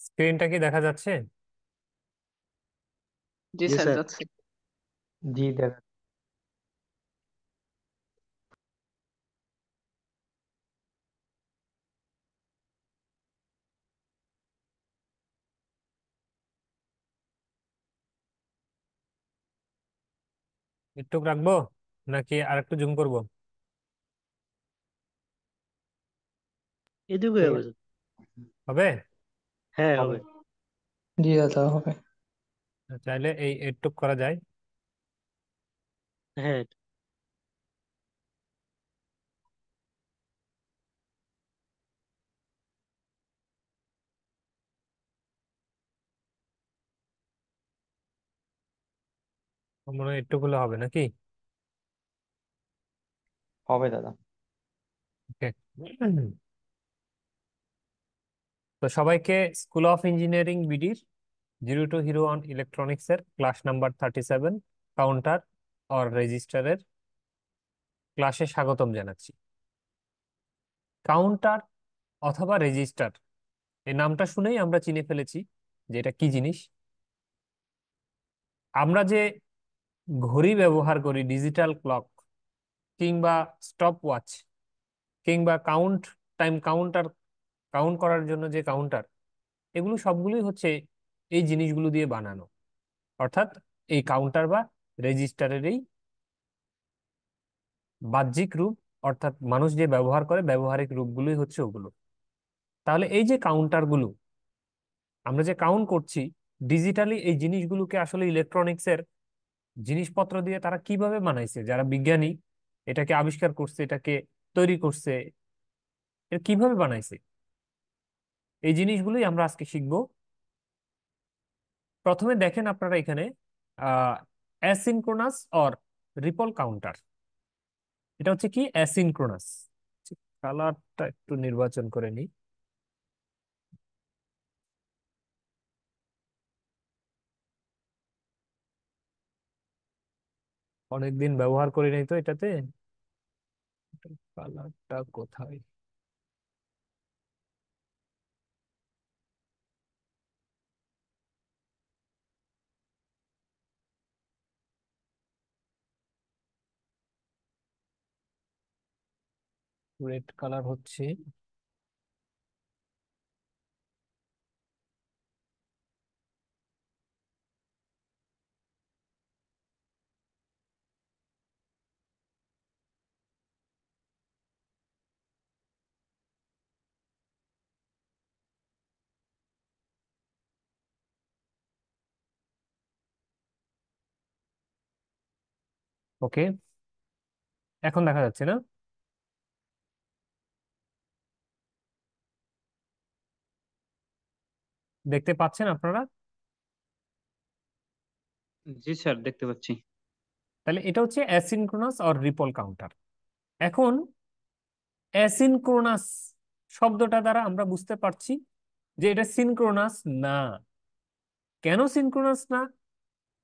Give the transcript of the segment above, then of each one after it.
স্ক্রিনটা কি দেখা যাচ্ছে? জি জি স্যার, স্যার। যাচ্ছে। জি দেখা। একটু রাখবো নাকি আর একটু জুম করব? এদিকে হবে স্যার। হবে। হ্যাঁ হবে। জি দাদা হবে। চাইলে এই একটু করা যায়। হ্যাঁ। আমার মনে হয় একটু হলে হবে নাকি? হবে দাদা। ওকে। তো সবাইকে স্কুল অফ ইঞ্জিনিয়ারিং বিডির zero to hero on electronics এর ক্লাস নাম্বার 37 কাউন্টার অর রেজিস্টারের ক্লাসে স্বাগতম জানাচ্ছি। কাউন্টার অথবা রেজিস্টার এই নামটা শুনেই আমরা চিনে ফেলেছি যে এটা কি জিনিস। আমরা যে ঘড়ি ব্যবহার করি, ডিজিটাল ক্লক কিংবা স্টপ ওয়াচ কিংবা টাইম কাউন্টার, কাউন্ট করার জন্য যে কাউন্টার, এগুলো সবগুলোই হচ্ছে এই জিনিসগুলো দিয়ে বানানো। অর্থাৎ এই কাউন্টার বা রেজিস্টারেরই বাহ্যিক রূপ, অর্থাৎ মানুষ যে ব্যবহার করে ব্যবহারিক রূপগুলোই হচ্ছে ওগুলো। তাহলে এই যে কাউন্টারগুলো আমরা যে কাউন্ট করছি ডিজিটালি, এই জিনিসগুলোকে আসলে ইলেকট্রনিক্সের জিনিসপত্র দিয়ে তারা কিভাবে বানাইছে, যারা বিজ্ঞানী এটাকে আবিষ্কার করছে, এটাকে তৈরি করছে, এটা কিভাবে বানাইছে, এই জিনিসগুলোই আমরা আজকে শিখবো। প্রথমে দেখেন আপনারা এখানে অ্যাসিনক্রোনাস অর রিপল কাউন্টার। এটা হচ্ছে কি অ্যাসিনক্রোনাস। কালারটা একটু নির্বাচন করে নিই। অনেকদিন ব্যবহার করি নাই তো এটাতে। কালারটা কোথায়? রেড কালার হচ্ছে। ওকে, এখন দেখা যাচ্ছে না? দেখতে পাচ্ছেন আপনারা? জি স্যার, দেখতে পাচ্ছি। তাহলে এটা হচ্ছে অ্যাসিনক্রোনাস অর রিপল কাউন্টার। এখন অ্যাসিনক্রোনাস শব্দটা দ্বারা আমরা বুঝতে পারছি যে এটা সিনক্রোনাস না। কেন সিনক্রোনাস না?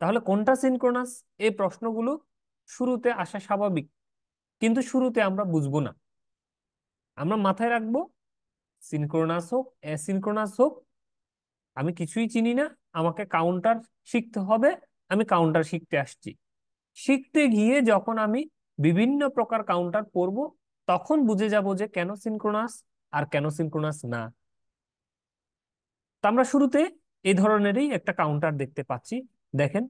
তাহলে কোনটা সিনক্রোনাস? এই প্রশ্নগুলো শুরুতে আসা স্বাভাবিক, কিন্তু শুরুতে আমরা বুঝবো না। আমরা মাথায় রাখবো সিনক্রোনাস হোক অ্যাসিনক্রোনাস হোক, আমি কিছুই চিনি না, আমাকে কাউন্টার শিখতে হবে। আমি কাউন্টার শিখতে আসছি। শিখতে গিয়ে যখন আমি বিভিন্ন প্রকার কাউন্টার পড়ব, তখন বুঝে যাব যে কেন সিনক্রোনাস আর কেন সিনক্রোনাস না। তো আমরা শুরুতে এই ধরনেরই একটা কাউন্টার দেখতে পাচ্ছি। দেখেন,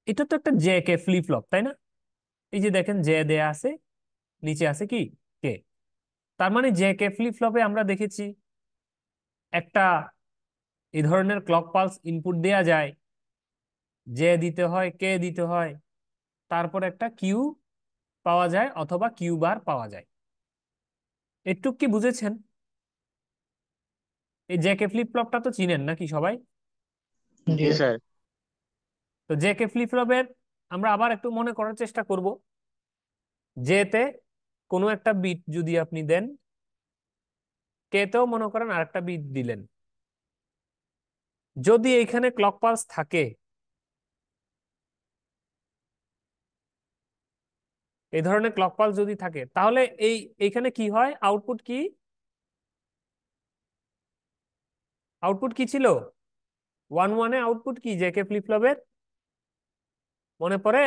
এটা তো একটা জে কে ফ্লিপ ফ্লপ, তাই না? এই যে দেখেন জে দেয়া আছে, নিচে আছে কি কে। তার মানে জে কে ফ্লিপ ফ্লপে আমরা দেখেছি একটা এই ধরনের ক্লক পালস ইনপুট দেয়া যায়, জে দিতে হয়, কে দিতে হয়, তারপর একটা কিউ পাওয়া যায় অথবা কিউ বার পাওয়া যায়। একটু কি বুঝেছেন? এই জেকে ফ্লিপ ফ্লপটা তো চিনেন নাকি সবাই? জি জি স্যার। তো জেকে ফ্লিপ ফ্লপের আমরা আবার একটু মনে করার চেষ্টা করব। জেতে কোনো একটা বিট যদি আপনি দেন, কে তেও মনে করেন আরেকটা বিট দিলেন, যদি এইখানে ক্লক পালস থাকে, এই ধরনের ক্লক পালস যদি থাকে, তাহলে এইখানে কি হয়? আউটপুট কি? আউটপুট কি ছিল? 1 1-এ আউটপুট কি জেকে ফ্লিপ ফ্লপের? মনে পড়ে?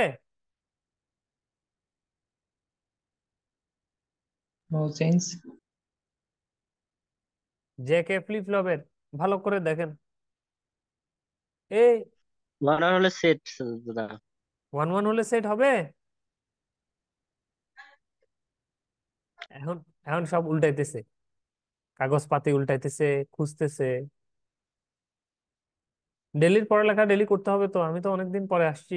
No change. জেকে ফ্লিপ ফ্লপের ভালো করে দেখেন। এই ওয়ান আর হলে সেট দাদা। 1 1 হলে সেট হবে? এখন এখন সব উল্টাইতেছে, কাগজ পাতি উল্টাইতেছে, খুঁজতেছে। ডেলির পড়ালেখা ডেলি করতে হবে তো, আমি তো অনেকদিন পরে আসছি।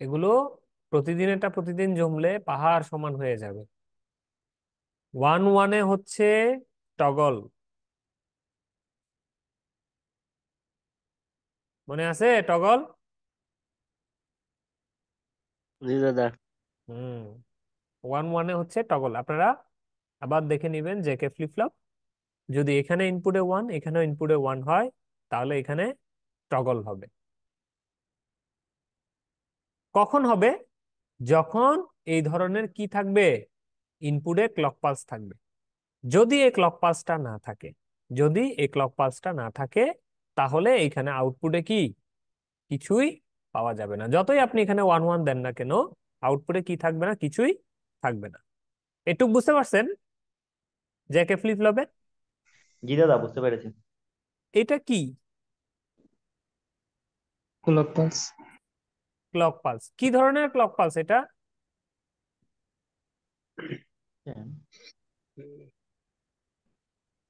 এগুলো প্রতিদিন এটা প্রতিদিন জমলে পাহাড় সমান হয়ে যাবে। 1 1-এ হচ্ছে টগল, মনে আছে টগল? জি দাদা। হুম, 1 1-এ হচ্ছে টগল। আপনারা আবার দেখে নিবেন জেকে ফ্লিপ ফ্লপ, যদি এখানে ইনপুটে 1 এখানেও ইনপুটে 1 হয়, তাহলে এখানে টগল হবে। কখন হবে? যখন এই ধরনের কি থাকবে, ইনপুটে ক্লক পালস থাকবে। যদি এই ক্লক পালসটা না থাকে, যদি এই ক্লক পালসটা না থাকে, তাহলে এখানে আউটপুটে কি কিছুই পাওয়া যাবে না। যতই আপনি এখানে 1 1 দেন না কেন, আউটপুটে কি থাকবে না, কিছুই থাকবে না। এটুক বুঝতে পারছেন জ্যাকে ফ্লিপ ফ্লপে? জি দাদা, বুঝতে পেরেছি। এটা কি? Clock pulse. Clock pulse. কি ধরনের ক্লক পালস এটা? হ্যাঁ।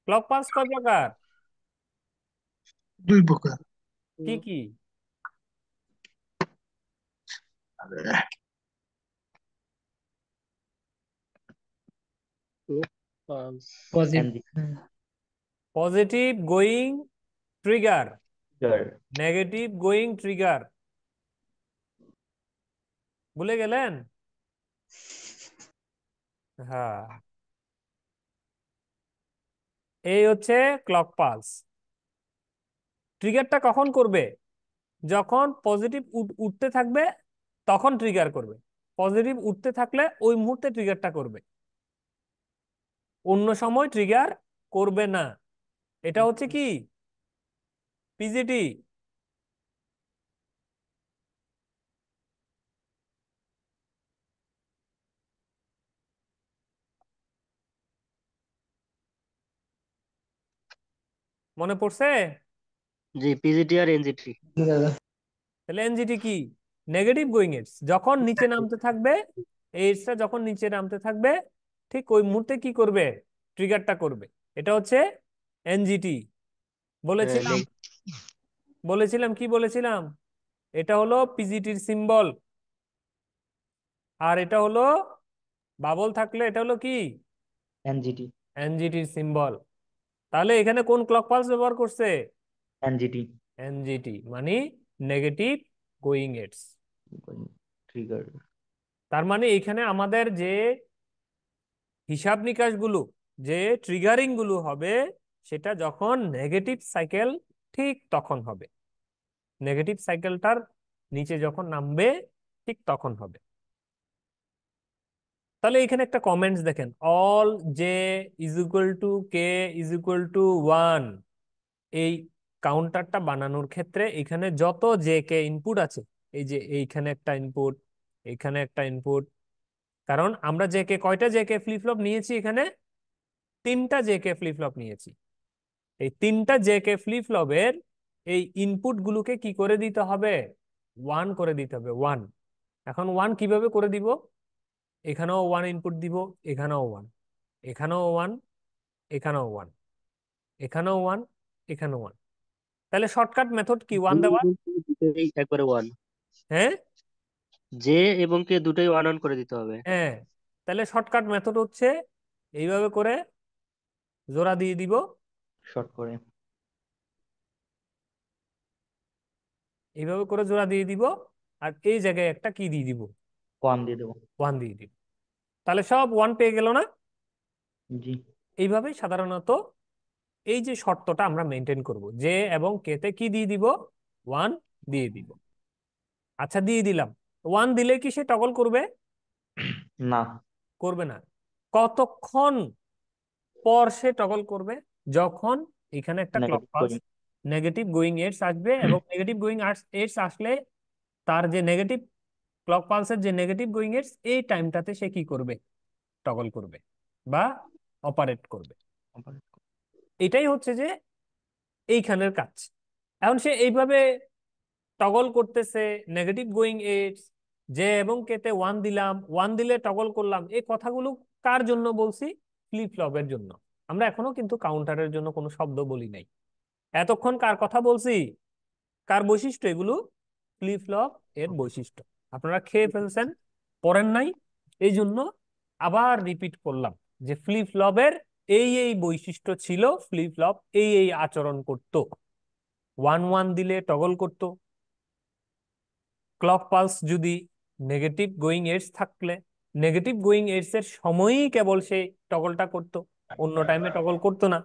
ক্লক পালস কয় প্রকার? দুই প্রকার। কি কি? Positive. NG positive going trigger, trigger. Negative going trigger. ভুলে গেলেন? হ্যাঁ, এই হচ্ছে ক্লক পালস। ট্রিগারটা কখন করবে? যখন পজিটিভ উঠতে থাকবে তখন ট্রিগার করবে। পজিটিভ উঠতে থাকলে ওই মুহূর্তে ট্রিগারটা করবে, অন্য সময় ট্রিগার করবে না। এটা হচ্ছে কি পিজিটি। মনে পড়ছে? জি, পিজিটি আর এনজিটি। জি দাদা। তাহলে এনজিটি কি? Negative going edges. যখন নিচে নামতে থাকবে, এই এডসটা যখন নিচে নামতে থাকবে, ঠিক ওই মুহূর্তে কি করবে, ট্রিগারটা করবে। এটা হচ্ছে এনজিটি। হ্যাঁ, বলেছিলাম, বলেছিলাম কি বলেছিলাম? এটা হলো পিজিটির সিম্বল, আর এটা হলো বাবল থাকলে এটা হলো কি এনজিটি। এনজিটির সিম্বল। তাহলে এখানে কোন ক্লক পালস ব্যবহার করছে? এনজিটি এনজিটি মানে নেগেটিভ গোয়িং এডস। ট্রিগার। তার মানে এখানে আমাদের যে হিসাব নিকাশগুলো, যে ট্রিগারিং গুলো হবে, সেটা যখন নেগেটিভ সাইকেল ঠিক তখন হবে। নেগেটিভ সাইকেলটার নিচে যখন নামবে ঠিক তখন হবে। তাহলে এখানে একটা কমেন্টস দেখেন, all J is equal two K is equal to 1। এই কাউন্টারটা বানানোর ক্ষেত্রে এখানে যত জে কে ইনপুট আছে, এই যে এইখানে একটা ইনপুট, এখানে একটা ইনপুট, কারণ আমরা জে কে কয়টা জে কে ফ্লিপ ফ্লপ নিয়েছি এখানে, 3টা জে কে ফ্লিপ ফ্লপ নিয়েছি। এই 3টা জে কে ফ্লিপ ফ্লপের এই ইনপুট গুলোকে কি করে দিতে হবে, 1 করে দিতে হবে, 1। এখন 1 কিভাবে করে দিব? এখানেও 1 ইনপুট দিব, এখানেও 1, এখানেও 1, এখানেও 1, এখানেও 1, এখানেও 1। তাহলে শর্টকাট মেথড কি 1 দেওয়ার? দুটোই একবারে ওয়ান। হ্যাঁ, জে এবং কে দুটোই ওয়ান অন করে দিতে হবে। হ্যাঁ। তাহলে শর্টকাট মেথড হচ্ছে এইভাবে করে জোড়া দিয়ে দিব, শর্ট করে। এইভাবে করে জোড়া দিয়ে দিব, আর এই জায়গায় একটা কি দিয়ে দিব, ওয়ান দিয়ে দেবো। 1 দিয়ে দিব। তাহলে সব 1 পেয়ে গেল না? জি। এইভাবেই সাধারণত এই যে শর্তটা আমরা মেনটেন করব, জে এবং কে তে কি দিয়ে দিব, 1 দিয়ে দিব। আচ্ছা, দিয়ে দিলাম। 1 দিলে কি সে টগল করবে? না। করবে না। কতক্ষণ পর সে টগল করবে যখন এখানে একটা clock negative pulse going. Negative going edges আসবে, এবং নেগেটিভ গোয়িং এডস আসলে তার যে নেগেটিভ ক্লক পালসের যে নেগেটিভ গোয়িং এডস, এই টাইমটাতে সে কি করবে? টগল করবে বা অপারেট করবে। এটাই হচ্ছে যে এইখানের কাজ। এখন সে এইভাবে টগল করতেছে, নেগেটিভ গোয়িং এডস, জে এবং কে তে 1 দিলাম, 1 দিলে টগল করলাম, এই কথাগুলো কার জন্য বলছি? ফ্লিপ ফ্লপের জন্য। আমরা এখনো কিন্তু কাউন্টারের জন্য কোনো শব্দ বলি নাই। এতক্ষণ কার কথা বলছি? কার বৈশিষ্ট্য এগুলো? ফ্লিপ ফ্লপ এর বৈশিষ্ট্য। আপনারা খেয়ে ফেলছেন, পড়েন নাই, এই জন্য আবার রিপিট করলাম যে ফ্লিপ ফ্লপের এই এই বৈশিষ্ট্য ছিল, ফ্লিপ ফ্লপ এই এই আচরণ করত। 1 1 দিলে টগল করত, ক্লক পালস যদি নেগেটিভ গোয়িং এডস থাকলে নেগেটিভ গোয়িং এডস এর সময়ই কেবল সে টগলটা করত, অন্য টাইমে টগল করতো না।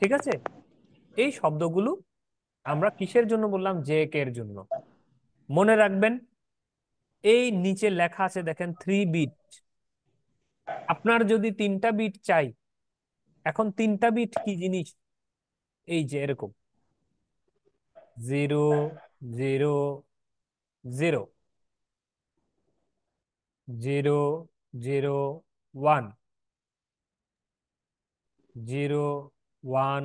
ঠিক আছে? এই শব্দগুলো আমরা কিসের জন্য বললাম? জে কে এর জন্য। মনে রাখবেন, এই নিচে লেখা আছে দেখেন 3 বিট। আপনার যদি 3টা বিট চাই, এখন 3টা বিট কি জিনিস? এই যে এরকম 0 0 0 0 0 1 0 1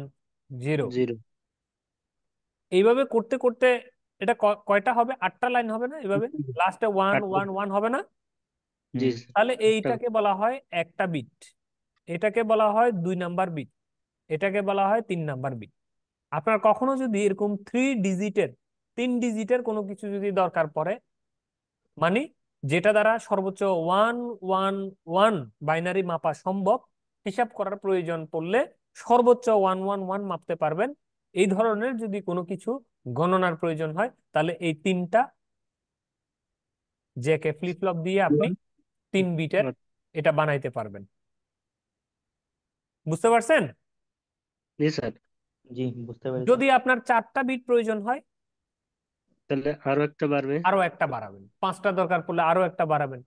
0। জিরো। এইভাবে করতে করতে এটা কয়টা হবে? 8টা লাইন হবে না? এইভাবে লাস্টে 1 আটটা। 1 1 হবে না? জি হুম। স্যার। তাহলে একটা। এইটাকে বলা হয় একটা বিট, এটাকে বলা হয় 2 নাম্বার বিট, এটাকে বলা হয় 3 নাম্বার বিট। আপনার কখনো যদি এরকম 3 ডিজিটের 3 ডিজিটের কোনো কিছু যদি দরকার পড়ে, মানে যেটা দ্বারা সর্বোচ্চ 1 1 1 বাইনারি মাপা সম্ভব, হিসাব করার প্রয়োজন পড়লে সর্বোচ্চ 1 1 1 মাপতে পারবেন, এই ধরনের যদি কোনো কিছু গণনার প্রয়োজন হয়, তাহলে এই 3টা জেকে ফ্লিপ ফ্লপ দিয়ে আপনি 3 বিটের এটা বানাইতে পারবেন। বুঝতে পারছেন? জি স্যার। জি, বুঝতে পেরেছি। যদি আপনার 4টা বিট প্রয়োজন হয়, তাহলে আরো একটা বাড়বে। আরো একটা বাড়াবেন, 5টা দরকার পড়লে আরো একটা বাড়াবেন।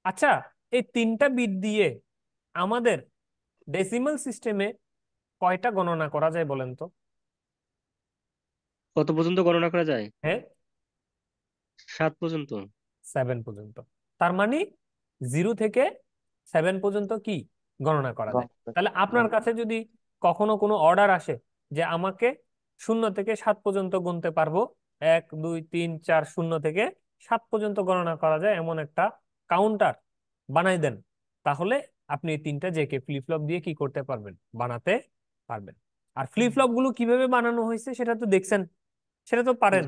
আচ্ছা, এই 3টা বিট দিয়ে আমাদের ডেসিমাল সিস্টেমে কয়টা গণনা করা যায় বলেন তো? কত পর্যন্ত গণনা করা যায়? হ্যাঁ, 7 পর্যন্ত। 7 পর্যন্ত। তার মানে 0 থেকে 7 পর্যন্ত কি গণনা করা যায়? তাহলে আপনার কাছে যদি কখনো কোনো অর্ডার আসে যে আমাকে 0 থেকে 7 পর্যন্ত গুনতে পারবো, 1 2 3 4 0 থেকে 7 পর্যন্ত গণনা করা যায় এমন একটা কাউন্টার বানাই দেন, তাহলে আপনি এই 3টা জেকে ফ্লিপ ফ্লপ দিয়ে কি করতে পারবেন? বানাতে পারবেন। আর ফ্লিপ ফ্লপ গুলো কিভাবে বানানো হয়েছে সেটা তো দেখছেন, সেটা তো পারেন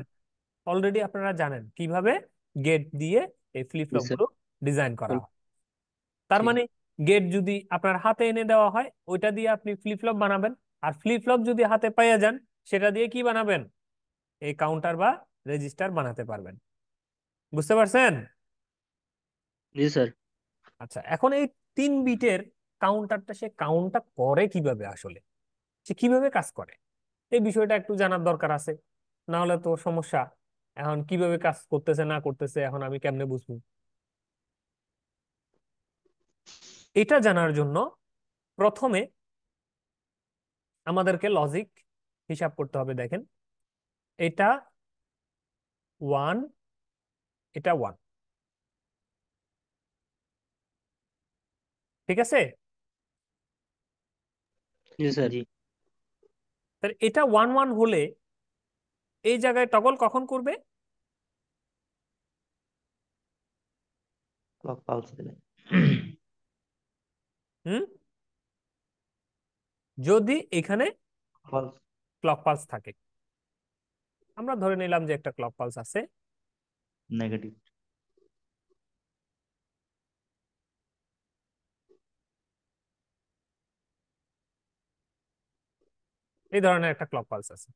অলরেডি। আপনারা জানেন কিভাবে গেট দিয়ে এই ফ্লিপ জি ফ্লপ স্যার। গুলো ডিজাইন করা হয়। তার জি। মানে গেট যদি আপনার হাতে এনে দেওয়া হয়, ওইটা দিয়ে আপনি ফ্লিপ ফ্লপ বানাবেন। আর ফ্লিপ ফ্লপ যদি হাতে পাইয়া যান, সেটা দিয়ে কি বানাবেন? এই কাউন্টার বা রেজিস্টার বানাতে পারবেন। বুঝতে পারছেন? জি স্যার। আচ্ছা, এখন এই 3 বিটের কাউন্টারটা সে কাউন্টটা করে কিভাবে? আসলে সে কিভাবে কাজ করে এই বিষয়টা একটু জানার দরকার আছে, না হলে তো সমস্যা। এখন কিভাবে কাজ করতেছে না করতেছে এখন আমি কেমনে বুঝবো? এটা জানার জন্য প্রথমে আমাদেরকে লজিক হিসাব করতে হবে। দেখেন, এটা 1, এটা 1, ঠিক আছে? জি স্যার। জি। তাহলে এটা 1 1 হলে এই জায়গায় টগল কখন করবে? ক্লক পালস দিলে। হুম, যদি এখানে পালস। ক্লক পালস থাকে, আমরা ধরে নিলাম যে একটা ক্লক পালস আছে, নেগেটিভ। এই ধরনের একটা ক্লক পালস আছে,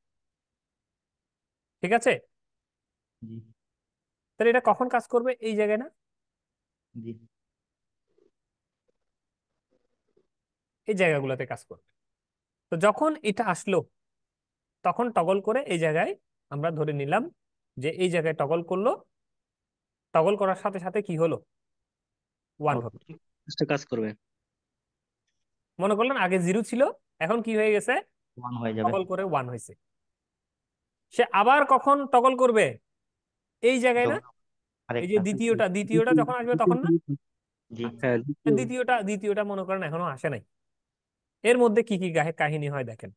ঠিক আছে? জি। তাহলে এটা কখন কাজ করবে? এই জায়গায় না, জি। এই জায়গাগুলোতে কাজ করবে। তো যখন এটা আসলো, তখন টগল করে এই জায়গায় আমরা ধরে নিলাম যে এই জায়গায় টগল করলো, টগল করার সাথে সাথে কি হলো? 1 হলো। আউটপুট কাজ করবে। মনে করলেন আগে 0 ছিল, এখন কি হয়ে গেছে, ওয়ান হয়ে যাবে। টগল করে 1 হয়েছে। সে আবার কখন টগল করবে, এই জায়গায় না, যখন এই যে আরেকটা। দ্বিতীয়টা যখন আসবে তখন না। জি। আচ্ছা, হ্যাঁ, দ্বিতীয়। দ্বিতীয়টা মনে করেন এখনো আসে নাই। এর মধ্যে কি কি কাহিনী হয় দেখেন।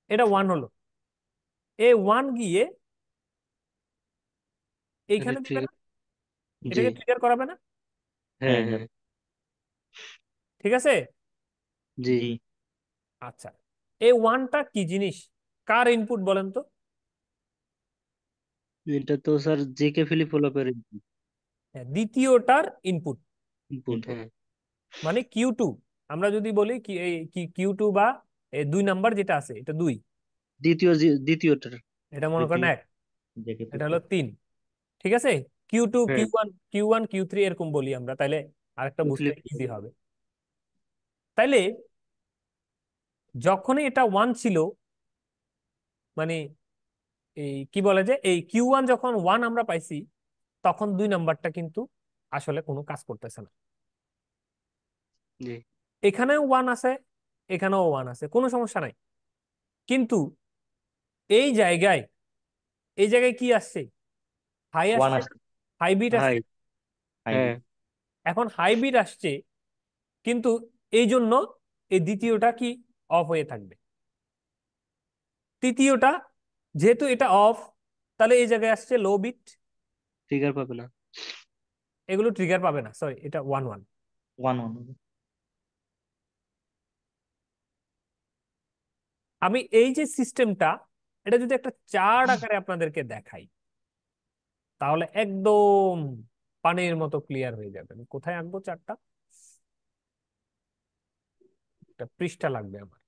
এটা 1 হলো, এই 1 গিয়ে এটা এইখানে দিবে ঠিক। না, জি। এটাকে ট্রিগার করাবে না। হ্যাঁ, হ্যাঁ হ্যাঁ। যাবে। ঠিক আছে। জি। জি। আচ্ছা, এই 1টা কি জিনিস, কার ইনপুট বলেন তো? এটা তো স্যার জে কে ফিলিপ ফ্লপের হ্যাঁ, দ্বিতীয়টার ইনপুট, ইনপুট। ইনপুট। হ্যাঁ, মানে Q2। আমরা যদি বলি কি এই Q2 বা 2 নাম্বার যেটা আছে এটা 2, দ্বিতীয়টার। এটা মনে করেন দ্বিতীয় 1, জেকে এটা ফ্লিপ। হলো 3। ঠিক আছে, Q2 হ্যাঁ, Q1 Q3 এরকম বলি আমরা, তাইলে আরেকটা বুঝতে ফিলিপ। ইজি হবে। তাইলে যখনই এটা 1 ছিল, মানে এই কি বলে যে এই Q1 যখন 1 আমরা পাইছি, তখন 2 নাম্বারটা কিন্তু আসলে কোনো কাজ করতেছে না। জি। এখানেও 1 আছে, এখানেও 1 আছে, কোনো সমস্যা নাই। কিন্তু এই জায়গায়, এই জায়গায় কি আসছে, হাই ওয়ান আসছে, আসছে। High bit high. আসছে। হ্যাঁ, হাইব্রিড। এখন হাই বিট আসছে, কিন্তু এই জন্য এই দ্বিতীয়টা কি অফ হয়ে থাকবে। তৃতীয়টা যেহেতু এটা অফ, তাহলে এই জায়গায় আসছে লো বিট, ট্রিগার পাবে না। এগুলো ট্রিগার পাবে না, সরি এটা 1 1। ওয়ান ওয়ান হবে। আমি এই যে সিস্টেমটা, এটা যদি একটা চার্ট আকারে আপনাদেরকে দেখাই, তাহলে একদম পানির মতো ক্লিয়ার হয়ে যাবে। আমি কোথায় আঁকবো চার্টটা, একটা পৃষ্ঠা লাগবে আমার।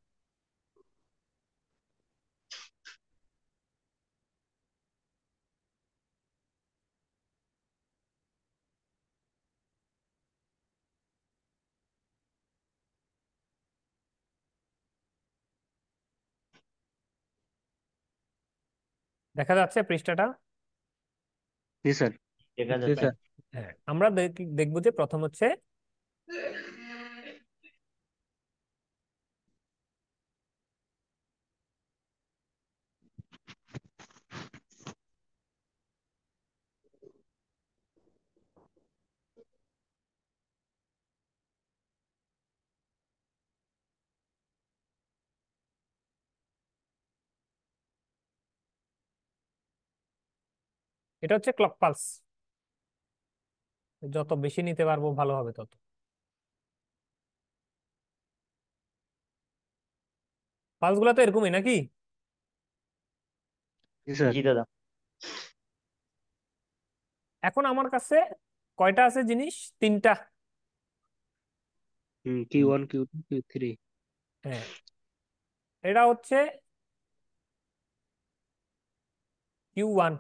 দেখা যাচ্ছে পৃষ্ঠাটা? জি স্যার। দেখা জি যাচ্ছে। স্যার। হ্যাঁ, আমরা দেখবো যে প্রথম হচ্ছে এটা হচ্ছে ক্লক পালস। যত বেশি নিতে পারবো ভালো হবে তত। পালস গুলা তো এরকমই নাকি? জি স্যার। জি দাদা। এখন আমার কাছে কয়টা আছে জিনিস, 3টা। Q1 Q2 Q3। হ্যাঁ, এটা হচ্ছে Q1,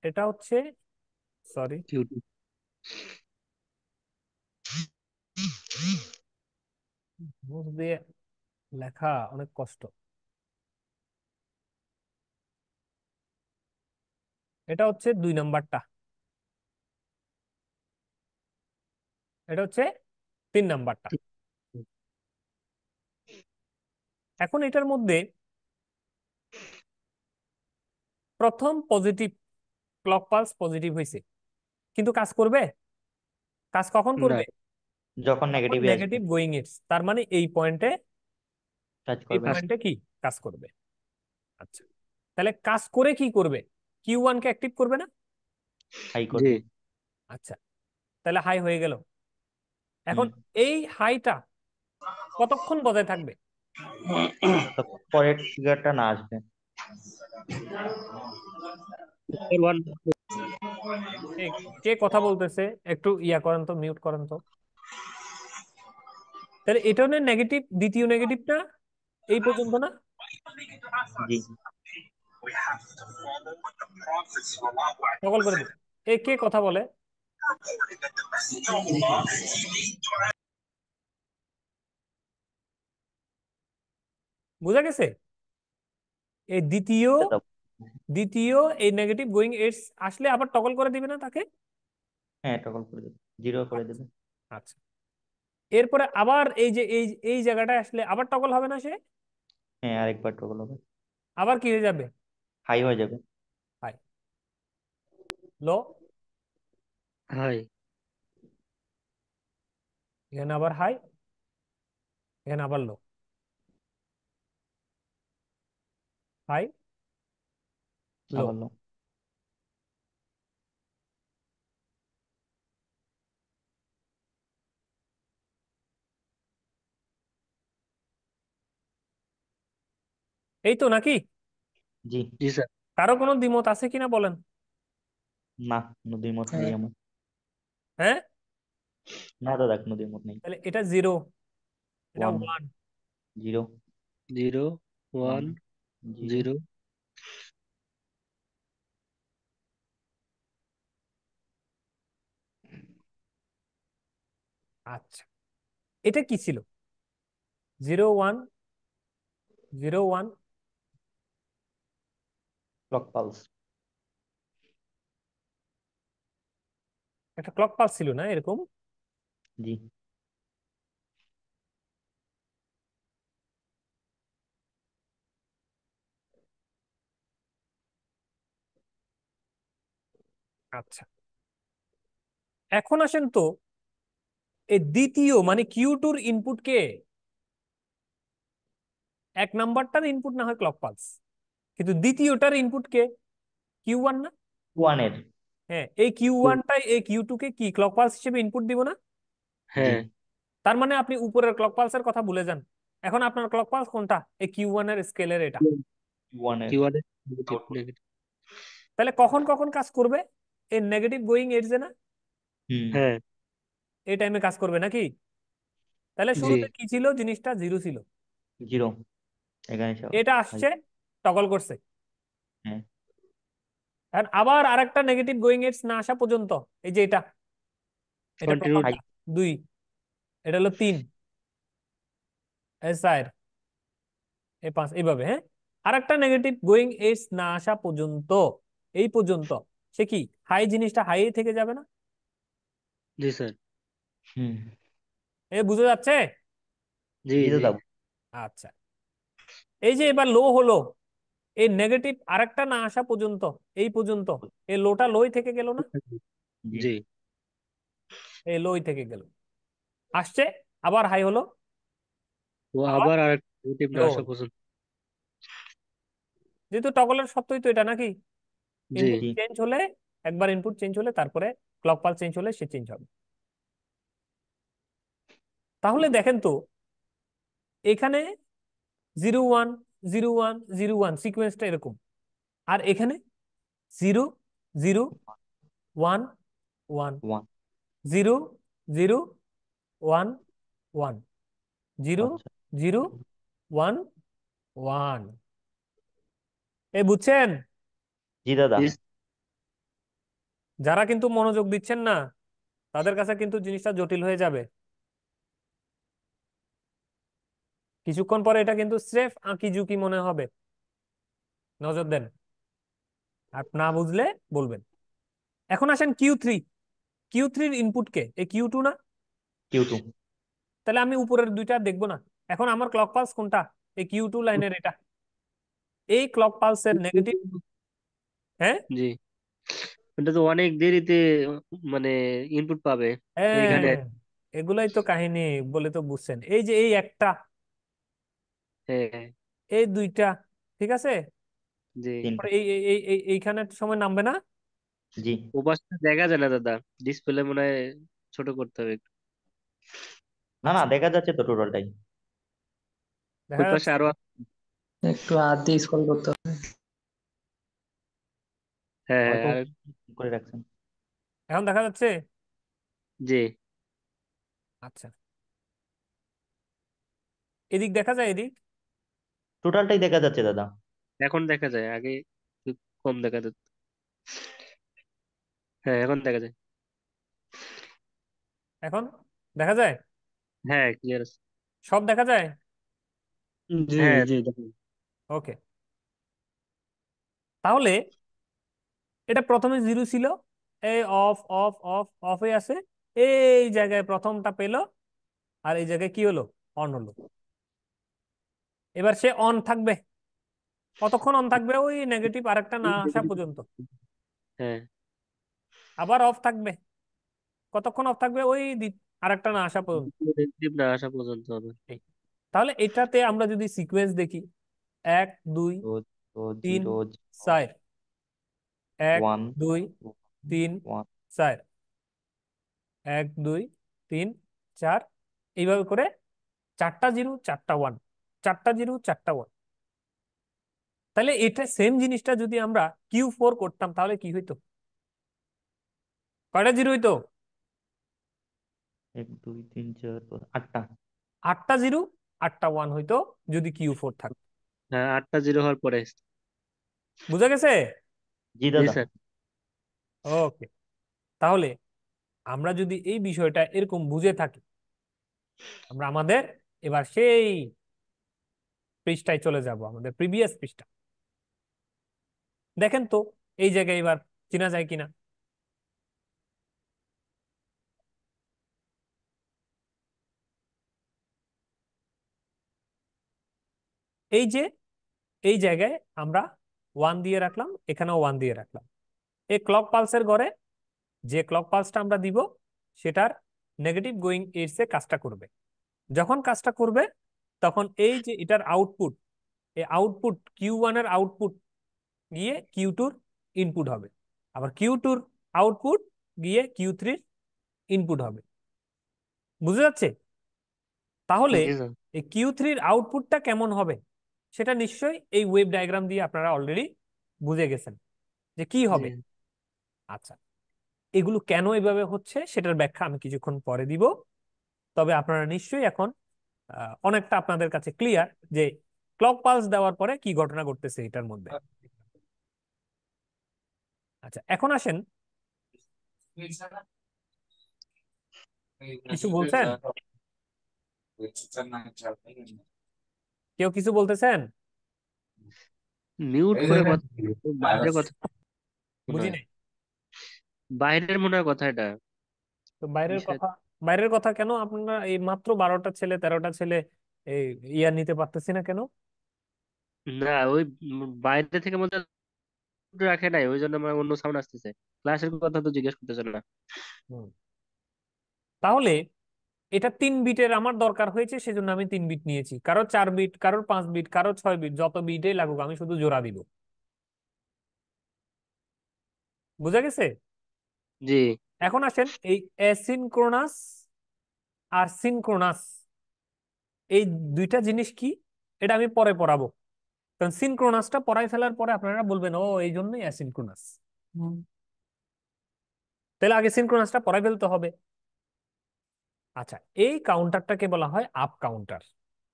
এটা হচ্ছে, সরি Q2। মুখ দিয়ে লেখা অনেক কষ্ট। এটা হচ্ছে 2 নাম্বারটা, এটা হচ্ছে 3 নাম্বারটা। এখন এটার মধ্যে প্রথম পজিটিভ, ক্লক পালস পজিটিভ হয়েছে, কিন্তু কাজ করবে, কাজ কখন না। করবে, যখন যখন নেগেটিভে আসবে নেগেটিভ গোয়িং ইটস, তার মানে এই পয়েন্টে, কাজ এই করবে না। পয়েন্টে কি কাজ করবে। আচ্ছা, তাহলে কাজ করে কি করবে, Q1 কে অ্যাক্টিভ করবে না। হাই জি। করবে। আচ্ছা, তাহলে হাই হয়ে গেল। এখন হুম। এই হাইটা কতক্ষণ বজায় থাকবে? যতক্ষণ পরের ট্রিগারটা না আসবে। ওয়ান। কে কে কথা বলতেছে, একটু ইয়া করেন তো, মিউট করেন তো। তাহলে এটা নেগেটিভ, দ্বিতীয় নেগেটিভটা এই পর্যন্ত না? জি। সকল করে দিন। এ কে কথা বলে? বুঝা গেছে? এই দ্বিতীয়, দাদা। দ্বিতীয় এই নেগেটিভ গোয়িং এটস আসলে আবার টগল করে দিবে না তাকে? হ্যাঁ টগল করে দেবে, জিরো করে দেবে। আচ্ছা, এরপরে আবার এই যে এই জায়গাটায় আসলে আবার টগল হবে না সে? হ্যাঁ, আরেকবার টগল হবে, আবার কি হয়ে যাবে? হাই হয়ে যাবে। হাই। লো। হাই। এখানে আবার হাই, এখানে আবার লো। হাই, লো। আবার লো। এই তো নাকি? জি। জি স্যার। কারো কোনো দ্বিমত আছে কিনা বলেন? না, কোনো দ্বিমত নেই আমার। হ্যাঁ, না দাদা, কোনো দ্বিমত নেই। তাহলে এটা জিরো, এটা one. One. Zero. 0 one. 1 zero. 0। আচ্ছা, এটা কি ছিল? Zero one, zero one. Clock pulse. একটা ক্লক পালস ছিল না এরকম? জি। আচ্ছা, এখন আসেন তো এই দ্বিতীয় মানে কিউ টুর ইনপুট কে? এক নাম্বারটার ইনপুট না হয় ক্লক পালস, কিন্তু দ্বিতীয়টার ইনপুট কে? কিউ ওয়ান না? ওয়ানের। হ্যাঁ, এই কিউ ওয়ানটাই এই কিউ টু কে কি ক্লক পালস হিসেবে ইনপুট দিব না? জি। হ্যাঁ। তার মানে আপনি উপরের ক্লক পালসের কথা ভুলে যান। এখন আপনার ক্লক পালস কোনটা? এই কিউ ওয়ান এর স্কেলের এটা। ওয়ানের Q R negative output. Negative. তাহলে কখন কখন কাজ করবে? এই নেগেটিভ গোয়িং এডজে না? হুম। হ্যাঁ। এই টাইমে কাজ করবে নাকি? তাহলে জি। শুরুতে কি ছিল? জিনিসটা জিরো ছিল। জিরো। এখানে এটা হাই। আসছে, টগল করছে। হ্যাঁ। এখন আবার আরেকটা নেগেটিভ গোয়িং এডজ না আসা পর্যন্ত, এই যে এটা, এটা কন্টিনিউ। হাই। প্রথমটা। দুই, এটা হলো তিন, এই চার, এই পাঁচ, এইভাবে। হ্যাঁ, আরেকটা নেগেটিভ গোয়িং এডজ না আসা পর্যন্ত, এই পর্যন্ত সে কি হাই জিনিসটা হাই থেকে যাবে না? জি স্যার। হুম। এ বুঝে যাচ্ছে? জি জি জি। দাদা। আচ্ছা, এই যে এবার লো হলো, এই নেগেটিভ আরেকটা না আসা পর্যন্ত, এই পর্যন্ত এই লোটা লোই থেকে গেল না? জি। জি। এই লোই থেকে গেল, আসছে, আবার হাই হলো, ও আবার আবার আর নেগেটিভ না লো আসা হলো। পর্যন্ত। যেহেতু টগলের সত্যই তো এটা নাকি, জি। ইনপুট জি। চেঞ্জ হলে, একবার ইনপুট চেঞ্জ হলে তারপরে ক্লক পালস চেঞ্জ হলে সে চেঞ্জ হবে। তাহলে দেখেন তো এখানে zero one, zero one, zero one সিকোয়েন্সটা এরকম, আর এখানে zero, zero, one, one, one. Zero, zero, one, one, zero, আচ্ছা। Zero, one, one. এ বুঝছেন? জি দাদা। জি। যারা কিন্তু মনোযোগ দিচ্ছেন না তাদের কাছে কিন্তু জিনিসটা জটিল হয়ে যাবে। কিছুক্ষণ পরে এটা কিন্তু স্রেফ আঁকি ঝুঁকি মনে হবে। নজর দেন, আর না বুঝলে বলবেন। এখন আসেন কিউ থ্রি। কিউ থ্রির ইনপুট কে? এই কিউ টু না? Q two. তাহলে আমি উপরের দুইটা দেখবো না। এখন আমার ক্লক পালস কোনটা? এই কিউ টু লাইনের এটা। এই ক্লক পালসের নেগেটিভ। হ্যাঁ, জি। এটা তো অনেক দেরিতে মানে ইনপুট পাবে হ্যাঁ, এইখানে। এগুলাই তো কাহিনী বলে তো বুঝছেন। এই যে এই একটা, হ্যাঁ। এই দুইটা, ঠিক আছে। জি। তিনটা। এইখানে সময় নামবে না? জি। ওপাশটা দেখা যায় না দাদা, ডিসপ্লে মনে হয় ছোট করতে হবে একটু। না না, আচ্ছা, দেখা যাচ্ছে তো টোটালটাই। দেখা ওই পাশে যাচ্ছে। আরো একটু হাত দিয়ে স্ক্রল করতে হবে। হ্যাঁ হ্যাঁ হয়তো আর। করে রাখছেন। এখন দেখা যাচ্ছে? জি। আচ্ছা, এদিক দেখা যায়, এদিক? টোটালটাই দেখা যাচ্ছে দাদা। এখন দেখা যায়, আগে একটু কম দেখা যেত। হ্যাঁ এখন দেখা যায়। এখন দেখা যায়? হ্যাঁ ক্লিয়ার আছে। সব দেখা যায়? জি হ্যাঁ। জি দেখুন। ওকে, তাহলে এটা প্রথমে জিরো ছিল, এই অফ অফ অফ অফে আছে, এই জায়গায় প্রথমটা পেল, আর এই জায়গায় কি হলো, অন হলো। এবার সে অন থাকবে, কতক্ষণ অন থাকবে, ওই নেগেটিভ আরেকটা না আসা পর্যন্ত। হ্যাঁ, আবার অফ থাকবে, কতক্ষণ অফ থাকবে, ওই আরেকটা না আসা পর্যন্ত। নেগেটিভ না আসা পর্যন্ত হবে। এই। তাহলে এটাতে আমরা যদি সিকোয়েন্স দেখি, 1 2 রোজ 3 জিরো 4, 1 ওয়ান 2 3 ওয়ান 4, 1 2 3 4, এইভাবে করে 4টা জিরো 4টা ওয়ান, 4টা জিরো 4টা ওয়ান। তাহলে এটা সেম জিনিসটা যদি আমরা Q4 করতাম তাহলে কি হইতো, কয়টা জিরো হইতো? 1 2 3 4 5 8টা। 8টা জিরো 8টা ওয়ান হইতো যদি Q4 থাকতো। হ্যাঁ, 8টা জিরো হওয়ার পরে। বুঝা গেছে? জি জি দাদা। স্যার। ওকে। তাহলে আমরা যদি এই বিষয়টা এরকম বুঝে থাকি, আমরা আমাদের এবার সেই পৃষ্ঠায় চলে যাব, আমাদের প্রিভিয়াস পৃষ্ঠা। দেখেন তো এই জায়গায় এবার চেনা যায় কিনা। এই যে এই জায়গায় আমরা ওয়ান দিয়ে রাখলাম, এখানেও ওয়ান দিয়ে রাখলাম। এই ক্লক পালসের ঘরে যে ক্লক পালসটা আমরা দিব সেটার নেগেটিভ গোয়িং এডসে কাজটা করবে। যখন কাজটা করবে তখন এই যে এটার আউটপুট, এই আউটপুট Q1 এর আউটপুট গিয়ে Q2 ইনপুট হবে, আবার Q2 আউটপুট গিয়ে Q3 ইনপুট হবে। বুঝে যাচ্ছে? তাহলে জি স্যার। এই Q3 আউটপুটটা কেমন হবে সেটা নিশ্চয়ই এই ওয়েভ ডায়াগ্রাম দিয়ে আপনারা অলরেডি বুঝে গেছেন যে কি জি। হবে। আচ্ছা, এগুলো কেন এভাবে হচ্ছে সেটার ব্যাখ্যা আমি কিছুক্ষণ পরে দিব। তবে আপনারা নিশ্চয়ই এখন অনেকটা আপনাদের কাছে ক্লিয়ার যে ক্লক পালস দেওয়ার পরে কি ঘটনা ঘটতেছে এটার মধ্যে। আচ্ছা, এখন আসেন, কিছু বলছেন, কেউ কিছু বলতেছেন? মিউট করে কথা, বাইরে কথা মনে বুঝি হয়। নাই। বাইরের মনে হয় কথা এটা। তো বাইরের বিষয়। কথা, বাইরের কথা কেন? আপনারা এই মাত্র 12টা ছেলে 13টা ছেলে এই ইয়া নিতে পারতেছি না কেন? না, ওই বাইরে থেকে মধ্যে রাখে নাই, ওই জন্য আমার অন্য সাউন্ড আসতেছে। ক্লাসের কথা তো জিজ্ঞেস করতেছে না। হুম। তাহলে এটা 3 বিটের আমার দরকার হয়েছে, সেজন্য আমি 3 বিট নিয়েছি। কারো 4 বিট, কারোর 5 বিট, কারো 6 বিট, যত বিটে লাগুক আমি শুধু জোড়া দিব। বুঝা গেছে? জি। এখন আসেন এই অ্যাসিনক্রোনাস আর সিনক্রোনাস, এই দুইটা জিনিস কি এটা আমি পরে পড়াবো। কারণ সিনক্রোনাসটা পড়াই ফেলার পরে আপনারা বলবেন ও এই জন্যই অ্যাসিনক্রোনাস। তাহলে আগে সিনক্রোনাসটা পড়াই ফেলতে হবে। আচ্ছা, এই কাউন্টারটাকে বলা হয় আপ কাউন্টার।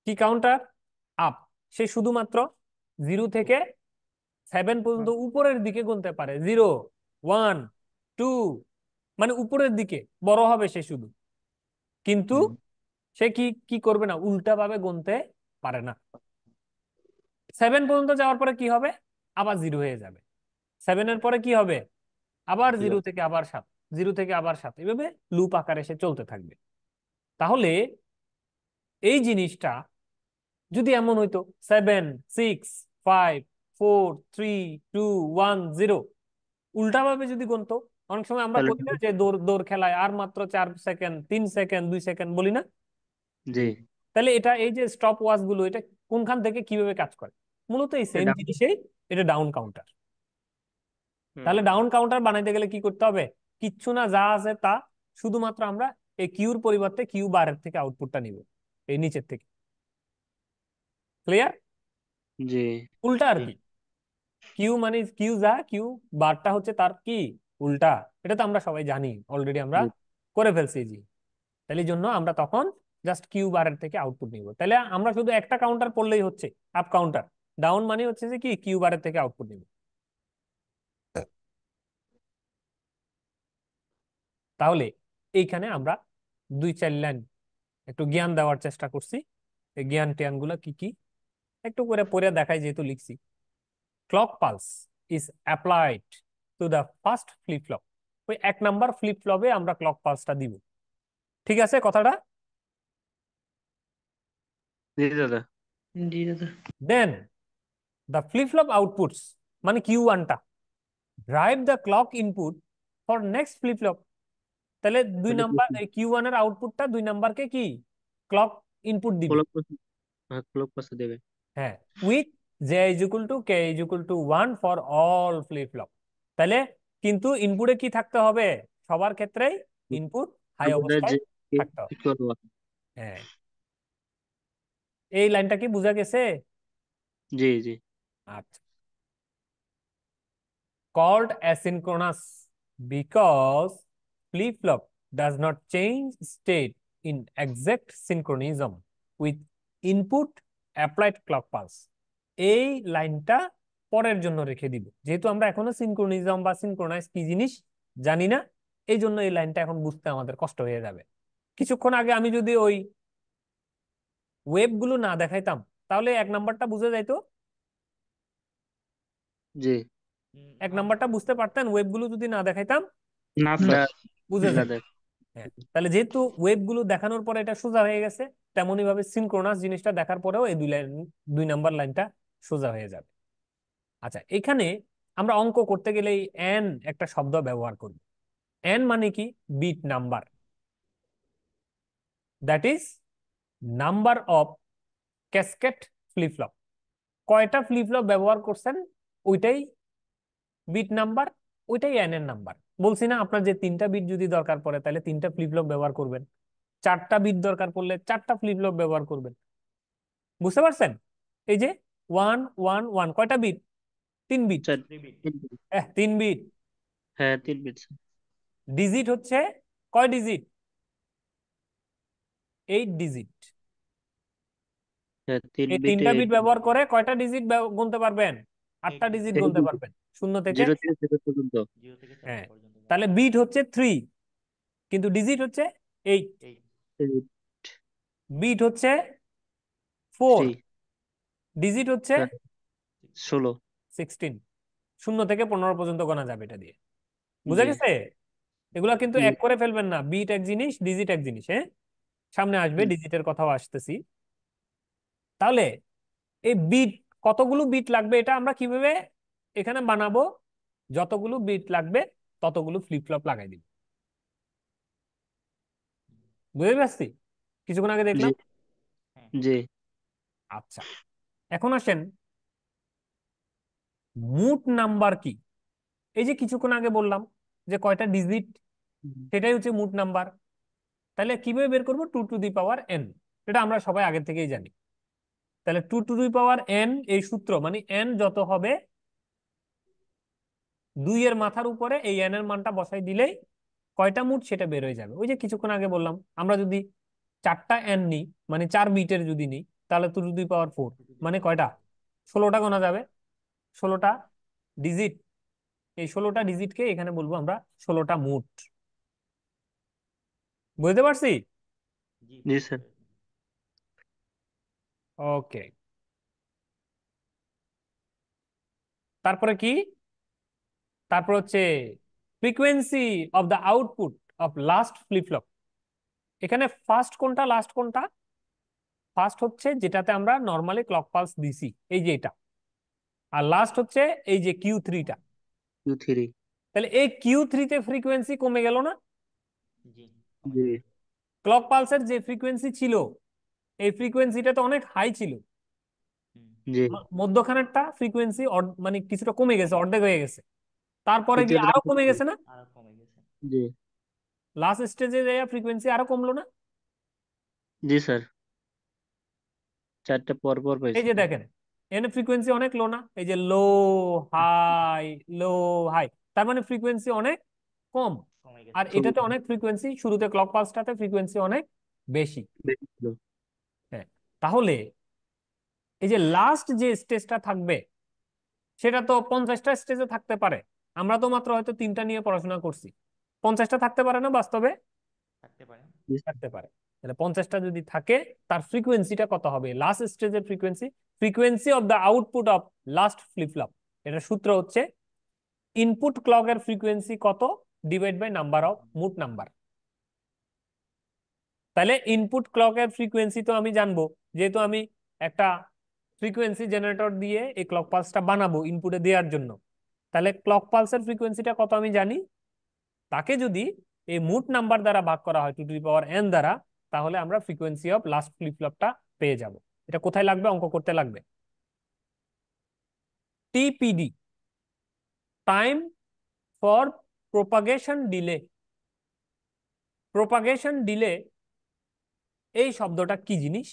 কি কাউন্টার? আপ। সে শুধুমাত্র 0 থেকে 7 পর্যন্ত উপরের দিকে গুনতে পারে। 0 1 2, মানে উপরের দিকে বড় হবে সে শুধু, কিন্তু হুম। সে কি কি করবে না, উল্টা ভাবে গুনতে পারে না। 7 পর্যন্ত যাওয়ার পরে কি হবে, আবার 0 হয়ে যাবে। 7-এর পরে কি হবে, আবার জিরো। 0 থেকে আবার 7, 0 থেকে আবার 7, এভাবে লুপ আকারে সে চলতে থাকবে। তাহলে এই জিনিসটা যদি এমন হইতো 7 6 5 4 3 2 1 0, উল্টা ভাবে যদি গুনতো, অনেক সময় আমরা তাহলে বলি না যে দৌড় দৌড় খেলায় আর মাত্র 4 সেকেন্ড, 3 সেকেন্ড, 2 সেকেন্ড বলি না? জি। তাহলে এটা এই যে স্টপ ওয়াচ গুলো এটা কোনখান থেকে কিভাবে কাজ করে, মূলত এই সেম এটা। জিনিসেই, এটা ডাউন কাউন্টার। তাহলে হুম। ডাউন কাউন্টার বানাইতে গেলে কি করতে হবে? কিচ্ছু না, যা আছে তা, শুধুমাত্র আমরা এই কিউর পরিবর্তে কিউ বারের থেকে আউটপুটটা নিব, এই নিচের থেকে। ক্লিয়ার? জি। উল্টা আর কি। কিউ মানে কিউ, যা কিউ বারটা হচ্ছে তার কি উল্টা। এটা তো আমরা সবাই জানি, অলরেডি আমরা জি। করে ফেলছি জি। তাহলে এই জন্য আমরা তখন জাস্ট কিউ বারের থেকে আউটপুট নিব। তাহলে আমরা শুধু একটা কাউন্টার পড়লেই হচ্ছে, আপ কাউন্টার। ডাউন মানে হচ্ছে যে কি কিউ বারের থেকে আউটপুট নিব। তাহলে এইখানে আমরা 2 4 লাইন একটু জ্ঞান দেওয়ার চেষ্টা করছি। এই জ্ঞান টিয়ান গুলা কি কি একটু করে পড়ে দেখাই, যেহেতু লিখছি। Clock pulse is applied to the first flip flop. ওই 1 নাম্বার ফ্লিপ ফ্লপে আমরা ক্লক পালসটা দিব। ঠিক আছে কথাটা? জি দাদা। জি দাদা। Then the flip flop outputs মানে কিউ1টা drive the clock input for next flip flop. তাহলে দুই মানে নাম্বার কিউ1 এর আউটপুটটা দুই নাম্বারকে কি ক্লক ইনপুট দিবে। ক্লক পাশে দেবে। হ্যাঁ, with J is equal two K is equal to 1 for all flip flop. তাহলে কিন্তু ইনপুটে কি থাকতে হবে, সবার ক্ষেত্রেই ইনপুট হাই আমাদের অবস্থায় যে থাকতে হবে। equal one। হ্যাঁ, এই লাইনটা কি বোঝা গেছে? জি জি। আচ্ছা, called asynchronous because flip-flop does not change state in exact synchronism with input applied clock pulse। এই লাইনটা পরের জন্য রেখে দিব, যেহেতু আমরা এখনো সিনক্রোনিজম বা সিনক্রোনাইজ কি জিনিস জানি না, এই জন্য এই লাইনটা এখন বুঝতে আমাদের কষ্ট হয়ে যাবে। কিছুক্ষণ আগে আমি যদি ওই ওয়েব গুলো না দেখাইতাম তাহলে এক নাম্বারটা বুঝে যাইতো। জি। এক নাম্বারটা বুঝতে পারতেন ওয়েব গুলো যদি না দেখাইতাম? না না স্যার। বুঝে না যায়। দেখ। হ্যাঁ, তাহলে যেহেতু ওয়েব গুলো দেখানোর পরে এটা সোজা হয়ে গেছে, তেমনি ভাবে সিনক্রোনাস জিনিসটা দেখার পরেও এই দুই নাম্বার লাইনটা সোজা হয়ে যাবে। আচ্ছা, এখানে আমরা অঙ্ক করতে গেলে এই এন একটা শব্দ ব্যবহার করব। এন মানে কি? Bit number, that is number of cascade flip flop. কয়টা ফ্লিপ ফ্লপ ব্যবহার করছেন ওইটাই বিট নাম্বার, ওইটাই এন এর নাম্বার। বলছি না আপনার যে 3টা বিট যদি দরকার পড়ে তাহলে 3টা ফ্লিপ ফ্লপ ব্যবহার করবেন, 4টা বিট দরকার পড়লে 4টা ফ্লিপ ফ্লপ ব্যবহার করবেন। বুঝতে পারছেন? এই যে 1 1 1 কয়টা বিট? 3 বিট। চার। 3 বিট। হ্যাঁ 3 বিট। ডিজিট হচ্ছে কয় ডিজিট? 8 ডিজিট। হ্যাঁ তিন এই বিটে 3টা বিট ব্যবহার করে কয়টা ডিজিট গুনতে পারবেন? 8টা ডিজিট গুনতে পারবেন, শূন্য থেকে। 0 থেকে 7 পর্যন্ত। জিরো থেকে 7 হ্যাঁ, পর্যন্ত যাবে। তাহলে বিট হচ্ছে 3 কিন্তু ডিজিট হচ্ছে 8। এই বিট হচ্ছে 4, 3। ডিজিট হচ্ছে 16। 16। শূন্য থেকে 15 পর্যন্ত গোনা যাবে এটা দিয়ে। বুঝা জি গেছে? এগুলা কিন্তু জি এক করে ফেলবেন না, বিট এক জিনিস ডিজিট এক জিনিস। হ্যাঁ, সামনে আসবে জি। ডিজিটের কথাও আসতেছি। তাহলে এই বিট, কতগুলো বিট লাগবে এটা আমরা কিভাবে এখানে বানাবো? যতগুলো বিট লাগবে ততগুলো ফ্লিপ ফ্লপ লাগাই দিব। বুঝতে পারছি? কিছুক্ষণ আগে জি দেখলাম। হ্যাঁ। জি। আচ্ছা, এখন আসেন মুট নাম্বার কি। এই যে কিছুক্ষণ আগে বললাম যে কয়টা ডিজিট, সেটাই হচ্ছে মুট নাম্বার। তাহলে কিভাবে বের করবো? 2 টু দি পাওয়ার n। এটা আমরা সবাই আগে থেকেই জানি। তাহলে 2 টু দি পাওয়ার n এই সূত্র মানে n যত হবে 2 এর মাথার উপরে এই n এর মানটা বসাই দিলেই কয়টা মুট সেটা বের হয়ে যাবে। ওই যে কিছুক্ষণ আগে বললাম আমরা যদি 4টা n নিই, মানে 4 বিটের যদি নিই, তাহলে 2 টু দি পাওয়ার 4 মানে কয়টা? 16টা গোনা যাবে। 16টা ডিজিট, এই 16টা ডিজিটকে এখানে বলবো আমরা 16টা মুট। বুঝতে পারছি? জি স্যার। ওকে, তারপরে কি? তারপর হচ্ছে frequency of the output of last flip flop. এখানে ফার্স্ট কোনটা লাস্ট কোনটা? ফার্স্ট হচ্ছে যেটাতে আমরা নর্মালি ক্লক পালস দিছি, এই যে এটা। আর লাস্ট হচ্ছে এই যে কিউ3টা। 2 3। তাহলে এই কিউ3তে ফ্রিকোয়েন্সি কমে গেল না? জি জি ক্লক পালসের যে ফ্রিকোয়েন্সি ছিল এই ফ্রিকোয়েন্সিটা তো অনেক হাই ছিল। জি। মধ্যখানেরটা ফ্রিকোয়েন্সি মানে কিছুটা কমে গেছে, অর্ধেক হয়ে গেছে। তারপরে গিয়ে তৃতীয়টা আরো কমে গেছে না? আরো কমে গেছে। জি লাস্ট স্টেজে যাইয়া ফ্রিকোয়েন্সি আরো কমলো না? জি স্যার। 4টা পর পর এই পাইছি। যে দেখেন, এখানে ফ্রিকোয়েন্সি অনেক লো না? এই যে লো হাই লো হাই, তার মানে ফ্রিকোয়েন্সি অনেক কম। কমে আর গেছে। এটাতে অনেক ফ্রিকোয়েন্সি, শুরুতে ক্লক পালসটাতে ফ্রিকোয়েন্সি অনেক বেশি। বেশি ছিল। হ্যাঁ, তাহলে এই যে লাস্ট যে স্টেজটা থাকবে সেটা তো 50টা স্টেজে থাকতে পারে। আমরা তো মাত্র হয়তো 3টা নিয়ে পড়াশোনা করছি, 50টা থাকতে পারে না বাস্তবে? থাকতে পারে। জি থাকতে পারে। তাহলে 50টা যদি থাকে তার ফ্রিকোয়েন্সিটা কত হবে? লাস্ট স্টেজের frequency, frequency of the output of last flip flop. এটা সূত্র হচ্ছে ইনপুট ক্লকের ফ্রিকোয়েন্সি কত divide by number of mod number. তাহলে ইনপুট ক্লকের ফ্রিকোয়েন্সি তো আমি জানবো, যেহেতু আমি একটা ফ্রিকোয়েন্সি জেনারেটর দিয়ে এই ক্লক পালসটা বানাবো ইনপুটে দেওয়ার জন্য। তাহলে ক্লক পালসের ফ্রিকোয়েন্সিটা কত আমি জানি, তাকে যদি এই মোট নাম্বার দ্বারা ভাগ করা হয় 2n দ্বারা, তাহলে আমরা ফ্রিকোয়েন্সি অফ লাস্ট ফ্লিপ ফ্লপটা পেয়ে যাব। এটা কোথায় লাগবে? অঙ্ক করতে লাগবে। TPD, time for propagation delay. Propagation delay এই শব্দটা কি জিনিস,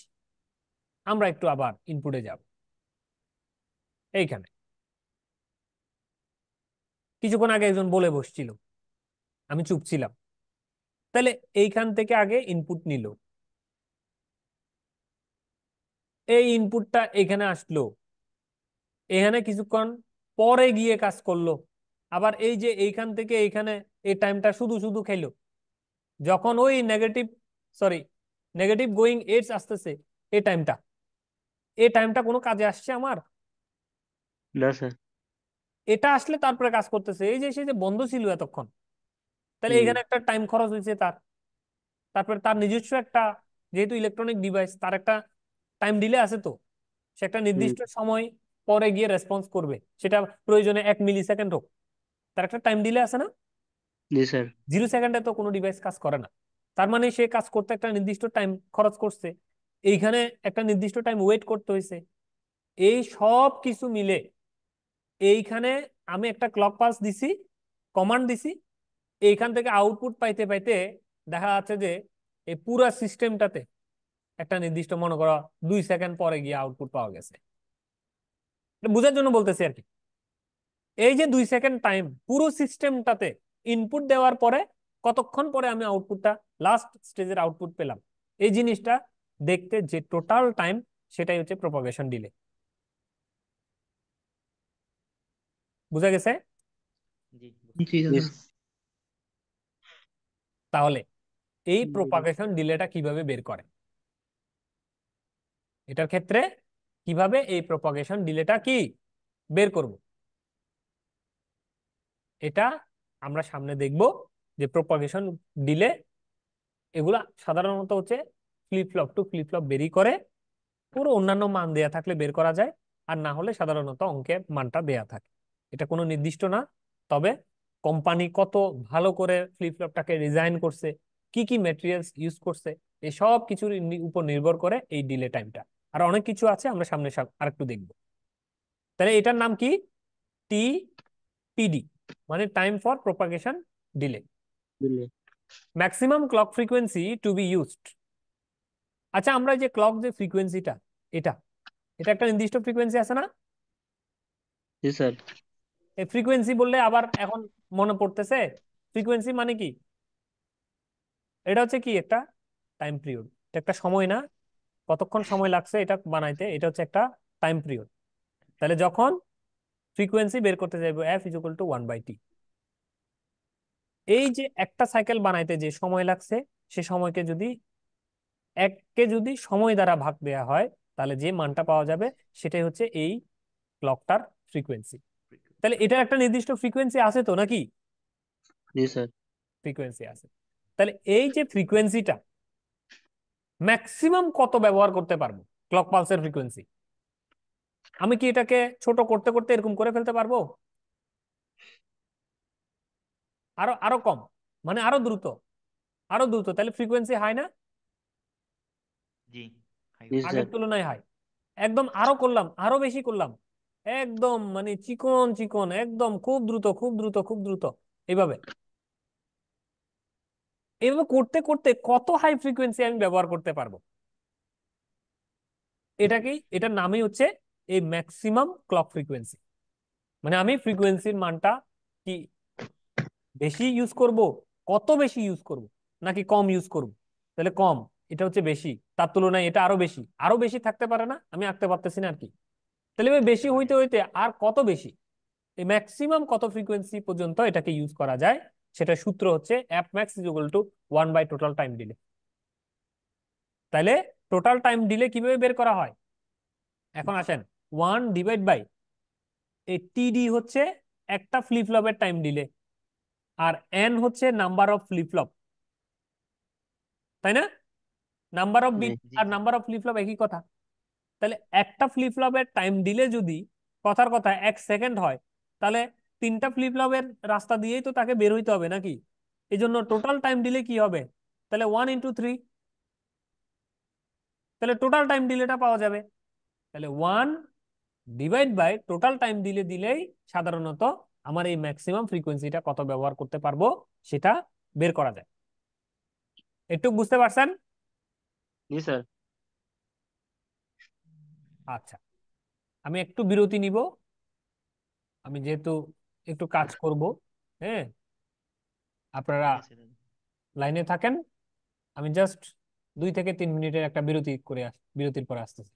আমরা একটু আবার ইনপুটে যাব। এইখানে কিছুক্ষণ আগে একজন বলে বসছিল, আমি চুপ ছিলাম। তাহলে এইখান থেকে আগে ইনপুট নিল, এই ইনপুটটা এখানে আসলো, এখানে কিছুক্ষণ পরে গিয়ে কাজ করলো, আবার এই যে এইখান থেকে এইখানে এই টাইমটা শুধু শুধু খেলো। যখন ওই নেগেটিভ গোয়িং এডস আসতেছে, এই টাইমটা কোনো কাজে আসছে আমার? না স্যার। এটা আসলে তারপরে কাজ করতেছে। এই যে সে যে বন্ধ ছিল এতক্ষণ, তাহলে হুম। এখানে একটা টাইম খরচ হয়েছে তার। তারপরে তার নিজস্ব একটা, যেহেতু ইলেকট্রনিক ডিভাইস, তার একটা টাইম ডিলে আছে। তো সে একটা হুম। নির্দিষ্ট সময় পরে গিয়ে রেসপন্স করবে, সেটা প্রয়োজনে 1 মিলি সেকেন্ড হোক, তার একটা টাইম ডিলে আছে না? জি স্যার। 0 সেকেন্ডে তো কোনো ডিভাইস কাজ করে না। তার মানে সে কাজ করতে একটা নির্দিষ্ট টাইম খরচ করছে, এইখানে একটা নির্দিষ্ট টাইম ওয়েট করতে হয়েছে। এই সব কিছু মিলে এইখানে আমি একটা ক্লক পালস দিছি, কমান্ড দিছি, এইখান থেকে আউটপুট পাইতে পাইতে দেখা যাচ্ছে যে এই পুরা সিস্টেমটাতে একটা নির্দিষ্ট, মনে করো 2 সেকেন্ড পরে গিয়ে আউটপুট পাওয়া গেছে। এটা বোঝার জন্য বলতেছি আর কি। এই যে 2 সেকেন্ড টাইম পুরো সিস্টেমটাতে ইনপুট দেওয়ার পরে কতক্ষণ পরে আমি আউটপুটটা, লাস্ট স্টেজের আউটপুট পেলাম, এই জিনিসটা দেখতে যে টোটাল টাইম, সেটাই হচ্ছে প্রপাগেশন ডিলে। বুঝা গেছে? জি জি দাদা। তাহলে এই বুঝলাম। প্রপাগেশন ডিলেটা কিভাবে বের করে, এটার ক্ষেত্রে কিভাবে এই প্রপাগেশন ডিলেটা কি বের করব, এটা আমরা সামনে দেখব। যে প্রপাগেশন ডিলে এগুলা সাধারণত হচ্ছে flip flop to flip flop vary করে। পুরো অন্যান্য মান দেয়া থাকলে বের করা যায়, আর না হলে সাধারণত অঙ্কের মানটা দেয়া থাকে। এটা কোনো নির্দিষ্ট না, তবে কোম্পানি কত ভালো করে ফ্লিপ ফ্লপটাকে ডিজাইন করছে, কি কি ম্যাটেরিয়ালস ইউজ করছে, এই সব কিছুর উপর নির্ভর করে এই ডিলে টাইমটা। আর অনেক কিছু আছে, আমরা সামনে আরেকটু দেখব। তাহলে এটার নাম কি? টিপিডি, মানে টাইম ফর প্রপাগেশন ডিলে, বুঝলে। Maximum clock frequency to be used. আচ্ছা, আমরা যে ক্লক যে ফ্রিকোয়েন্সিটা, এটা এটা একটা নির্দিষ্ট ফ্রিকোয়েন্সি আছে না? জি স্যার। এই ফ্রিকোয়েন্সি বললে আবার এখন মনে পড়তেছে, ফ্রিকোয়েন্সি মানে কি? এটা হচ্ছে কি একটা টাইম পিরিয়ড, এটা একটা সময় না, কতক্ষণ সময় লাগছে এটা বানাইতে, এটা হচ্ছে একটা টাইম পিরিয়ড। তাহলে যখন ফ্রিকোয়েন্সি বের করতে যাইবো f = 1/t, এই যে একটা সাইকেল বানাইতে যে সময় লাগছে, সে সময়কে যদি এককে যদি সময় দ্বারা ভাগ দেওয়া হয়, তাহলে যে মানটা পাওয়া যাবে সেটাই হচ্ছে এই ক্লকটার ফ্রিকোয়েন্সি। তাহলে এটার একটা নির্দিষ্ট ফ্রিকোয়েন্সি আছে তো নাকি? জি স্যার। ফ্রিকোয়েন্সি আছে। তাহলে এই যে ফ্রিকোয়েন্সিটা ম্যাক্সিমাম কত ব্যবহার করতে পারবো ক্লক পালসের ফ্রিকোয়েন্সি, আমি কি এটাকে ছোট করতে করতে এরকম করে ফেলতে পারবো? আরো আরো কম, মানে আরো দ্রুত, আরো দ্রুত, তাহলে ফ্রিকোয়েন্সি হাই না? জি হাই জি হবে। আগের স্যার। তুলনায় হাই। একদম আরো করলাম, আরো বেশি করলাম, একদম মানে চিকন চিকন, একদম খুব দ্রুত খুব দ্রুত খুব দ্রুত, এইভাবে এইভাবে করতে করতে কত হাই ফ্রিকোয়েন্সি আমি ব্যবহার করতে পারবো, এটাকেই, এটার নামই হচ্ছে এই ম্যাক্সিমাম ক্লক ফ্রিকোয়েন্সি। মানে আমি ফ্রিকোয়েন্সির মানটা কি বেশি ইউজ করব, কত বেশি ইউজ করব, নাকি কম ইউজ করব? তাহলে কম, এটা হচ্ছে বেশি, তার তুলনায় এটা আরো বেশি, আরো বেশি থাকতে পারে না, আমি আঁকতে পারতেছি না আর কি। তাহলে এবার বেশি থাকতে পারে। হইতে হইতে আর কত বেশি, এই ম্যাক্সিমাম কত ফ্রিকোয়েন্সি পর্যন্ত এটাকে ইউজ করা যায়, সেটা সূত্র হচ্ছে F max is equal to 1/টোটাল টাইম ডিলে। তাহলে টোটাল টাইম ডিলে কিভাবে বের করা হয়? এখন আসেন, 1/, এই টিডি হচ্ছে একটা ফ্লিপ ফ্লপের টাইম ডিলে, আর এন হচ্ছে নাম্বার অফ ফ্লিপ ফ্লপ, তাই না? নাম্বার অফ বিট জি আর নাম্বার অফ ফ্লিপ ফ্লপ একই কথা। তাহলে একটা ফ্লিপ ফ্লপের টাইম ডিলে যদি কথার কথা 1 সেকেন্ড হয়, তাহলে 3টা ফ্লিপ ফ্লপের রাস্তা দিয়েই তো তাকে বের হইতে হবে নাকি? এই জন্য টোটাল টাইম ডিলে কি হবে? তাহলে 1 × 3। তাহলে টোটাল টাইম ডিলেটা পাওয়া যাবে। তাহলে 1 / টোটাল টাইম ডিলে দিলেই সাধারণত আমার এই ম্যাক্সিমাম ফ্রিকোয়েন্সিটা কত ব্যবহার করতে পারবো সেটা বের করা যায়। একটু বুঝতে পারছেন? জি স্যার। আচ্ছা, আমি একটু বিরতি নিব। আমি যেহেতু একটু কাজ করব, হ্যাঁ, আপনারা ঠিক আছে দাদা। লাইনে থাকেন। আমি জাস্ট 2 থেকে 3 মিনিটের একটা বিরতি করে বিরতির পরে আসতেছি।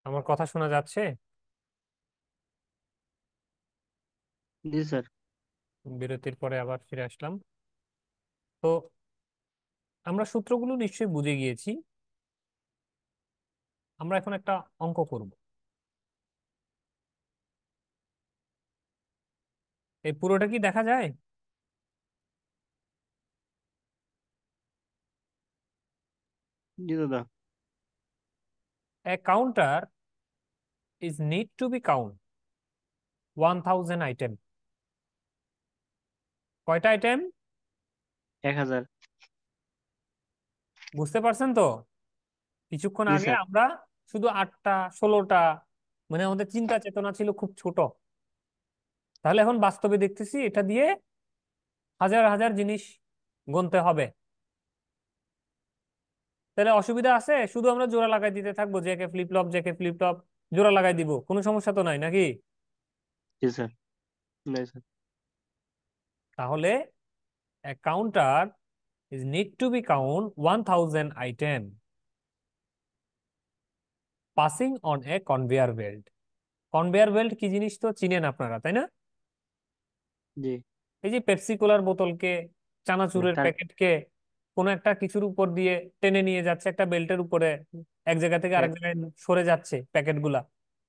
আমার কথা শোনা যাচ্ছে? জি স্যার। বিরতির পরে আবার ফিরে আসলাম। তো আমরা সূত্রগুলো নিশ্চয়ই বুঝে গিয়েছি। আমরা এখন একটা অঙ্ক করব। এই পুরোটা কি দেখা যায়? জি দাদা। A counter is need to be count 1000 item. কয়টা আইটেম? 1000। বুঝতে পারছেন তো? কিছুক্ষণ জি আগে স্যার। আমরা শুধু 8টা 16টা, মানে আমাদের চিন্তা চেতনা ছিল খুব ছোট। তাহলে এখন বাস্তবে দেখতেছি এটা দিয়ে হাজার হাজার জিনিস গুনতে হবে। তাহলে অসুবিধা আছে? শুধু আমরা জোড়া লাগাই দিতে থাকবো, JK flip flop JK flip flop জোড়া লাগাই দিব, কোনো সমস্যা তো নাই নাকি? জি স্যার। নাই স্যার। তাহলে a counter is need to be count 1000 item passing on a conveyor belt. Conveyor belt কি জিনিস তো চিনেন আপনারা, তাই না? জি। এই যে পেপসি কোলার বোতলকে, চানাচুরের তার প্যাকেটকে কোনো একটা কিছুর উপর দিয়ে টেনে নিয়ে যাচ্ছে একটা বেল্টের উপরে, এক জায়গা থেকে আরেক জায়গায় সরে যাচ্ছে প্যাকেটগুলা।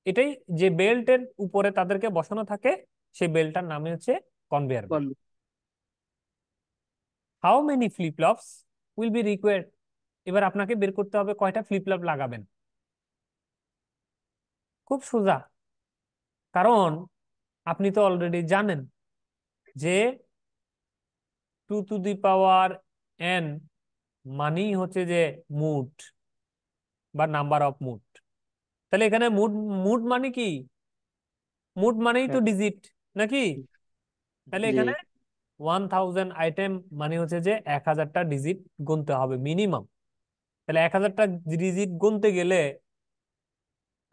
এটাই, যে বেল্টের উপরে তাদেরকে বসানো থাকে, সেই বেল্টটার নামে হচ্ছে conveyor belt. How many flip flops will be required? এবার আপনাকে বের করতে হবে কয়টা ফ্লিপ ফ্লপ লাগাবেন। খুব সোজা, কারণ আপনি তো অলরেডি জানেন যে 2 to the power n মানেই হচ্ছে যে মুড বা নাম্বার অফ মুড। তাহলে এখানে মুড, মুড মানে কি? মুড মানেই তো ডিজিট, নাকি? তাহলে জি। এখানে 1000 আইটেম মানে হচ্ছে যে 1000টা ডিজিট গুনতে হবে মিনিমাম। তাহলে 1000টা ডিজিট গুনতে গেলে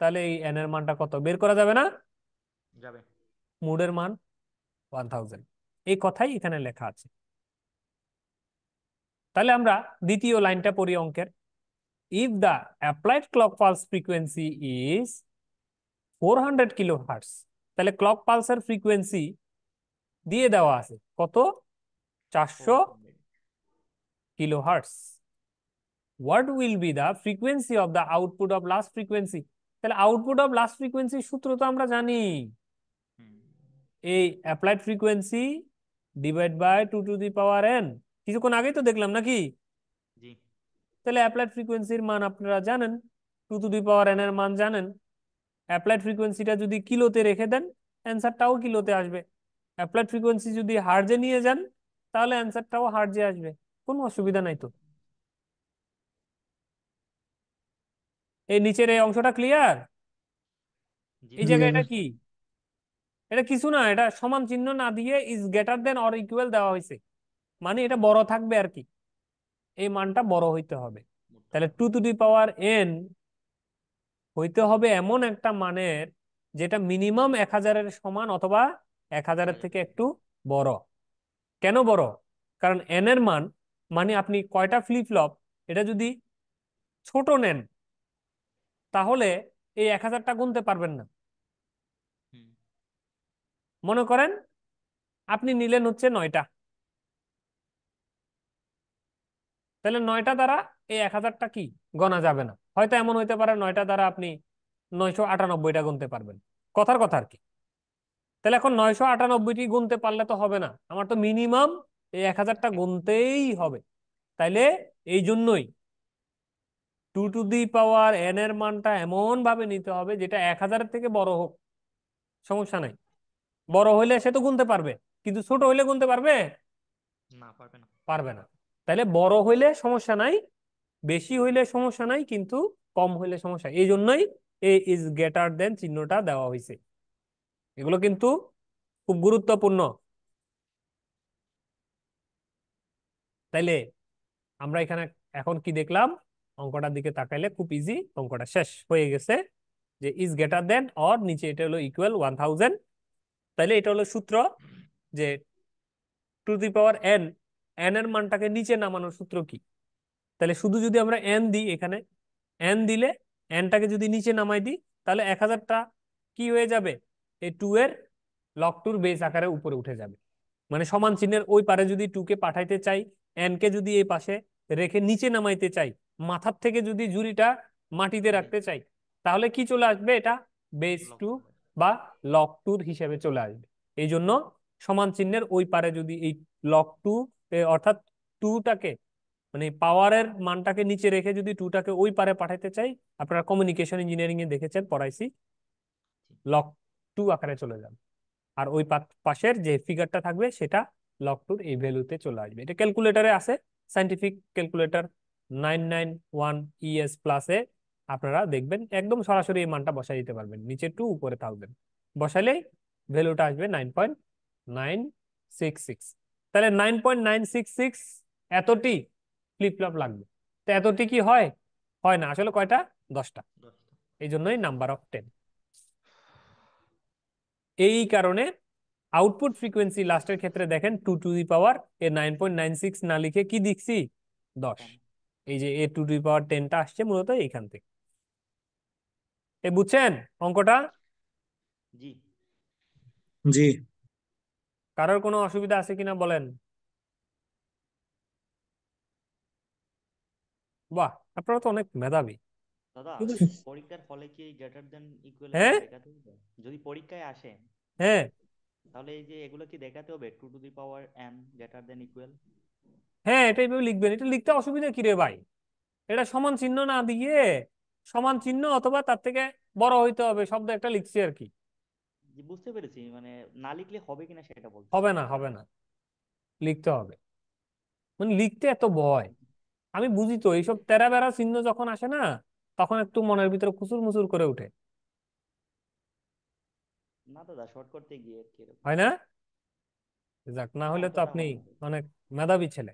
তাহলে এই এন এর মানটা কত বের করা যাবে না? যাবে। মুডের মান 1000, এই কথাই এখানে লেখা আছে। তাহলে আমরা দ্বিতীয় লাইনটা পড়ি অঙ্কের। If the applied clock pulse frequency is 400 kilohertz, তাহলে ক্লক পালসের ফ্রিকোয়েন্সি দিয়ে দেওয়া আছে কত? 400 kilohertz. What will be the frequency of the output of last frequency? তাহলে আউটপুট অফ লাস্ট ফ্রিকোয়েন্সি সূত্র তো আমরা জানি, এই applied frequency divide by 2 to the power n। কিছুক্ষণ আগেই তো দেখলাম নাকি? জি। তাহলে অ্যাপ্লাইড ফ্রিকোয়েন্সির মান আপনারা জানেন, 2 to the power n এর মান জানেন। অ্যাপ্লাইড ফ্রিকোয়েন্সিটা যদি কিলোতে রেখে দেন, অ্যান্সারটাও কিলোতে আসবে। অ্যাপ্লাইড ফ্রিকোয়েন্সি যদি হার্জে নিয়ে যান, তাহলে অ্যান্সারটাও হার্জে আসবে। কোনো অসুবিধা নাই তো? এই নিচের এই অংশটা ক্লিয়ার? জি এই জি জায়গায় দাদা। এটা কি? এটা কিছু না, এটা সমান চিহ্ন না দিয়ে is greater than or equal দেওয়া হয়েছে, মানে এটা বড় থাকবে আর কি, এই মানটা বড় হইতে হবে। তাহলে 2 to the power n হইতে হবে এমন একটা মানের যেটা মিনিমাম 1000-এর সমান অথবা 1000-এর থেকে একটু বড়। কেন বড়? কারণ এন এর মান, মানে আপনি কয়টা ফ্লিপ ফ্লপ, এটা যদি ছোট নেন তাহলে এই 1000টা গুনতে পারবেন না। মনে করেন আপনি নিলেন হচ্ছে 9টা, তাহলে 9টা দ্বারা এই 1000টা কি গণা যাবে না। হয়তো এমন হইতে পারে 9টা দ্বারা আপনি 998টা গুনতে পারবেন, কথার কথা আর কি। তাহলে এখন 998টি গুনতে পারলে তো হবে না, আমার তো মিনিমাম এই 1000টা গুনতেই হবে। তাইলে এই জন্যই 2 to the power n এর মানটা এমন ভাবে নিতে হবে যেটা 1000-এর থেকে বড় হোক, সমস্যা নাই। বড় হইলে সে তো গুনতে পারবে, কিন্তু ছোট হইলে গুনতে পারবে? না, পারবে না। পারবে না। তাইলে বড় হইলে সমস্যা নাই, বেশি হইলে সমস্যা নাই, কিন্তু কম হইলে সমস্যা। এই জন্যই এ ইজ গ্রেটার দেন চিহ্নটা দেওয়া হয়েছে। এগুলো কিন্তু খুব গুরুত্বপূর্ণ। তাইলে আমরা এখানে এখন কি দেখলাম? অঙ্কটার দিকে তাকাইলে খুব ইজি, অঙ্কটা শেষ হয়ে গেছে, যে ইজ গ্রেটার দেন অর নিচে এটা হলো ইকুয়াল 1000। তাইলে এটা হলো সূত্র, যে 2 to the power n, n এর মানটাকে নিচে নামানোর সূত্র কি? তাহলে শুধু যদি আমরা n দিই, এখানে n দিলে nটাকে যদি নিচে নামাই দিই, তাহলে 1000টা কি হয়ে যাবে, এই 2 এর লগ টুর বেস আকারে উপরে উঠে যাবে। মানে সমান চিহ্নের ওই পারে যদি 2 কে পাঠাইতে চাই, n কে যদি এই পাশে রেখে নিচে নামাইতে চাই, মাথার থেকে যদি ঝুড়িটা মাটিতে রাখতে চাই, তাহলে কি চলে আসবে, এটা বেস লক 2 করে। বা লগ টুর হিসেবে চলে আসবে। এই জন্য সমান চিহ্নের ওই পারে যদি এই লগ টু অর্থাৎ টুটাকে মানে পাওয়ারের মানটাকে নিচে রেখে যদি টুটাকে ওই পারে পাঠাইতে চাই, আপনারা কমিউনিকেশন ইঞ্জিনিয়ারিং এ দেখেছেন, পড়াইছি, লগ টু আকারে চলে যাবে। আর ওই পাশের যে ফিগারটা থাকবে সেটা লগ টুর এই ভ্যালুতে চলে আসবে। এটা ক্যালকুলেটরে আছে, সাইন্টিফিক ক্যালকুলেটর 991 প্লাসে আপনারা দেখবেন একদম সরাসরি এই মানটা বসাই দিতে পারবেন, নিচে 2 উপরে 1000 বসালেই ভ্যালুটা আসবে 9.966। তাহলে 9.966 এতটি ফ্লিপ ফ্লপ লাগবে। তো এতটি কি হয়, হয় না আসলে, কয়টা, 10টা। 10টা। এই জন্যই নাম্বার অফ 10। এই কারণে আউটপুট ফ্রিকোয়েন্সি লাস্টের ক্ষেত্রে দেখেন 2 টু দি পাওয়ার এ 9.96 না লিখে কি দিচ্ছি, 10। 10। এই যে এ 2 টু দি পাওয়ার 10টা আসছে মূলত এইখান থেকে। এ বুঝছেন অঙ্কটা? জি। জি। কারোর কোনো অসুবিধা আছে কিনা বলেন। বাহ, আপনারা তো অনেক মেধাবী। দাদা, কিন্তু পরীক্ষার ফলে কি গ্রেটার দেন ইকুয়াল এগুলো হ্যাঁ দেখাতে হবে? যদি পরীক্ষায় আসে হ্যাঁ তাহলে এই যে এগুলো কি দেখাতে হবে, 2 two the power n greater than equal? হ্যাঁ, এটা এইভাবে লিখবেন। এটা লিখতে অসুবিধা কি রে ভাই, এটা সমান চিহ্ন না দিয়ে সমান চিহ্ন অথবা তার থেকে বড় হইতে হবে শব্দ একটা লিখছি আর কি। জি, বুঝতে পেরেছি, মানে না লিখলে হবে কিনা সেটা বলতেছি। হবে না, হবে না, লিখতে হবে। মানে লিখতে এত ভয়, আমি বুঝি তো, এইসব তেরা বেড়া চিহ্ন যখন আসে না, তখন একটু মনের ভিতরে কুসুর মুসুর করে ওঠে, না দাদা, শর্ট করতে গিয়ে কি এরকম। হয় না? যাক, না না, হলে তো এতটা আপনি হয় না। অনেক মেধাবী ছেলে।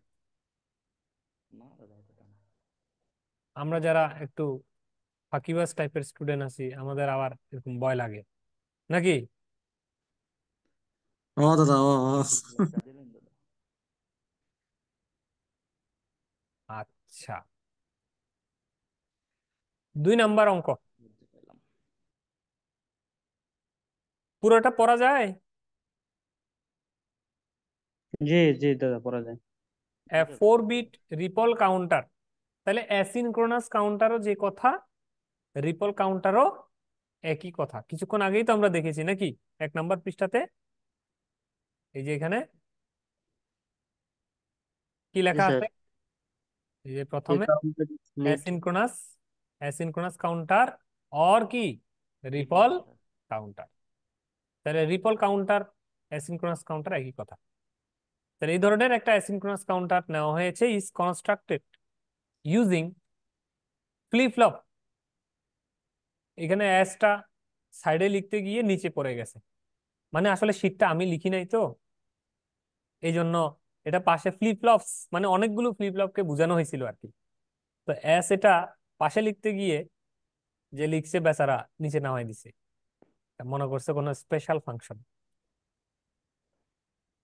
না দাদা, এতটা না। আমরা যারা একটু ফাঁকিবাজ টাইপের স্টুডেন্ট আছি, আমাদের আবার এরকম ভয় লাগে নাকি? ও দাদা, ও ও। বকা দিলেন দাদা। আচ্ছা, 2 নাম্বার অঙ্ক, বুঝতে পারলাম। পুরোটা পড়া যায়? জি জি দাদা, পড়া যায়। জি দাদা, 4 বিট রিপল কাউন্টার, তাহলে অ্যাসিনক্রোনাস কাউন্টারও যে কথা, রিপল কাউন্টারও একই কথা। কিছুক্ষণ আগেই তো আমরা দেখেছি নাকি, 1 নাম্বার পৃষ্ঠাতে। এই যে এখানে কি জি লেখা স্যার। আছে, এই যে এই প্রথমে counter need. Asynchronous, asynchronous counter or কি রিপল রিপল কাউন্টার। কাউন্টার। তাহলে রিপল কাউন্টার অ্যাসিনক্রোনাস কাউন্টার একই কথা। তাহলে এই ধরনের একটা অ্যাসিনক্রোনাস কাউন্টার নেওয়া হয়েছে, is constructed using flip flop. এখানে অ্যাসটা সাইডে লিখতে গিয়ে নিচে পড়ে গেছে, মানে আসলে শীটটা আমি লিখি নাই তো, এই জন্য এটা পাশে ফ্লিপ ফ্লপস মানে অনেকগুলো ফ্লিপ ফ্লপকে বোঝানো হয়েছিল আর কি। তো অ্যাস এটা পাশে লিখতে গিয়ে যে লিখছে বেচারা নিচে নামাই দিছে, মনে করছে কোনো special function.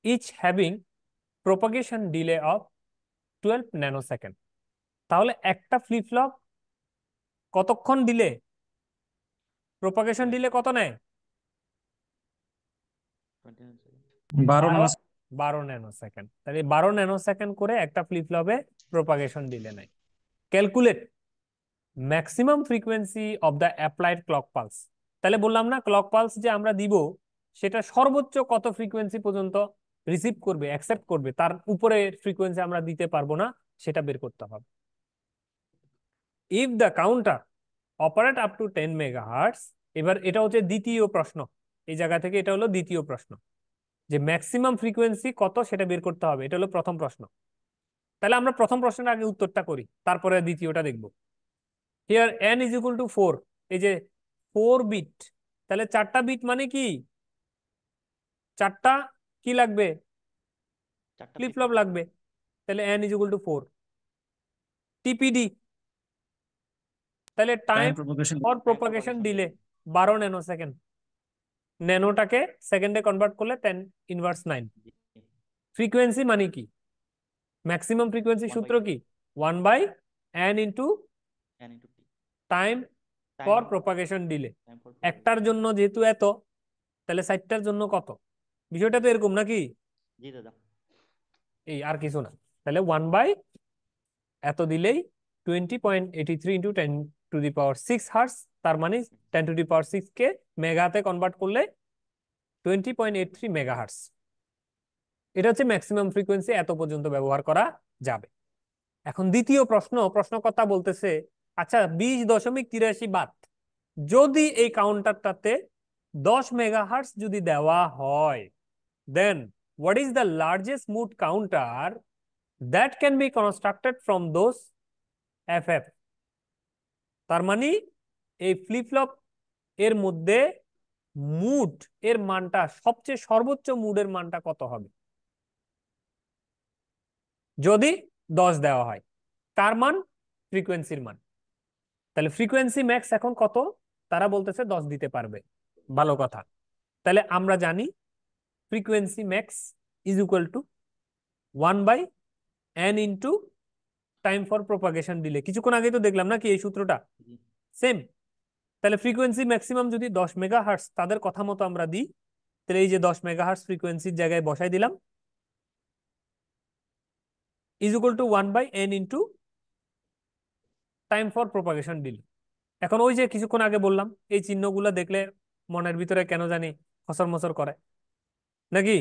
Each having propagation delay of 12 nanosecond. তাহলে একটা ফ্লিপ ফ্লপ কতক্ষণ ডিলে, প্রোপাগেশন 20 ডিলে কত নেয়, 29 সেকেন্ড। 12 12, নানা। 12 ন্যানোসেকেন্ড। তাহলে 12 ন্যানোসেকেন্ড করে একটা ফ্লিপ ফ্লপে প্রোপাগেশন ডিলে নেয়। Calculate maximum frequency of the applied clock pulse. তাহলে বললাম না, ক্লক পালস যে আমরা দিব সেটা সর্বোচ্চ কত ফ্রিকোয়েন্সি পর্যন্ত রিসিভ করবে, অ্যাকসেপ্ট করবে, তার উপরে ফ্রিকোয়েন্সি আমরা দিতে পারবো না, সেটা বের করতে হবে। If the counter operate up to 10 megahertz, এবার এটা হচ্ছে দ্বিতীয় প্রশ্ন, এই জায়গা থেকে এটা হলো দ্বিতীয় প্রশ্ন, যে ম্যাক্সিমাম ফ্রিকোয়েন্সি কত সেটা বের করতে হবে, এটা হলো প্রথম প্রশ্ন। তাহলে আমরা প্রথম প্রশ্নের আগে উত্তরটা করি, তারপরে দ্বিতীয়টা দেখবো। Here n is equal to 4, এই যে 4 বিট, তাহলে 4টা বিট মানে কি, 4টা কি লাগবে, 4টা ফ্লিপ ফ্লিপ ফ্লপ ফ্লপ লাগবে। লাগবে। তাহলে n is equal to 4। TPD, তাহলে time time propagation. For time propagation propagation delay delay. 12 nanosecond. ন্যানোটাকে সেকেন্ডে কনভার্ট করলে 10 ইনভার্স 9। জি। ফ্রিকোয়েন্সি মানে কি, ম্যাক্সিমাম ফ্রিকোয়েন্সি 1 বাই সূত্র কি, 1/n into n into T. Time for time propagation delay. Time for একটার জন্য যেহেতু এত, তাহলে 60টার জন্য কত? বিষয়টা তো এরকম নাকি? জি দাদা। এই আর কিছু না। তাহলে 1 বাই এত দিলেই 20.83 ইন্টু 10⁶ তার মানে 10⁶ কে মেগাতে কনভার্ট করলে 20.83 মেগাহার্স। এটা হচ্ছে ম্যাক্সিমাম ফ্রিকোয়েন্সি, এত পর্যন্ত ব্যবহার করা যাবে। এখন দ্বিতীয় প্রশ্নকর্তা বলতেছে, আচ্ছা 20.83 বাট যদি এই কাউন্টারটাতে 10 মেগাহার্স যদি দেওয়া হয়, then what is the largest mod counter that can be constructed from those F. তার মানে এই ফ্লিপ ফ্লপ এর মধ্যে মুড এর মানটা, সবচেয়ে সর্বোচ্চ মুডের মানটা কত হবে যদি 10 দেওয়া হয়? কার মান? ফ্রিকোয়েন্সির মান। তাহলে ফ্রিকোয়েন্সি ম্যাক্স এখন কত? তারা বলতেছে 10 দিতে পারবে। ভালো কথা। তাহলে আমরা জানি frequency max is equal two 1/n into time for propagation delay. কিছুক্ষণ আগে তো দেখলাম নাকি এই সূত্রটা? জি সেম। তাহলে ফ্রিকোয়েন্সি ম্যাক্সিমাম যদি 10 মেগাহার্টজ তাদের কথা মতো আমরা দিই, তাহলে এই যে 10 মেগাহার্টজ ফ্রিকোয়েন্সির জায়গায় বসাই দিলাম, is equal two 1/n into time for propagation delay. এখন ওই যে কিছুক্ষণ আগে বললাম, এই চিহ্নগুলো দেখলে মনের ভিতরে কেন জানি খসর মসর করে নাকি?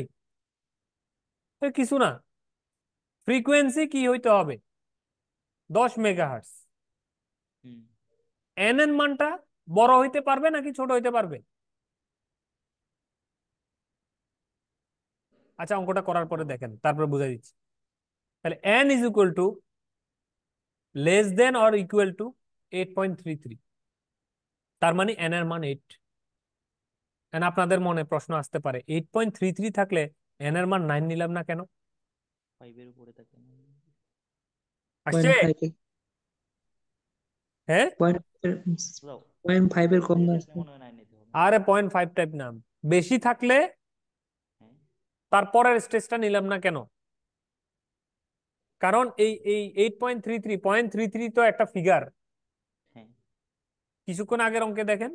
কিছু না, ফ্রিকোয়েন্সি কি হইতে হবে? 10 মেগাহার্টজ। হুম এন এর মানটা বড় হইতে পারবে নাকি ছোট হইতে পারবে? আচ্ছা অঙ্কটা করার পরে বড়। দেখেন, তারপর বুঝাই দিচ্ছি। তাহলে N is equal two less than or equal to 8.33। তার মানে এন এর মান 8। এন্ড আপনাদের মনে প্রশ্ন আসতে পারে, 8.33 থাকলে এন এর মান 9 নিলাম না কেন? 5 এর উপরে থাকে না আসছে? 0.5 হ্যাঁ, দাও। 0.5 এর কম বেশি না থাকলে আসলে? মনে হয় 9 নিতে হবে। আরে 0.5 টাইপ নাম। বেশি থাকলে হ্যাঁ তারপরের স্টেজটা নিলাম না কেন? কারণ এই 8.33 তো একটা ফিগার। হ্যাঁ কিছুক্ষণ আগের অঙ্কে দেখেন,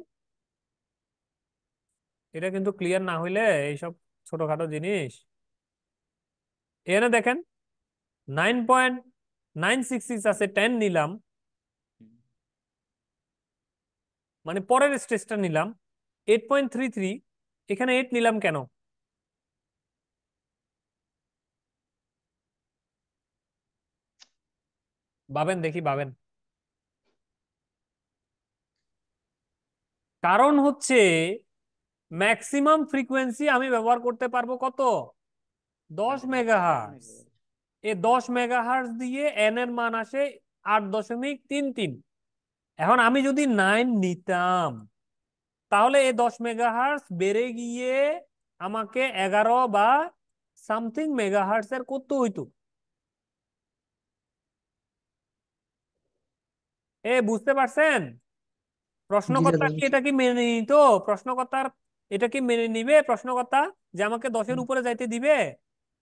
এটা কিন্তু ক্লিয়ার না হইলে এইসব ছোটখাটো জিনিস। এখানে দেখেন 9.966 আছে, 10 নিলাম, হুম মানে পরের স্টেজটা নিলাম। 8.33, এখানে 8 নিলাম কেন? ভাবেন দেখি, ভাবেন। কারণ হচ্ছে ম্যাক্সিমাম ফ্রিকোয়েন্সি আমি ব্যবহার করতে পারবো কত? 10 10 মেগাহার্টজ। মেগাহার্টজ। এই 10 মেগাহার্টজ দিয়ে এন এর মান আসে 8.33। এখন আমি যদি 9 নিতাম, তাহলে এই 10 মেগাহার্টজ বেড়ে গিয়ে আমাকে 11 বা সামথিং মেগাহার্টজ এর করতে হইতো। বুঝতে পারছেন? জি প্রশ্নকর্তা দাদা কি বুঝছি। এটা কি মেনে নিত? প্রশ্নকর্তার এটা কি মেনে নিবে প্রশ্নকর্তা যে আমাকে 10-এর উপরে যাইতে দিবে?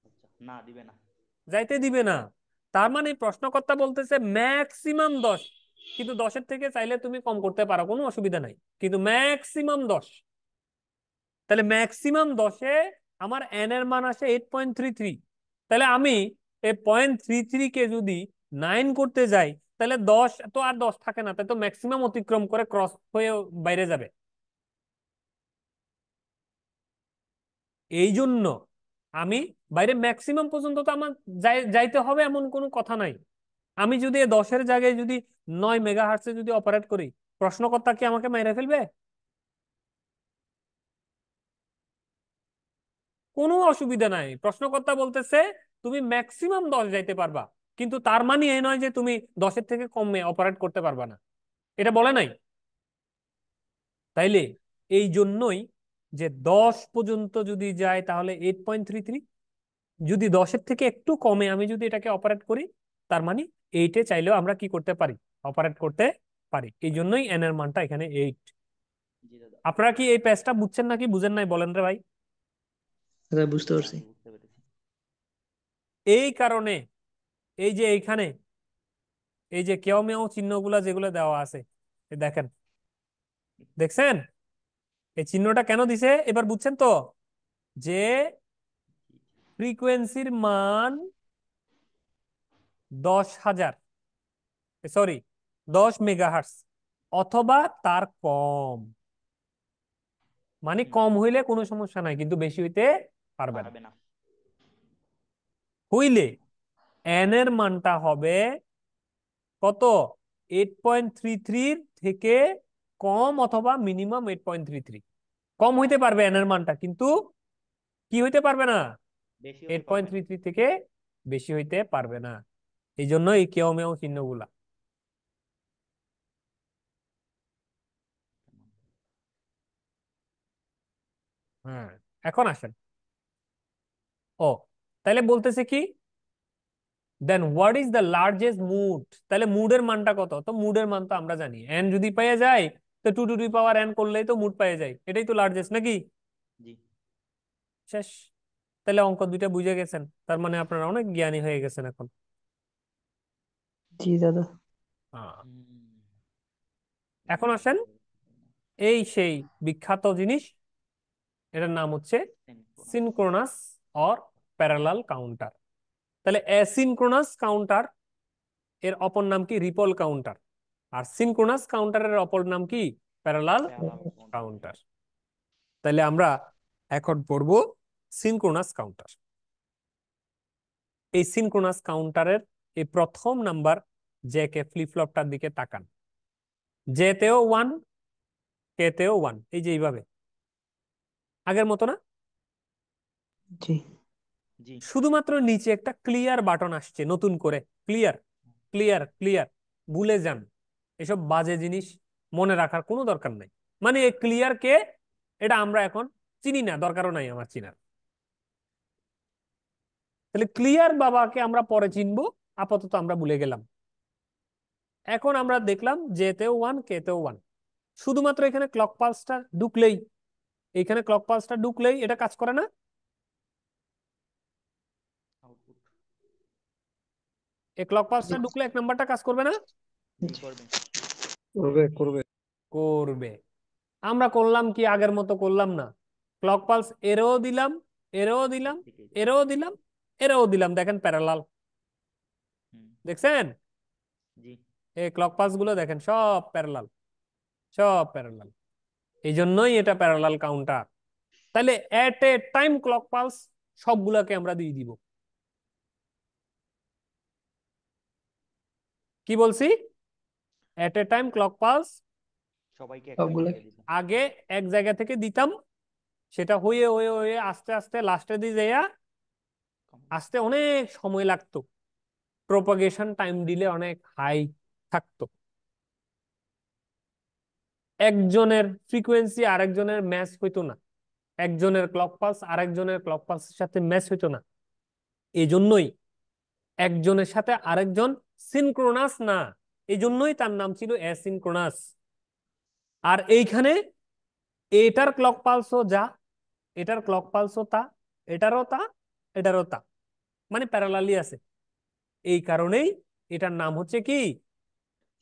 আচ্ছা না দিবে না। যাইতে দিবে না। তার মানে প্রশ্নকর্তা বলতেছে ম্যাক্সিমাম 10, কিন্তু 10-এর থেকে চাইলে তুমি কম করতে পারো, কোনো অসুবিধা নাই, কিন্তু ম্যাক্সিমাম 10। তাহলে ম্যাক্সিমাম 10-এ আমার এন এর মান আসে 8.33। তাহলে আমি এই 0.33 কে যদি 9 করতে যাই, তাহলে 10 তো আর 10 থাকে না, তাই তো ম্যাক্সিমাম অতিক্রম করে ক্রস হয়ে বাইরে যাবে। এই জন্য আমি বাইরে ম্যাক্সিমাম পর্যন্ত তো আমার যাইতে হবে এমন কোনো কথা নাই। আমি যদি 10-এর জায়গায় যদি 9 মেগাহার্টসে যদি অপারেট করি, প্রশ্নকর্তা কি আমাকে মেরে ফেলবে? কোনো অসুবিধা নাই। প্রশ্নকর্তা বলতেছে তুমি ম্যাক্সিমাম 10 যাইতে পারবা, কিন্তু তার মানে এই নয় যে তুমি 10-এর থেকে কমে অপারেট করতে পারবা না, এটা বলে নাই। তাইলে এই জন্যই যে 10 পর্যন্ত যদি যায় তাহলে 8.33, যদি 10-এর থেকে একটু কমে আমি যদি এটাকে অপারেট করি, তার মানে 8-এ চাইলেও আমরা কি করতে পারি? অপারেট করতে পারি। এই জন্যই এন এর মানটা এখানে 8। জি দাদা। আপনারা কি এই প্যাচটা বুঝছেন নাকি বুঝেন নাই বলেন রে ভাই? দাদা বুঝতে জি পারছি। আমি বুঝতে পেরেছি। এই কারণে এই যে এইখানে এই যে কেউ মেও চিহ্নগুলা যেগুলো দেওয়া আছে, দেখেন দেখছেন এই চিহ্নটা কেন দিছে এবার বুঝছেন তো, যে ফ্রিকোয়েন্সির মান 10,000, সরি 10 মেগাহার্টজ অথবা তার কম, মানে হুম, কম হইলে কোনো সমস্যা নাই কিন্তু বেশি হইতে পারবে না। পারবে না। হইলে এন এর মানটা হবে কত, 8.33 থেকে কম অথবা মিনিমাম 8.33। কম হইতে পারবে এন এর মানটা, কিন্তু কি হইতে পারবে না, বেশি এইট হতে পয়েন্ট পারবে থ্রি না। থ্রি থেকে বেশি হইতে পারবে না। এই জন্য এই কেউ মেয় চিহ্নগুলা। হ্যাঁ, এখন আসেন। ও, তাহলে বলতেছে কি, then what is the largest mod, তাহলে মুডের মানটা কত, তো মুডের মান তো আমরা জানি এন যদি পেয়ে যায় তো two to the power N করলেই তো মুড পেয়ে যায়, এটাই তো লার্জেস্ট নাকি। জি। শেষ। তাহলে অঙ্ক দুইটা বুঝে গেছেন, তার মানে আপনারা অনেক জ্ঞানী হয়ে গেছেন এখন। জি দাদা। হ্যাঁ। হুম, এখন এবার আসেন, বুঝতে পারছি। এই সেই বিখ্যাত জিনিস, এটার নাম হচ্ছে synchronous. Synchronous or parallel counter. তাহলে অ্যাসিনক্রোনাস কাউন্টার এর অপর নাম কি, রিপল কাউন্টার। আর সিনক্রোনাস কাউন্টারের অপর নাম কি, প্যারালাল প্যারালাল কাউন্টার। কাউন্টার। তাহলে আমরা এখন পড়ব সিনক্রোনাস কাউন্টার। এই সিনক্রোনাস কাউন্টারের এই প্রথম নাম্বার, জে কে ফ্লিপ ফ্লপটার দিকে তাকান। জে তেও 1, কে তেও 1, এই যে এইভাবে আগের মতো না, জি। জি। শুধুমাত্র নিচে একটা ক্লিয়ার বাটন আসছে নতুন করে, ক্লিয়ার ক্লিয়ার ক্লিয়ার। ভুলে যান, এসব বাজে জিনিস মনে রাখার কোনো দরকার নাই। মানে এই ক্লিয়ার কে, এটা আমরা এখন চিনি না, দরকারও নাই আমার চিনার। তাহলে ক্লিয়ার বাবাকে আমরা পরে চিনবো, আপাতত আমরা ভুলে গেলাম। এখন আমরা দেখলাম জে তেও 1, কে তেও 1। শুধুমাত্র এখানে ক্লক পালসটা ঢুকলেই, এইখানে ক্লক পালসটা ঢুকলেই এটা কাজ করে না। আউটপুট। এই ক্লক জি পালসটা ঢুকলে এক নাম্বারটা কাজ করবে না, জি, জি। করবে। করবে করবে। করবে। আমরা করলাম কি, আগের মতো করলাম না, ক্লক পালস এরও দিলাম, এরও দিলাম, একদিকেই। এরও দিলাম, এরও দিলাম, দেখেন প্যারালাল। হুম। দেখছেন জি। এই ক্লক পালস গুলো দেখেন সব প্যারালাল, সব প্যারালাল। এই জন্যই এটা প্যারালাল কাউন্টার। তাহলে এট এ টাইম ক্লক পালস সবগুলাকে আমরা দিয়ে দিব। কি বলছি, এট এ টাইম ক্লক পালস সবাইকে একটা করে সবগুলা। দিয়ে দিতাম। আগে এক জায়গা থেকে দিতাম, সেটা হয়ে হয়ে হয়ে আস্তে আস্তে লাস্টে দিয়ে যাইয়া আসতে অনেক সময় লাগতো, প্রপাগেশন টাইম দিলে অনেক হাই থাকতো, একজনের ফ্রিকোয়েন্সি আরেকজনের ম্যাচ হইতো না, একজনের ক্লক পালস আরেকজনের ক্লক পালসের সাথে ম্যাচ হইতো না। এই জন্যই একজনের সাথে আরেকজন সিনক্রোনাস না, এই জন্যই তার নাম ছিল অ্যাসিনক্রোনাস। আর এইখানে এটার ক্লক পালসও যা, এটার ক্লক পালসও তা, এটারও তা, এটারও তা, মানে প্যারালালি আছে। এই কারণেই এটার নাম হচ্ছে কি,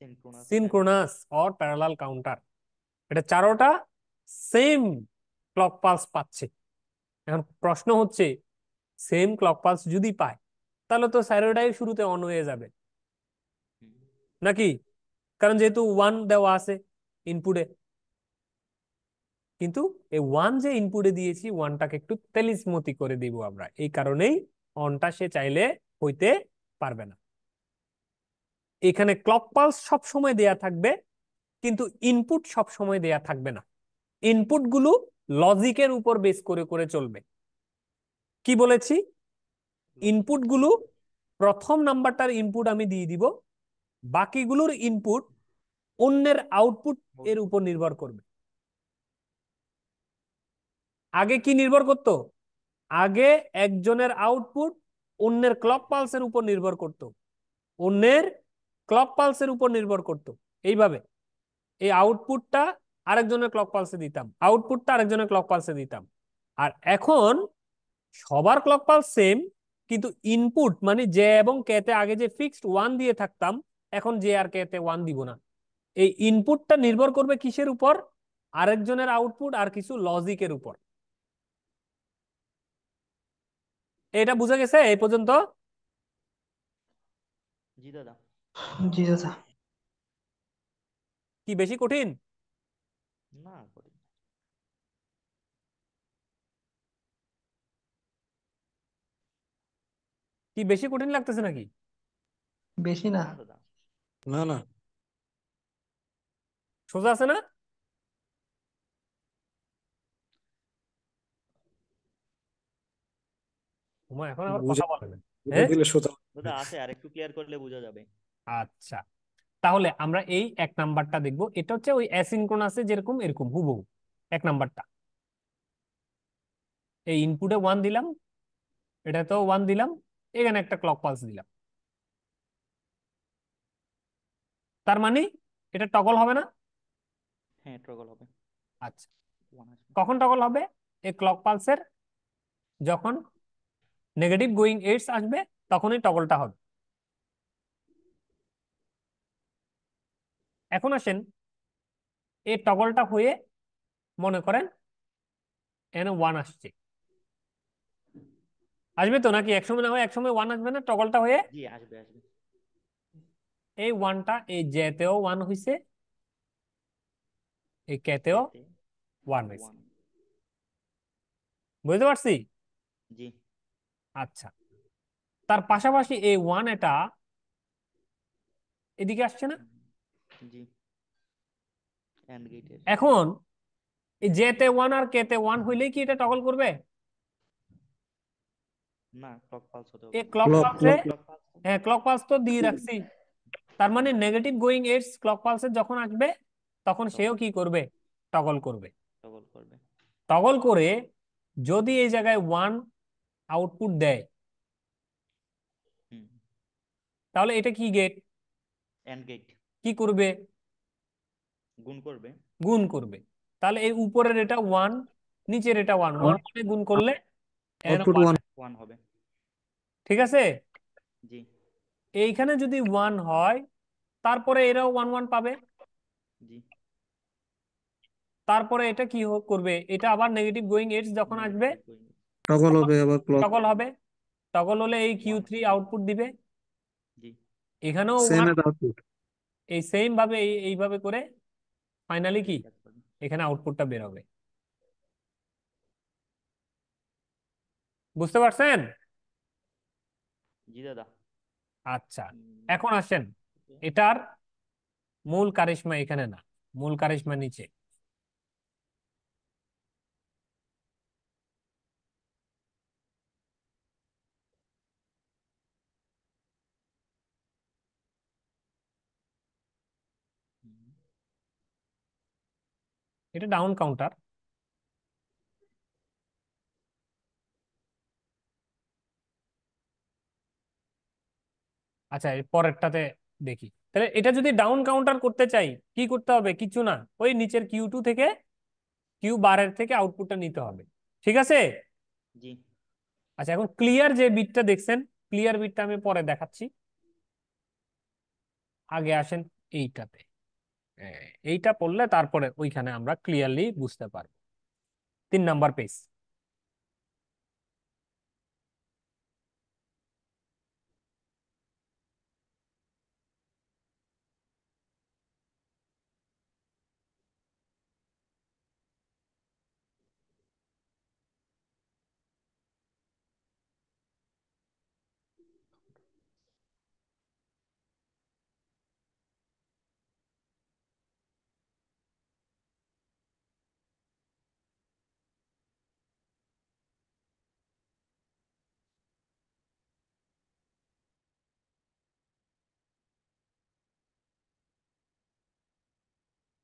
synchronous parallel. Synchronous or parallel counter. এটা চারোটা সেম ক্লক পালস পাচ্ছে। এখন প্রশ্ন হচ্ছে, সেম ক্লক পালস যদি পায় তাহলে তো স্যারোডাই শুরুতে অন হয়ে যাবে নাকি, কারণ যেহেতু 1 দেওয়া আছে ইনপুটে। কিন্তু এই 1 যে ইনপুটে দিয়েছি, 1টাকে একটু তেলিসমতি করে দিব আমরা, এই কারণেই অনটা সে চাইলে হইতে পারবে না। এখানে ক্লক পালস সব সময় দেয়া থাকবে, কিন্তু ইনপুট সব সময় দেয়া থাকবে না। ইনপুট গুলো লজিকের উপর বেস করে করে চলবে। কি বলেছি, ইনপুট গুলো প্রথম নাম্বারটার ইনপুট আমি দিয়ে দিব, বাকিগুলোর ইনপুট অন্যের আউটপুট এর উপর নির্ভর করবে। আগে কি নির্ভর করত, আগে একজনের আউটপুট অন্যের ক্লক পালসের উপর নির্ভর করত, অন্যের ক্লক পালসের উপর নির্ভর করত। এইভাবে এই আউটপুটটা আরেকজনের ক্লক পালসে দিতাম, আউটপুটটা আরেকজনের ক্লক পালসে দিতাম। আর এখন সবার ক্লক পালস সেম, কিন্তু ইনপুট মানে জে এবং কে তে আগে যে ফিক্সড 1 দিয়ে থাকতাম, এখন জে আর কে তে 1 দিব না। এই ইনপুটটা নির্ভর করবে কিসের উপর, আরেকজনের আউটপুট আর কিছু লজিকের উপর। এটা বুঝা গেছে এই পর্যন্ত? জি দাদা। জি দাদা। কি বেশি কঠিন? না কঠিন। কি বেশি কঠিন লাগতেছে নাকি? বেশি না। না দাদা। না না। সোজা আছে না? তোমার এখন আবার বুঝে কথা বলে না। বুঝে হ্যাঁ, দিলে সোজা। দাদা আছে, আর একটু ক্লিয়ার করলে বোঝা যাবে। আচ্ছা, তাহলে আমরা এই 1 নাম্বারটা দেখবো। এটা হচ্ছে ওই অ্যাসিনক্রোনাসে যেরকম এরকম হুবহু 1 নাম্বারটা। এই ইনপুটে 1 দিলাম, এটাতেও 1 দিলাম, এখানে একটা ক্লক পালস দিলাম। তার মানে এটা টগল হবে না? হ্যাঁ ট্রগল হবে। আচ্ছা, ওয়ান আসবে। কখন টগল হবে? এই ক্লক পালসের যখন নেগেটিভ গোয়িং এডস আসবে তখনই টগলটা হবে। এখন আসেন, এই টগলটা হয়ে মনে করেন এখানে 1 আসছে, আসবে তো নাকি? একসময় না হয় একসময় 1 আসবে না টগলটা হয়ে? জি আসবে আসবে। এই 1টা এই জেতেও 1 হইছে, এই কেতেও এতে 1 হইছে। ওয়ান। বুঝতে পারছি? জি। আচ্ছা, তার পাশাপাশি এই 1 এটা এদিকে আসছে না? জি এন্ড গেটের। এখন এই জেতে 1 আর কেতে 1 হইলেই কি এটা টগল করবে? না ক্লক পালস হতে হবে। এই ক্লক ক্লক পালসে, ক্লক ক্লক পালস। হ্যাঁ ক্লক পালস তো দিয়ে রাখছি। তার মানে নেগেটিভ গোয়িং এডস ক্লক পালসে যখন আসবে তখন সেও তখন কি করবে? টগল করবে। টগল করবে। টগল করে যদি এই জায়গায় 1 আউটপুট দেয় হুম। তাহলে এটা কি গেট? And gate. কি করবে? গুণ করবে। গুণ করবে। তাহলে এই উপরের এটা 1, নিচের এটা 1, 1 মানে গুণ করলে এখানে আউটপুট 1 ওয়ান। ওয়ান হবে। ঠিক আছে? জি। এইখানে যদি 1 হয় তারপরে এরাও 1 1 পাবে। জি তারপরে এটা কি করবে? এটা আবার নেগেটিভ গোয়িং এডস যখন আসবে নেগেটিভ গোয়িং। টগল তখন হবে আবার ক্লক। টগল হবে। টগল হলে এই কিউ ওয়ান থ্রি আসবে। আউটপুট দিবে, জি। এখানেও সেম 1। এর আউটপুট। এই সেম ভাবে এইভাবে করে ফাইনালি কি এটাই কাজ করবে। এখানে আউটপুটটা বের হবে। বুঝতে পারছেন? জি দাদা। আচ্ছা, উম, এখন আসেন, এটার মূল কারিশমা এখানে না, মূল কারিশমা নিচে। হুম, এটা ডাউন কাউন্টার। আচ্ছা, এর পরেরটাতে দেখি। তাহলে এটা যদি ডাউন কাউন্টার করতে চাই কি করতে হবে? কিছু না, ওই নিচের কিউ 2 থেকে কিউ 12 থেকে আউটপুটটা নিতে হবে। ঠিক আছে? জি আচ্ছা, এখন ক্লিয়ার যে বিটটা দেখছেন, ক্লিয়ার বিটটা আমি পরে দেখাচ্ছি। আগে আসেন এইটাতে। এইটা পড়লে তারপরে ওইখানে আমরা ক্লিয়ারলি বুঝতে পারবো। 3 নাম্বার পেজ।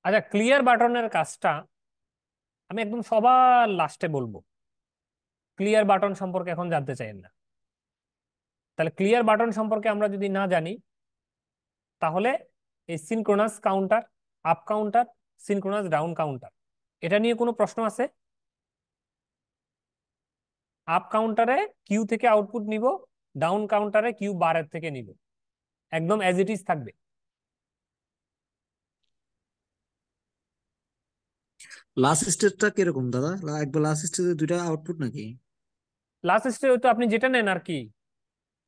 আচ্ছা, ক্লিয়ার বাটনের কাজটা আমি একদম সবার লাস্টে বলবো। ক্লিয়ার বাটন সম্পর্কে এখন জানতে চাই না? তাহলে ক্লিয়ার বাটন সম্পর্কে আমরা যদি না জানি তাহলে এই synchronous counter, up counter, synchronous down counter, এটা নিয়ে কোনো প্রশ্ন আছে? আপ কাউন্টারে কিউ থেকে আউটপুট নিব, ডাউন কাউন্টারে কিউ 12 থেকে নিব, একদম অ্যাজ ইট ইজ থাকবে। লাস্ট স্টেজটা কিরকম দাদা? একবার লাস্ট স্টেজে দুইটা আউটপুট নাকি? লাস্ট স্টেজ তো আপনি যেটা নেন আর কি,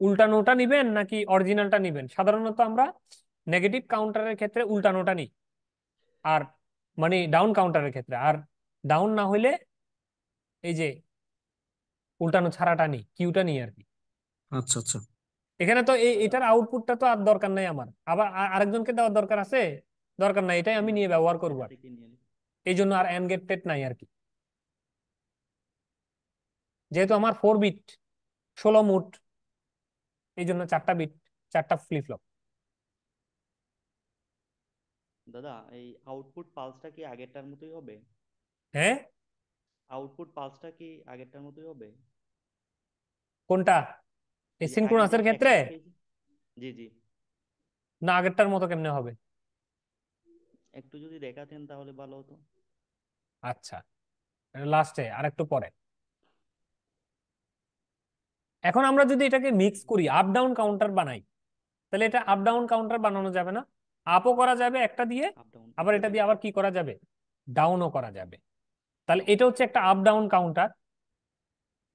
উল্টানোটা নিবেন নাকি অরিজিনালটা নিবেন। সাধারণত আমরা নেগেটিভ কাউন্টারের ক্ষেত্রে উল্টানোটা নিই, আর মানে ডাউন কাউন্টারের ক্ষেত্রে, আর ডাউন না হইলে এই যে উল্টানো ছাড়াটা নিই, কিউটা নিই আর কি। আচ্ছা আচ্ছা। এখানে তো এই দাদা এটার আউটপুটটা তো আর দরকার নাই আমার, আবার আরেকজনকে দেওয়ার দরকার আছে? দরকার নাই, এটাই আমি না, নিয়ে ব্যবহার করবো এটা আর। থেকে নিয়ে নিই। এই জন্য আর এন্ড গেটেড নাই আর কি। যেহেতু আমার 4 বিট 16 মোড, এই জন্য 4টা বিট, 4টা ফ্লিপ ফ্লপ। দাদা এই আউটপুট পালসটা কি আগেরটার মতোই হবে? হ্যাঁ, আউটপুট পালসটা কি আগেরটার মতোই হবে? কোনটা? এই এই যে আগে যে সিনক্রোনাসের ক্ষেত্রে? একটা পেজ, জি জি, না, আগেরটার মতো কেমনে হবে? একটু যদি দেখাতেন তাহলে ভালো হতো। আচ্ছা, লাস্টে আর একটু পরে। এখন আমরা যদি এটাকে মিক্স করি, আপ ডাউন কাউন্টার বানাই, তাহলে এটা আপ ডাউন কাউন্টার বানানো যাবে না? আপও করা যাবে একটা দিয়ে, আপ ডাউন আবার এটা দিয়ে আবার কি করা যাবে, ডাউনও করা যাবে। তাহলে ডাউন। এটা হচ্ছে একটা up down counter,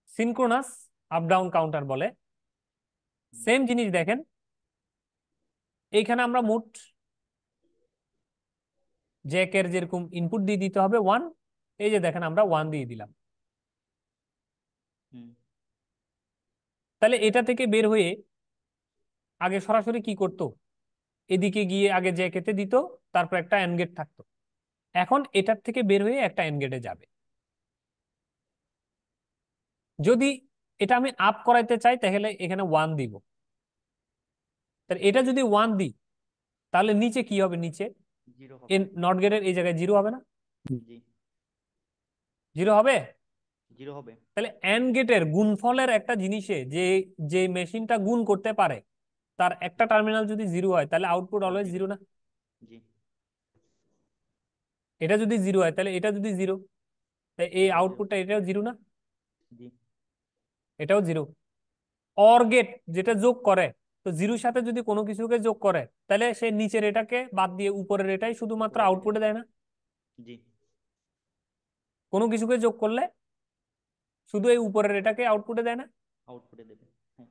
synchronous up down counter বলে। সেম জিনিস দেখেন, এইখানে আমরা মোট জ্যাকের যেরকম ইনপুট দিয়ে দিতে হবে 1, এই যে দেখেন আমরা 1 দিয়ে দিলাম। হুম তাহলে এটা থেকে বের হয়ে আগে সরাসরি কি করতো, এদিকে গিয়ে আগে জ্যাকেতে দিত, তারপর একটা এন্ড গেট থাকতো। এখন এটার থেকে বের হয়ে একটা এন্ড গেটে যাবে। যদি এটা আমি আপ করাইতে চাই তাহলে এখানে 1 দিব। তাহলে এটা যদি 1 দিই, তাহলে নিচে কি হবে, নিচে জিরো এই হবে। নট গেটের এই জায়গায় 0 হবে না? জি 0 হবে। জিরো হবে। তাহলে এন্ড গেটের গুণফলের একটা জিনিসে যে যে মেশিনটা গুণ করতে পারে, তার একটা টার্মিনাল যদি 0 হয় তাহলে আউটপুট অলওয়েজ আউটপুট 0 না? জি, এটা যদি 0 হয় তাহলে এটা যদি 0, তাই এই এটাও জিরো। আউটপুটটা এটাও 0 না? জি এটাও 0। অর গেট যেটা যোগ করে, তো 0-র সাথে যদি কোনো কিছুকে যোগ করে, তাহলে সে নিচের এটাকে বাদ দিয়ে উপরের এটাই শুধুমাত্র উপরে আউটপুটে দেয় না? জি কোনো কিছুকে যোগ করলে শুধু এই উপরের এটাকে আউটপুটে দেয় না? আউটপুটে দেবে। হ্যাঁ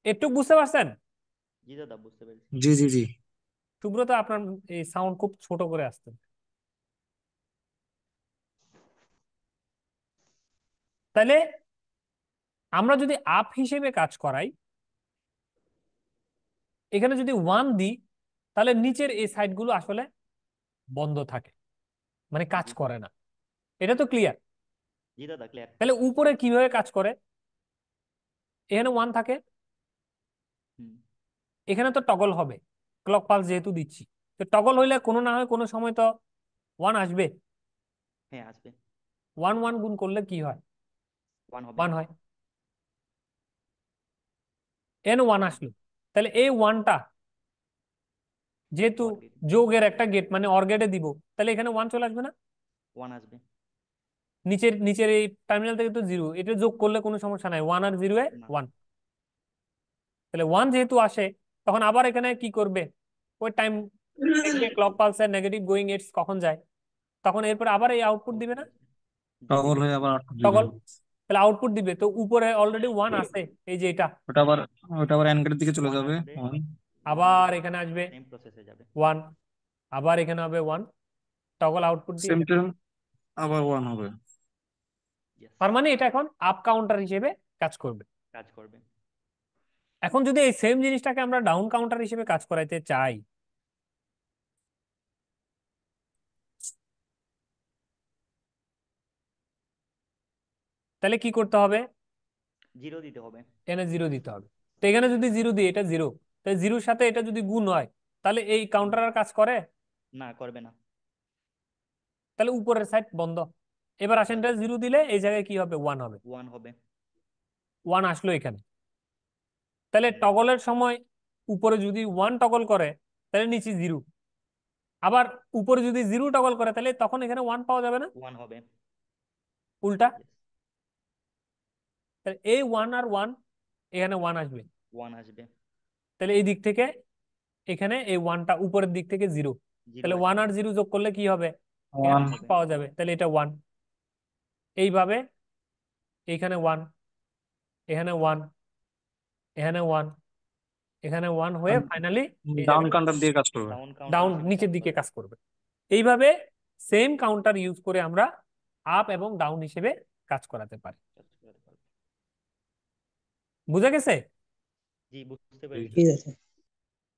একটু বুঝতে পারছেন? জি দাদা, বুঝতে পেরেছি। জি জি জি। সুব্রত, আপনার এই সাউন্ড খুব ছোট করে আসছে। তাহলে আমরা যদি আপ হিসেবে কাজ করাই, এখানে যদি 1 দিই, তাহলে নিচের এই সাইডগুলো আসলে বন্ধ থাকে, মানে কাজ জি করে না। এটা তো ক্লিয়ার? জি দাদা, ক্লিয়ার। তাহলে উপরে কিভাবে কাজ করে? এখানে 1 থাকে, হুম এখানে তো টগল হবে, ক্লক পালস যেহেতু দিচ্ছি। তো টগল হইলে কোনো না হয় কোনো সময় তো 1 আসবে। হ্যাঁ আসবে। 1 1 গুণ করলে কি হয়? ওয়ান হবে। 1 হয়। এন 1 আসলো, তাহলে এই 1টা যেহেতু অর গেট যোগের একটা গেট মানে অর গেটে দিব, তাহলে এখানে 1 চলে আসবে না? ওয়ান আসবে। নিচের নিচের এই টার্মিনাল থেকে তো 0, এটা যোগ করলে কোনো সমস্যা নাই, 1 আর 0 এ না 1। তাহলে 1 যেহেতু আসে, তখন আবার এখানে কি করবে, ওই টাইম দেখবে ক্লক পালসের নেগেটিভ গোয়িং এডস কখন যায়, তখন এরপর আবার এই আউটপুট দিবে আউটপুট না? আসবে। জি টগল হয়ে আবার আউটপুট দিবে। টগল, তাহলে আউটপুট দিবে, তো উপরে অলরেডি 1 আছে, এই যে এটা। ওটা আবার ওটা আবার এন্ড গেটের দিকে চলে ওয়ান যাবে। আসবে। ওয়ান আবার এখানে আসবে সেম প্রসেসে যাবে। 1, আবার এখানে হবে 1, টগল আউটপুট দিয়ে সেম এটা। টাইম আবার ওয়ান হবে। ইয়েস, তার মানে এটা এখন আপ কাউন্টার হিসেবে কাজ করবে। কাজ করবে। এখন যদি এই সেম জিনিসটাকে আমরা ডাউন কাউন্টার হিসেবে কাজ করাইতে চাই, তাহলে কি করতে হবে? জিরো দিতে হবে। এখানে 0 দিতে হবে। তো এখানে যদি 0 দিই, এটা 0, তাহলে 0-র সাথে এটা যদি গুণ হয়, তাহলে এই হুম, কাউন্টার আর কাজ করে? না করবে না। তাহলে উপরের সাইড বন্ধ। এবার আসেন, বন্ধ। এটা 0 দিলে এই জায়গায় কি হবে, 1 হবে। ওয়ান হবে। 1 আসলো এখানে। তাহলে হুম, টগলের সময় উপরে যদি 1 টগল করে, তাহলে নিচে 0। আবার উপরে যদি 0 টগল করে, তাহলে তখন এখানে 1 পাওয়া যাবে না? ওয়ান হবে। উল্টা। ইয়েস, তাহলে এই 1 আর 1, এখানে 1 আসবে। ওয়ান আসবে। তাহলে এই দিক থেকে এখানে এই 1টা উপরের দিক থেকে 0, জিরো তাহলে 1 আসবে। আর 0 যোগ করলে কি হবে, ওয়ান এখানে হবে। পাওয়া যাবে, তাহলে এটা 1। এইভাবে এখানে 1, এখানে 1, এখানে 1, এখানে 1 হয়ে ফাইনালি এই ডাউন জায়গায় কাউন্টার দিয়ে কাজ করবে। ডাউন কাউন্টার ডাউন হিসেবে নিচের কাজ দিকে করবে। কাজ করবে। এইভাবে সেম কাউন্টার ইউজ করে আমরা আপ এবং ডাউন হিসেবে কাজ করাতে পারি। কাজ করতে পারবে। বুঝা গেছে? জি, বুঝতে পেরেছি। ঠিক আছে।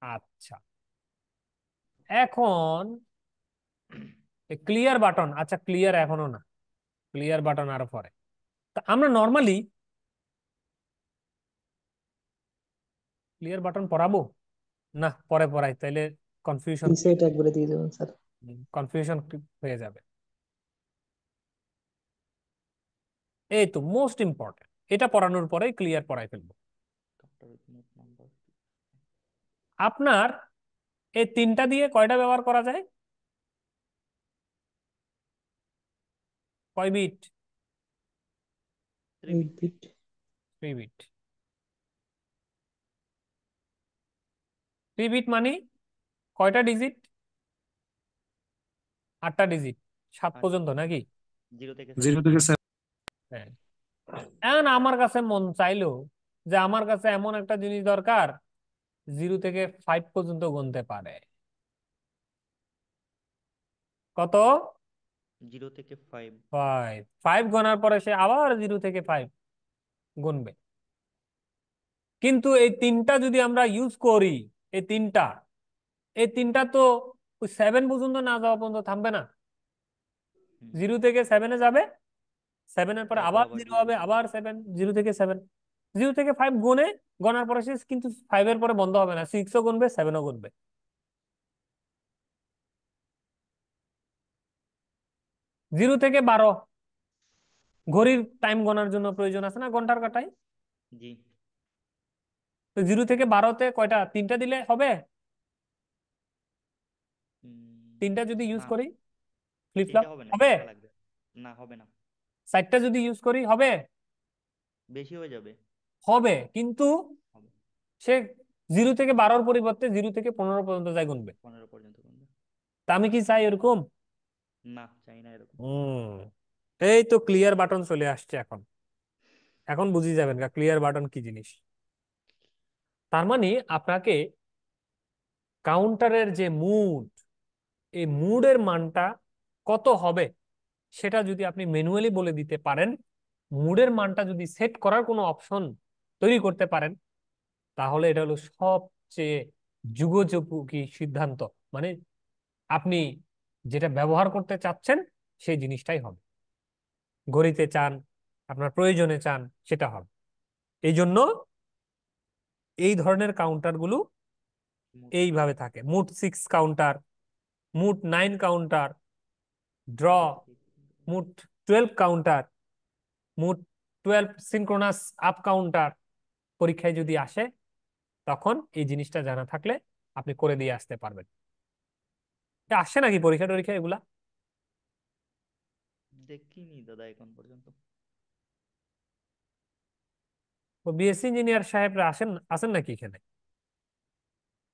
আচ্ছা, এখন ক্লিয়ার বাটন, আচ্ছা ক্লিয়ার এখনো না, ক্লিয়ার বাটন আরো পরে। তা আমরা নর্মালি ক্লিয়ার বাটন পড়াবো না, পরে পড়াই, তাইলে কনফিউশন রিসেট একবারে দিয়ে দেবেন স্যার। কনফিউশন হয়ে যাবে। এই তো মোস্ট ইম্পর্টেন্ট, এটা পড়ানোর পরে ক্লিয়ার পড়াই ফেলবো। কাউন্টার উইথ মোট নাম্বার। আপনার এই তিনটা দিয়ে কয়টা ব্যবহার করা যায়? কয় বিট? 3 বিট। 3 বিট। 3 বিট মানে কয়টা ডিজিট? 8টা ডিজিট, 7 পর্যন্ত নাকি? 0 থেকে 0 7। থেকে 7। হ্যাঁ। এখন আমার কাছে মন চাইলো যে আমার কাছে এমন একটা জিনিস দরকার 0 থেকে 5 পর্যন্ত গুনতে পারে। কত? 0 থেকে 5। 5। 5 গোনার পরে সে আবার 0 থেকে 5 গুনবে। কিন্তু এই তিনটা যদি আমরা ইউজ করি, এই তিনটা এই তিনটা তো ওই 7 পর্যন্ত না যাওয়া পর্যন্ত থামবে না। 0 থেকে 7-এ যাবে, 7-এর পরে তারপর আবার আবার 0 0। হবে, আবার 7, 0 থেকে 7, 0 থেকে 5 গুনে, গনার পরে সে কিন্তু 5-এর পরে বন্ধ হবে না, 6ও গুনবে, 7ও গুনবে। জিরো থেকে 12 ঘড়ির টাইম গণার জন্য প্রয়োজন আছে না, ঘন্টার কাটাই। জি। তো 0 থেকে 12-তে কয়টা? 3টা দিলে হবে? 3টা যদি ইউজ না, করি ফ্লিপ 3টা ফ্লপ হবে না, হবে? 1টা লাগবে। না, হবে না, 4টা যদি ইউজ করি হবে? বেশি হয়ে যাবে। হবে, কিন্তু হবে। সে 0 থেকে 12-র পরিবর্তে 0 থেকে 15 পর্যন্ত যায় গুনবে। 15 পর্যন্ত গুনবে। তা আমি কি চাই এরকম? না, চাই না এরকম। হুম। এই তো ক্লিয়ার বাটন চলে আসছে এখন, এখন বুঝি যাবেন ক্লিয়ার বাটন কি জিনিস। তার মানে আপনাকে কাউন্টারের যে মুড, এই মুডের মানটা কত হবে সেটা যদি আপনি ম্যানুয়ালি বলে দিতে পারেন, মুডের মানটা যদি সেট করার কোনো অপশন তৈরি করতে পারেন, তাহলে এটা হলো সবচেয়ে যুগোপযোগী সিদ্ধান্ত। মানে আপনি যেটা ব্যবহার করতে চাচ্ছেন সেই জিনিসটাই হবে, ঘড়িতে চান, আপনার প্রয়োজনে চান, সেটা হবে। এই জন্য এই ধরনের কাউন্টারগুলো মোট এইভাবে থাকে: মুড 6 কাউন্টার, মুড 9 কাউন্টার, ড্র, 0 থেকে mod 12 counter, mod 12 synchronous up counter. পরীক্ষায় যদি আসে তখন এই জিনিসটা জানা থাকলে আপনি করে দিয়ে আসতে পারবেন। এটা আসে নাকি পরীক্ষা টরীক্ষা এগুলা? দেখিনি দাদা এখন পর্যন্ত। তো বিএসসি ইঞ্জিনিয়ার সাহেবরা আছেন নাকি এখানে?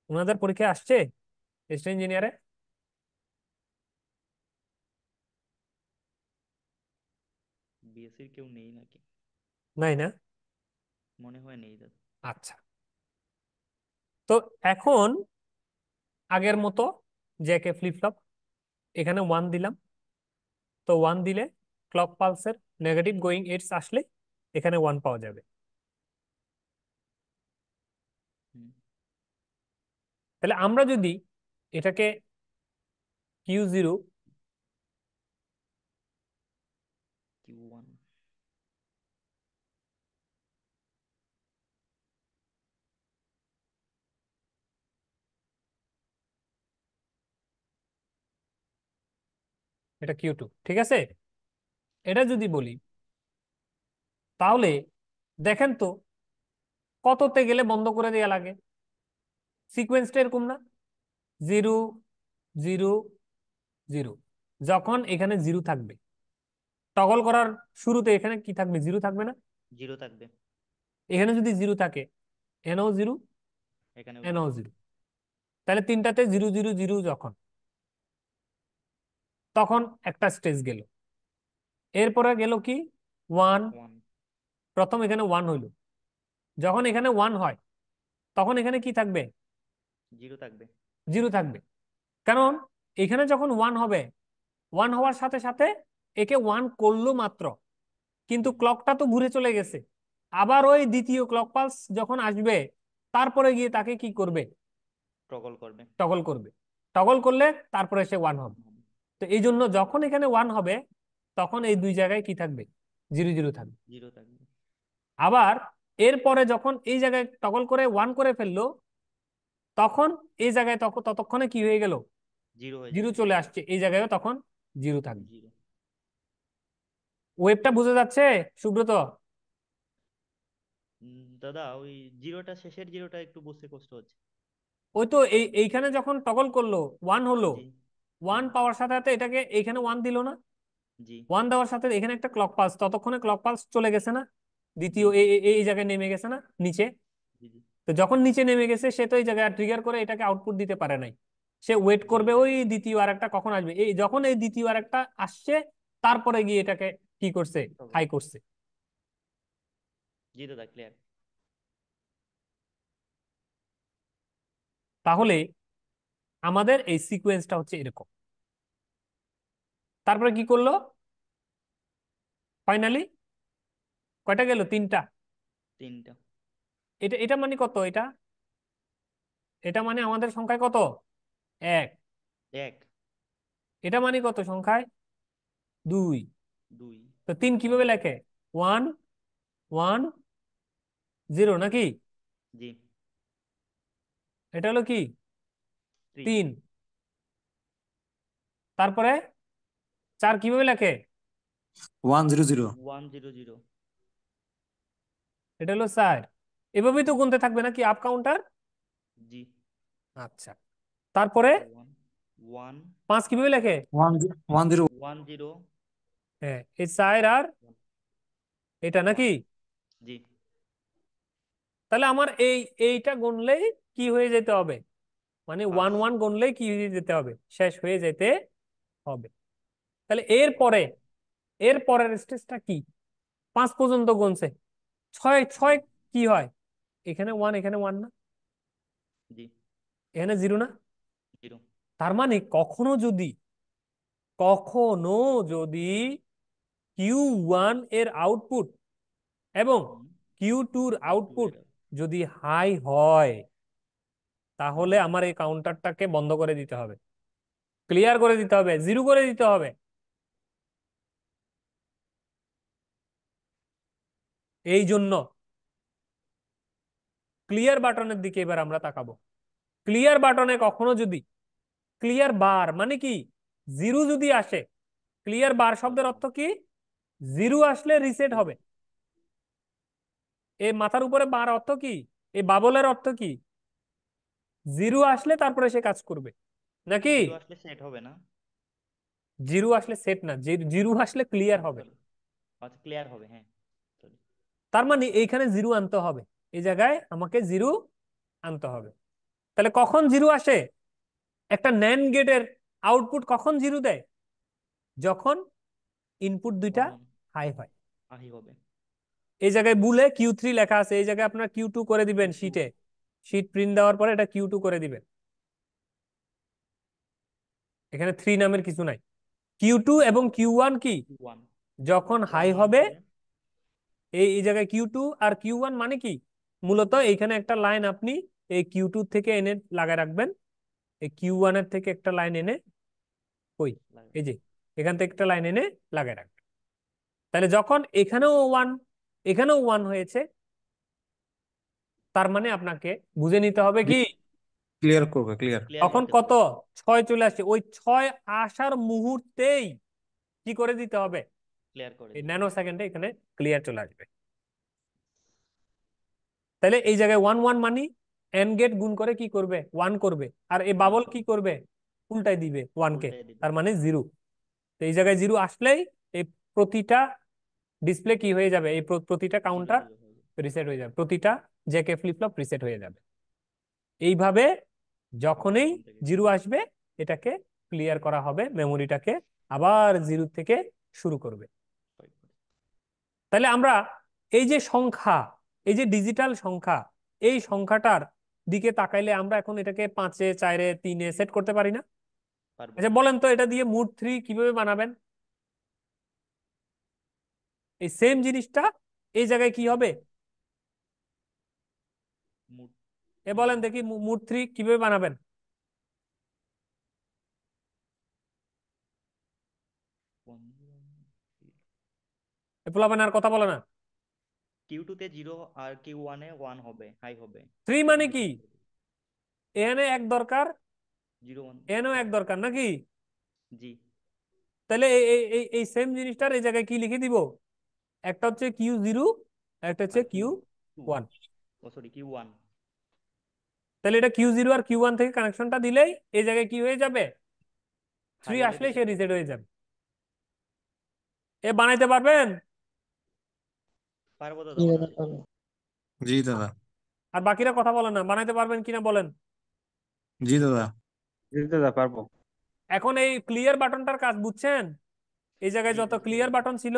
ওনাদের পরীক্ষা আসছে এসিস্ট্যান্ট ইঞ্জিনিয়ারে? বিএসসির কেউ নেই নাকি? নাই না? মনে হয় নেই দাদা। আচ্ছা, তো এখন আগের মতো জ্যাকে ফ্লিপ ফ্লপ, এখানে 1 দিলাম, তো 1 দিলে ক্লক পালসের নেগেটিভ গোয়িং এডস আসলে এখানে 1 পাওয়া যাবে। হুম। তাহলে আমরা যদি এটাকে Q0, Q1। এটা Q2, ঠিক আছে? এটা যদি বলি তাহলে দেখেন তো কততে গেলে বন্ধ করে দেওয়া লাগে। সিকোয়েন্সটা এরকম না, 0 0 0। যখন এখানে 0 থাকবে, টগল করার শুরুতে এখানে কি থাকবে? 0 থাকবে না? 0 থাকবে। এখানে যদি 0 থাকে, এনও 0, এখানেও এনও 0। 0, তাহলে তিনটাতে 0 0 0 যখন, তখন একটা স্টেজ গেল। এরপরে গেল কি 1, 1 প্রথম এখানে 1 হইলো। যখন এখানে 1 হয় তখন এখানে কি থাকবে? 0 থাকবে। 0 থাকবে। কারণ এখানে যখন 1 হবে, 1 হওয়ার সাথে সাথে একে 1 করলো মাত্র, কিন্তু ক্লকটা তো ঘুরে চলে গেছে। আবার ওই দ্বিতীয় ক্লক পালস যখন আসবে তারপরে গিয়ে তাকে কি করবে? টগল করবে। টগল করবে। টগল করলে তারপরে সে 1 হবে। তো এই জন্য যখন এখানে 1 হবে তখন এই দুই জায়গায় কি থাকবে? 0 0 থাকবে। 0 থাকবে। আবার এরপরে যখন এই জায়গায় টগল করে 1 করে ফেললো, তখন এই জায়গায় ততক্ষণে কি হয়ে গেল? 0 হয়ে 0 যাবে। চলে আসছে, এই জায়গায় তখন 0 থাকবে। 0। ওয়েবটা বুঝে যাচ্ছে সুব্রত? দাদা ওই জিরোটা, শেষের জিরোটা একটু বুঝতে কষ্ট হচ্ছে। ওই তো এইখানে যখন টগল করলো 1 হলো, জি। 1 হ্যাঁ। পাওয়ার সাথে সাথে এটাকে এইখানে 1 দিল না? জি 1 দেওয়ার সাথে এখানে একটা ক্লক পালস, ততক্ষণে ক্লক পালস চলে গেছে না? জি দ্বিতীয় এই জায়গায় নেমে গেছে না নিচে? জি জি। তো যখন নিচে নেমে গেছে সে তো এই জায়গায় ট্রিগার করে এটাকে আউটপুট দিতে পারে নাই। সে ওয়েট 0 করবে ওই থাকবে। দ্বিতীয় আর একটা কখন আসবে, এই যখন এই দ্বিতীয় আর একটা আসছে তারপরে গিয়ে এটাকে কি করছে? টগল। হাই করছে। জি দাদা ক্লিয়ার। তাহলে আমাদের এই সিকোয়েন্সটা হচ্ছে এরকম। তারপরে কি করলো? ফাইনালি কয়টা গেল? 3টা। 3টা। এটা এটা মানে কত? এটা এটা মানে আমাদের সংখ্যায় কত? 1। 1 এটা মানে কত সংখ্যায়? 2। 2 তো 3 1 কিভাবে লেখে? 1 1 0 নাকি? জি এটা হলো কি? 3 3। তারপরে 4 কিভাবে লেখে? 100। 1 0 0 এটা হলো 4। এভাবেই তো গুনতে থাকবে নাকি আপ কাউন্টার? জি। আচ্ছা। তারপরে 1 1 5 কিভাবে লেখে? 110। 1 0 হ্যাঁ, এই 4 আর এটা 1। নাকি? জি তাহলে আমার এইটা গুনলেই কি হয়ে যেতে হবে? মানে 1 পাস। 1 গুনলেই কি হয়ে যেতে হবে? শেষ হয়ে যেতে হবে। তাহলে এর পরের স্টেজটা কি? 5 পর্যন্ত গুনছে। 6 6 জি কি হয়? এখানে 1, এখানে 1 না? জি এখানে 0 না? 0। তার মানে কখনো যদি Q1 এর আউটপুট এবং Q2 এর Q2 আউটপুট এটা। যদি হাই হয় তাহলে হুম। আমার এই কাউন্টারটাকে বন্ধ করে দিতে হবে, ক্লিয়ার করে দিতে হবে, 0 করে দিতে হবে। এই জন্য ক্লিয়ার বাটনের দিকে এবার আমরা তাকাবো। ক্লিয়ার বাটনে কখনো যদি ক্লিয়ার বার মানে কি 0 যদি আসে, ক্লিয়ার বার শব্দের তখন অর্থ কি? 0 আসলে রিসেট হবে। এই মাথার উপরে বার অর্থ কি? এই বাবলের অর্থ কি? 0 আসলে তারপরে সে কাজ করবে নাকি? 0 আসলে সেট হবে না। 0 আসলে সেট না, 0 আসলে ক্লিয়ার হবে। সরি। আচ্ছা ক্লিয়ার হবে, হ্যাঁ সরি। তার মানে এইখানে 0 আনতে হবে, এই জায়গায় আমাকে 0 আনতে হবে। তাহলে কখন 0 আসে? একটা ন্যান্ড গেটের আউটপুট কখন 0 দেয়? যখন ইনপুট দুইটা 1 হাই হয়। আহি হবে। এই জায়গায় বুলে Q3 লেখা আছে, এই জায়গায় আপনার Q2 করে দিবেন Q2 শিটে। শিট প্রিন্ট দেওয়ার পরে এটা Q2 করে দিবেন। এখানে 3 নামের কিছু নাই। Q2 এবং Q1 কি? Q1 যখন হাই 1 হবে, হলে এই জায়গায় Q2 আর Q1 মানে কি? মূলত এইখানে একটা লাইন আপনি এই Q2 থেকে এনে লাগায় রাখবেন, এই Q1 এর থেকে একটা লাইন এনে কই, লাগবে। এই যে এখান থেকে একটা লাইন এনে লাগায় রাখবেন। তাহলে যখন এখানেও 1 এখানেও 1 হয়েছে, তার মানে আপনাকে বুঝে নিতে হবে কি ক্লিয়ার করবে, ক্লিয়ার। ক্লিয়ার তখন করতে কত? বলবে। 6 চলে আসছে, ওই 6 আসার মুহূর্তেই কি করে দিতে হবে? ক্লিয়ার করে এই দিবে। ন্যানো সেকেন্ডে এখানে ক্লিয়ার চলে আসবে। তাহলে এই জায়গায় 1 1 মানি এন্ড গেট গুণ করে কি করবে? 1 করবে। আর এই 1 বাবল কি করবে। করবে? উল্টাই দিবে 1 কে। উল্টে দিবে। তার মানে 0। তো এই জায়গায় 0 আসলেই এই প্রতিটা ডিসপ্লে কি হয়ে যাবে? এই প্রতিটা 0 কাউন্টার 0 হয়ে যাবে। রিসেট হয়ে যাবে, প্রতিটা জেকে ফ্লিপ ফ্লপ রিসেট হয়ে যাবে। এইভাবে যখনই তখন থেকে 0 আসবে এটাকে ক্লিয়ার করা হবে, মেমোরিটাকে আবার 0 থেকে শুরু করবে। তাহলে আমরা এই যে সংখ্যা, এই যে ডিজিটাল সংখ্যা, এই সংখ্যাটার দিকে তাকাইলে আমরা এখন এটাকে 5-এ 4-এ 3-এ সেট করতে পারি না? পারবো। আচ্ছা বলেন তো এটা দিয়ে মুড 3 কিভাবে বানাবেন? এই সেম জিনিসটা এই জায়গায় কি হবে? মুড বলেন দেখি মুড 3 কিভাবে বানাবেন? পোলাপান আর কথা বলে না। Q2 তে 0 আর Q1 এ 1 হবে, হাই হবে। 3 মানে কি? এখানে 1 দরকার, 0 1 এখানেও 1 দরকার নাকি? জি। তাহলে এই এই এই এই সেম জিনিসটার এই জায়গায় কি লিখে দিব? একটা হচ্ছে Q0, একটা হচ্ছে আর Q2 Q1। ও সরি Q1। তাহলে এটা Q0 আর Q1 থেকে কানেকশনটা দিলেই এই জায়গায় কি হয়ে যাবে? 3 হাই হলে আসলে সে reset। রিসেট হয়ে যাবে। বানাইতে পারবেন? পারবো দাদা জি দাদা বানাতে। পারবো। জি দাদা। আর বাকিরা কথা বলেন না, বানাইতে পারবেন কিনা বলেন। জি দাদা। জি দাদা পারবো। এখন এই ক্লিয়ার বাটনটার কাজ বুঝছেন? এই জায়গায় জি যত বুঝতে ক্লিয়ার পারছি। বাটন ছিল,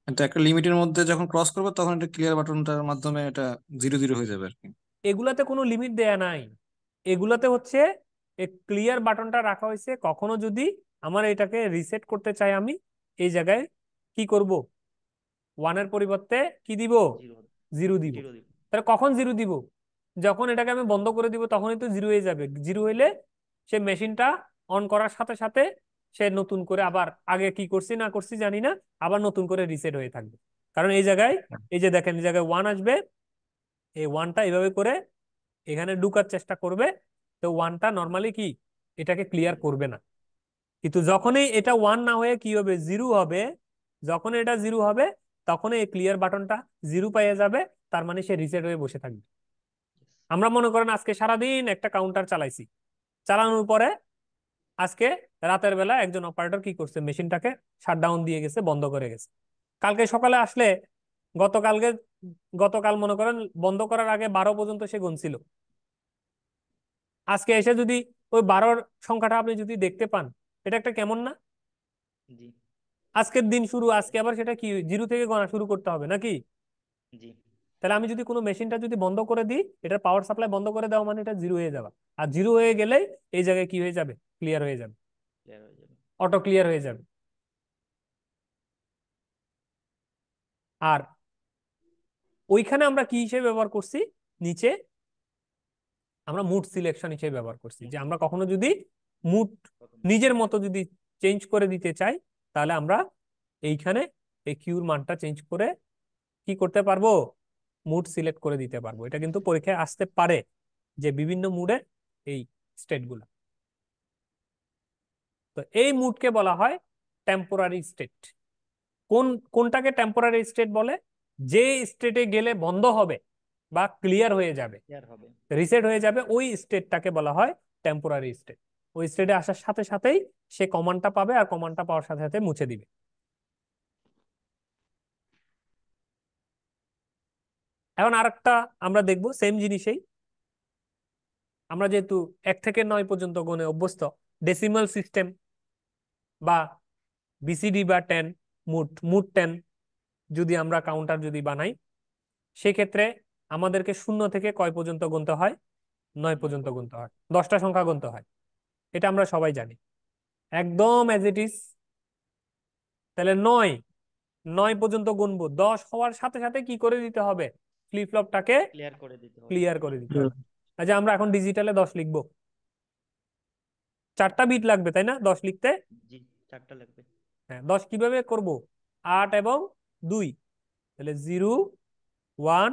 এটা একটা লিমিটের মধ্যে যখন ক্রস করবে তখন এটা ক্লিয়ার বাটনটার মাধ্যমে এটা 0 0 হয়ে যাবে আর কি। এগুলাতে কোনো লিমিট দেয়া নাই। এগুলাতে হচ্ছে এই ক্লিয়ার বাটনটা রাখা হয়েছে, কখনো যদি আমার এটাকে রিসেট করতে চাই আমি, এই জায়গায় কি করব? 1-এর পরিবর্তে কি দিব? 0 0 দিব। 0 দিব। তাহলে কখন 0 দিব? যখন এটাকে আমি বন্ধ করে দিব তখনই তো 0 হয়ে যাবে। 0 হইলে সে মেশিনটা অন করার সাথে সাথে সে নতুন করে আবার আগে কি করছি না করছি জানি না, আবার নতুন করে রিসেট হয়ে থাকবে। কারণ এই জায়গায় এই যে দেখেন, এই জায়গায় 1 আসবে, এই 1টা এইভাবে করে এখানে ঢুকার চেষ্টা করবে। তো 1টা নর্মালি কি এটাকে ক্লিয়ার করবে না, কিন্তু যখনই এটা 1 না হয়ে কি হবে? 0 হবে। যখন এটা 0 হবে তখন এই ক্লিয়ার বাটনটা 0 পাইয়ে যাবে, তার মানে সে রিসেট হয়ে বসে থাকবে। আমরা মনে করেন আজকে সারাদিন একটা কাউন্টার চালাইছি, চালানোর পরে আজকে রাতের বেলা একজন অপারেটর কি করছে? মেশিনটাকে শাটডাউন দিয়ে গেছে, বন্ধ করে গেছে। কালকে সকালে আসলে গতকালকে গতকাল মনে করেন বন্ধ করার আগে 12 পর্যন্ত সে গুনছিল। আজকে এসে যদি ওই 12-র সংখ্যাটা আপনি যদি দেখতে পান, এটা একটা কেমন না? জি আজকের দিন শুরু, আজকে আবার সেটা কি 0 থেকে গণা শুরু করতে হবে নাকি? জি তাহলে আমি যদি কোনো মেশিনটা যদি বন্ধ করে দিই, এটার পাওয়ার সাপ্লাই বন্ধ করে দেওয়া মানে এটা 0 হয়ে যাবে। আর 0 হয়ে গেলেই এই জায়গায় কি হয়ে যাবে? ক্লিয়ার হয়ে যাবে, ক্লিয়ার হয়ে যাবে। অটো ক্লিয়ার হয়ে যাবে। আর ওইখানে আমরা কি হিসেবে ব্যবহার করছি? নিচে আমরা মুড সিলেকশন হিসেবে ব্যবহার করছি, যে আমরা কখনো যদি মুড প্রথম নিজের মতো যদি চেঞ্জ করে দিতে চাই, তাহলে আমরা এইখানে এই কিউর মানটা চেঞ্জ করে কি করতে পারবো? মুড সিলেক্ট করে দিতে পারবো। এটা কিন্তু পরীক্ষায় আসতে পারে, যে বিভিন্ন মুডের এই স্টেটগুলো। তো এই মুডকে বলা হয় টেম্পোরারি স্টেট। কোনটাকে টেম্পোরারি স্টেট বলে? যে স্টেটে গেলে বন্ধ হবে বা ক্লিয়ার হয়ে যাবে, ক্লিয়ার হবে। রিসেট হয়ে যাবে, ওই স্টেটটাকে বলা হয় টেম্পোরারি স্টেট। ওই স্টেটে আসার সাথে সাথেই সে কমান্ডটা পাবে, আর কমান্ডটা পাওয়ার সাথে সাথে মুছে দিবে। এখন আরেকটা আমরা দেখবো সেম জিনিসেই। আমরা যেহেতু 1 থেকে 9 পর্যন্ত গণে অভ্যস্ত, ডেসিমাল সিস্টেম বা বিসিডি বা 10, মুড 10 যদি আমরা কাউন্টার যদি বানাই, সেক্ষেত্রে আমাদেরকে 0 থেকে কয় পর্যন্ত গুনতে হয়? 9 পর্যন্ত গুনতে হয়, 10টা সংখ্যা গুনতে হয়। এটা আমরা সবাই জানি একদম অ্যাজ ইট ইজ। তাহলে 9 পর্যন্ত গুনবো, 10 হওয়ার সাথে সাথে কি করে দিতে হবে? ফ্লিপ ফ্লপটাকে ক্লিয়ার করে দিতে হবে। ক্লিয়ার করে দিতে হবে। আচ্ছা আমরা এখন ডিজিটালে 10 লিখবো। 4টা বিট লাগবে তাই না 10 লিখতে? জি 4টা লাগবে। হ্যাঁ, 10 কিভাবে করব? 8 এবং 2, তাহলে 0 1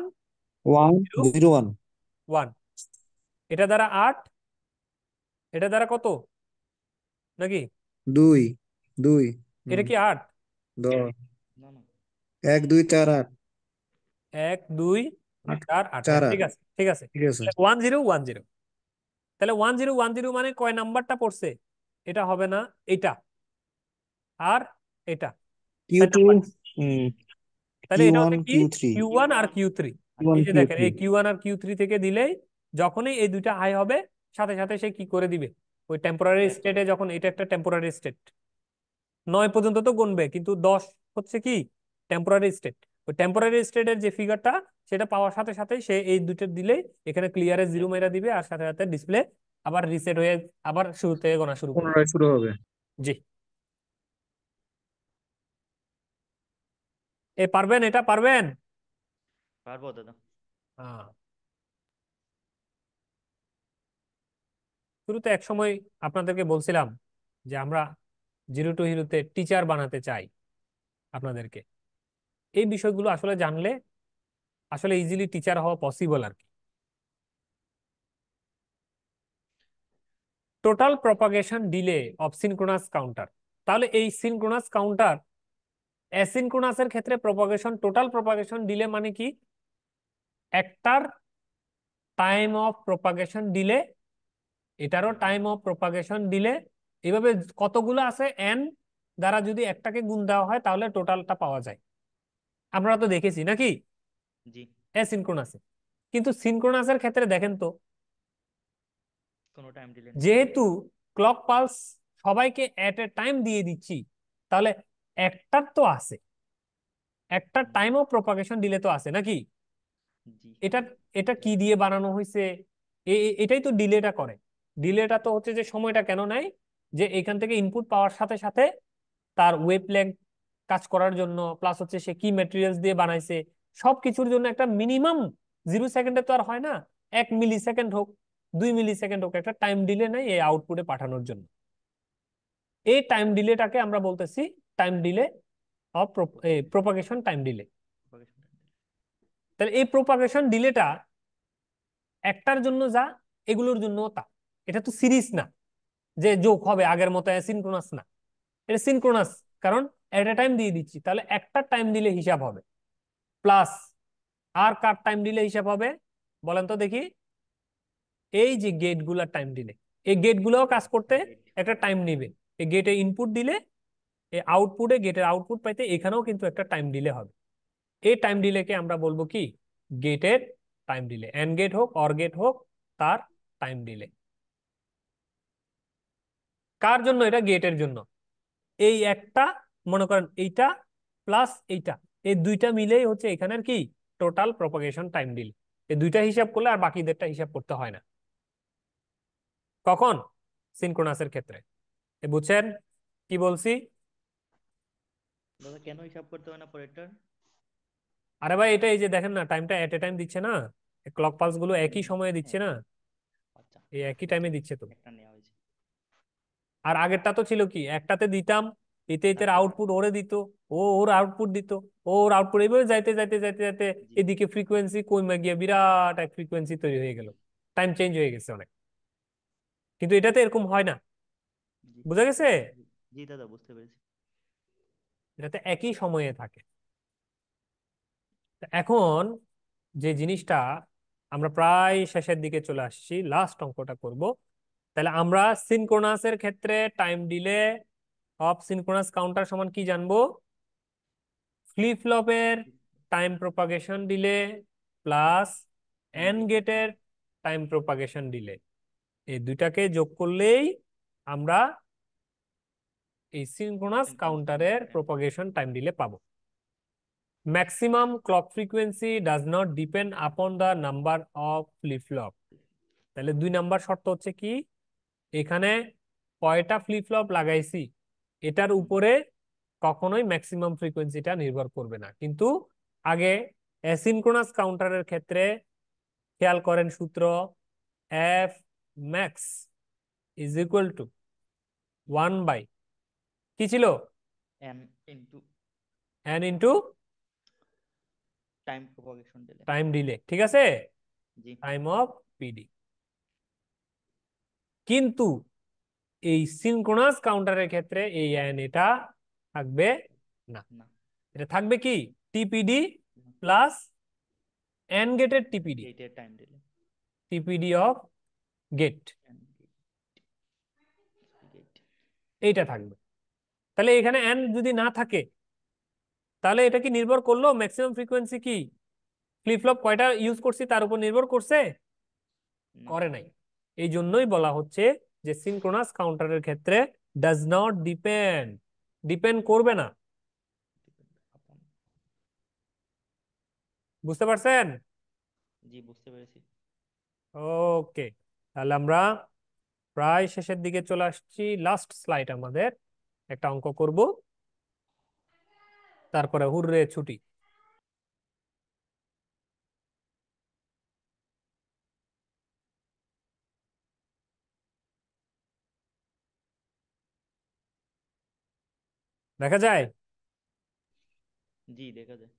1 0 0 1 1। এটা দ্বারা 8, এটা দ্বারা কত নাকি? 2 2 এটা কি 8? 10 না না 1 2 4 8 1 2 8 4 8, 4 হ্যাঁ 8 ঠিক আছে ঠিক আছে। ঠিক আছে। 1 0 1 0। তাহলে 1 0 1 0 মানে কয় নাম্বারটা পড়ছে? এটা হবে না, এটা আর এটা তাই Q2 নাম্বার। হুম তাহলে এটা Q1 হচ্ছে কি Q3 Q1 আর Q3। আর এই Q1 যে দেখেন Q3 এই Q1 আর Q3 থেকে দিলেই যখনই এই দুইটা হাই হবে সাথে সাথে সে কি করে দিবে, ওই টেম্পোরারি Back স্টেটে, করে যখন এটা একটা টেম্পোরারি স্টেট, 9 পর্যন্ত তো গুনবে, কিন্তু 10 হচ্ছে কি টেম্পোরারি স্টেট। ওই টেম্পোরারি স্টেটের যে ফিগারটা, সেটা পাওয়ার সাথে সাথে সে এই দুটো দিলেই এখানে ক্লিয়ারে জিরো back মেরা দিবে, আর সাথে সাথে ডিসপ্লে আবার রিসেট হয়ে আবার শুরু থেকে গোনা শুরু করবে। পুনরায় শুরু হবে। জি, পারবেন, এটা পারবেন। পারবো দাদা। হ্যাঁ, শুরুতে এক সময় আপনাদেরকে বলছিলাম যে আমরা জিরো টু হিরোতে টিচার বানাতে চাই আপনাদেরকে। এই বিষয়গুলো আসলে জানলে আসলে ইজিলি টিচার হওয়া পসিবল আর কি। Total propagation delay of synchronous counter. তাহলে এই সিনক্রোনাস কাউন্টার অ্যাসিনক্রোনাসের ক্ষেত্রে প্রপাগেশন, টোটাল প্রপাগেশন ডিলে মানে কি, একটার টাইম অফ প্রপাগেশন ডিলে, এটারও টাইম অফ প্রপাগেশন ডিলে, এইভাবে কতগুলো আছে এন দ্বারা যদি একটাকে গুণ দেওয়া হয় তাহলে টোটালটা পাওয়া যায়। আমরা তো দেখেছি নাকি জি, অ্যাসিনক্রোনাসে। কিন্তু সিনক্রোনাসের ক্ষেত্রে দেখেন তো, কোনো টাইম ডিলে নেই। যেহেতু ক্লক পালস সবাইকে এট এ টাইম দিয়ে দিচ্ছি, তাহলে একটার তো আছে, একটা টাইম অফ প্রপাগেশন ডিলে তো আছে নাকি। জি, এটা এটা কি দিয়ে বানানো হয়েছে, এটাই তো ডিলেটা করে। ডিলেটা তো হচ্ছে যে সময়টা কেন নেয়, যে এখান থেকে ইনপুট পাওয়ার সাথে সাথে তার ওয়েভ লেংথ কাজ করার জন্য, প্লাস হচ্ছে সে কি ম্যাটেরিয়ালস দিয়ে বানাইছে, সব কিছুর জন্য একটা মিনিমাম 0 সেকেন্ডে তো আর হয় না, 1 মিলি সেকেন্ড হোক, 2 মিলি সেকেন্ড হোক, একটা টাইম ডিলে নেই এই আউটপুটে পাঠানোর জন্য। এই টাইম ডিলেটাকে আমরা বলতেছি time delay of propagation time delay. propagation time delay। তাহলে এই প্রপাগেশন ডিলেটা একটার জন্য যা, এগুলোর জন্য তা। এটা তো সিরিজ না যে যোগ হবে আগের মতো, সিনক্রোনাস না, এটা সিনক্রোনাস, কারণ এট এ টাইম দিয়ে দিচ্ছি, তাহলে একটা টাইম দিলে হিসাব হবে। প্লাস আর কার টাইম দিলে হিসাব হবে বলেন তো দেখি, এই যে গেট গুলার টাইম দিলে, এই গেট গুলাও কাজ করতে Gate। একটা টাইম নিবে। এই গেটে ইনপুট দিলে, এই আউটপুটে, গেটের আউটপুট পাইতে এখানেও কিন্তু একটা টাইম দিলে হবে। এই টাইম ডিলেকে আমরা বলবো কি, গেটের টাইম ডিলে। এন্ড গেট হোক অর গেট হোক, তার টাইম ডিলে। কার জন্য? এটা গেটের জন্য। এই একটা, মনে করেন এইটা প্লাস এইটা, এই দুইটা মিলেই হচ্ছে এখানের কি টোটাল প্রপাগেশন টাইম ডিলে। এই দুইটা হিসাব করলে আর বাকিদেরটা হিসাব করতে হয় না। কখন? সিনক্রোনাসের ক্ষেত্রে। বুঝছেন কি বলছি? দাদা কেন হিসাব করতে হয় না পরেরটার? আরে ভাই, এটা এই যে দেখেন না, টাইমটা এট এ টাইম দিচ্ছে না, ক্লক পালস গুলো একই সময়ে দিচ্ছে হ্যাঁ, না, আচ্ছা, এই একই টাইমে দিচ্ছে তো। একটা নেওয়া হয়েছে। আর আগেরটা তো ছিল কি, একটাতে দিতাম, এতে এতে তারপর আউটপুট ওরে দিত, ও ওর আউটপুট দিত, ও ওর আউটপুট, এইভাবে যাইতে যাইতে যাইতে যাইতে জি, এদিকে ফ্রিকোয়েন্সি কমে গিয়ে বিরাট এক ফ্রিকোয়েন্সি তৈরি হয়ে গেল, টাইম চেঞ্জ হয়ে গেছে অনেক। কিন্তু এটাতে এরকম হয় না, জি, বুঝা গেছে? জি, জি দাদা বুঝতে পেরেছি। এটাতে একই সময়ে থাকে। তা এখন যে জিনিসটা, আমরা প্রায় শেষের দিকে চলে আসছি, লাস্ট অঙ্কটা করব। তাহলে আমরা সিনক্রোনাসের ক্ষেত্রে time delay of synchronous counter সমান কি জানবো? ফ্লিপ ফ্লপের time propagation delay plus And and gate। গেটের টাইম প্রপাগেশন ডিলে, এই দুইটাকে যোগ করলেই আমরা এই সিনক্রোনাস Synchronous কাউন্টারের counter time। Propagation time delay পাবো। Maximum clock frequency does not depend upon the number of flip flop. তাহলে 2 নাম্বার শর্ত হচ্ছে কি, এখানে কয়টা ফ্লিপ ফ্লপ লাগাইছি এটার উপরে কখনোই ম্যাক্সিমাম ফ্রিকোয়েন্সিটা নির্ভর করবে না। কিন্তু আগে অ্যাসিনক্রোনাস কাউন্টারের ক্ষেত্রে খেয়াল করেন সূত্র, F max is equal to 1 by কি ছিল, n into N into time propagation delay। Time delay, ঠিক আছে, জি, টাইম অফ পিডি। কিন্তু এই সিনক্রোনাস কাউন্টারের ক্ষেত্রে এই এন এটা থাকবে না, না, এটা থাকবে কি টিপিডি প্লাস এন গেটের টিপিডি, গেটের time delay. TPD of gate, And gate। এইটা থাকবে। তাহলে এখানে এন যদি না থাকে, তাহলে এটা কি নির্ভর করলো ম্যাক্সিমাম ফ্রিকোয়েন্সি কি ফ্লিপ ফ্লপ কয়টা ইউজ করছি তার উপর নির্ভর করছে? না, করে নাই। এই জন্যই বলা হচ্ছে যে সিনক্রোনাস কাউন্টারের ক্ষেত্রে ডাজ নট ডিপেন্ড, ডিপেন্ড করবে না। বুঝতে পারছেন? জি, বুঝতে পেরেছি। ওকে, তাহলে আমরা প্রায় শেষের দিকে চলে আসছি। লাস্ট স্লাইড আমাদের, একটা অঙ্ক করব, তারপরে হুররে ছুটি। দেখা যায়। জি, দেখা যায়।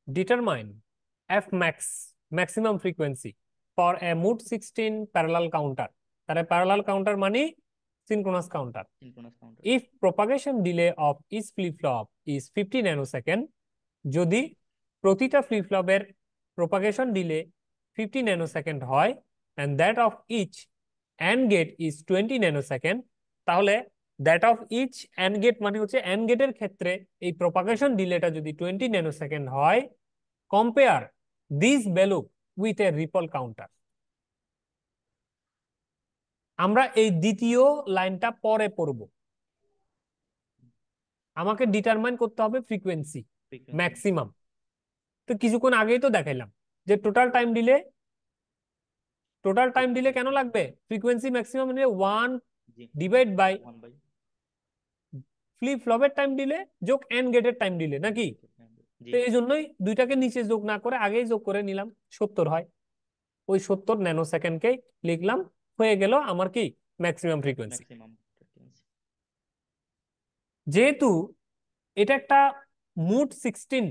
Determine f max, maximum frequency for a mood 16 parallel counter। তাহলে parallel counter মানে synchronous counter। Synchronous counter. If propagation delay of each flip flop is 50 nanosecond, যদি প্রতিটা ফ্লিপ ফ্লপের প্রপাগেশন ডিলে 50 ন্যানোসেকেন্ড হয় and that of each AND gate is 20 nanosecond, তাহলে that of each AND gate মানে হচ্ছে AND গেটের ক্ষেত্রে এই propagation ডিলেটা যদি 20 ন্যানোসেকেন্ড হয়, compare this value with a ripple counter. আমরা এই দ্বিতীয় লাইনটা পরে পড়ব। আমাকে ডিটারমাইন করতে হবে ফ্রিকোয়েন্সি ফ্রিকোয়েন্সি। ম্যাক্সিমাম। তো কিছুক্ষণ আগেই তো দেখাইলাম যে total time delay, total time delay কেন লাগবে? ফ্রিকোয়েন্সি ম্যাক্সিমাম নিলে 1 জি, ডিভাইড বাই 1 বাই ফ্লিপ ফ্লপের টাইম ডিলে যোগ এন্ড গেটের টাইম ডিলে, নাকি? জি, তো এই জন্যই দুইটাকে নিচে যোগ না করে আগেই যোগ করে নিলাম, 70 হয়। ওই 70 ন্যানোসেকেন্ডকেই লিখলাম, হয়ে গেল আমার কি ম্যাক্সিমাম ফ্রিকোয়েন্সি। Maximum frequency. যেহেতু এটা একটা মুড 16,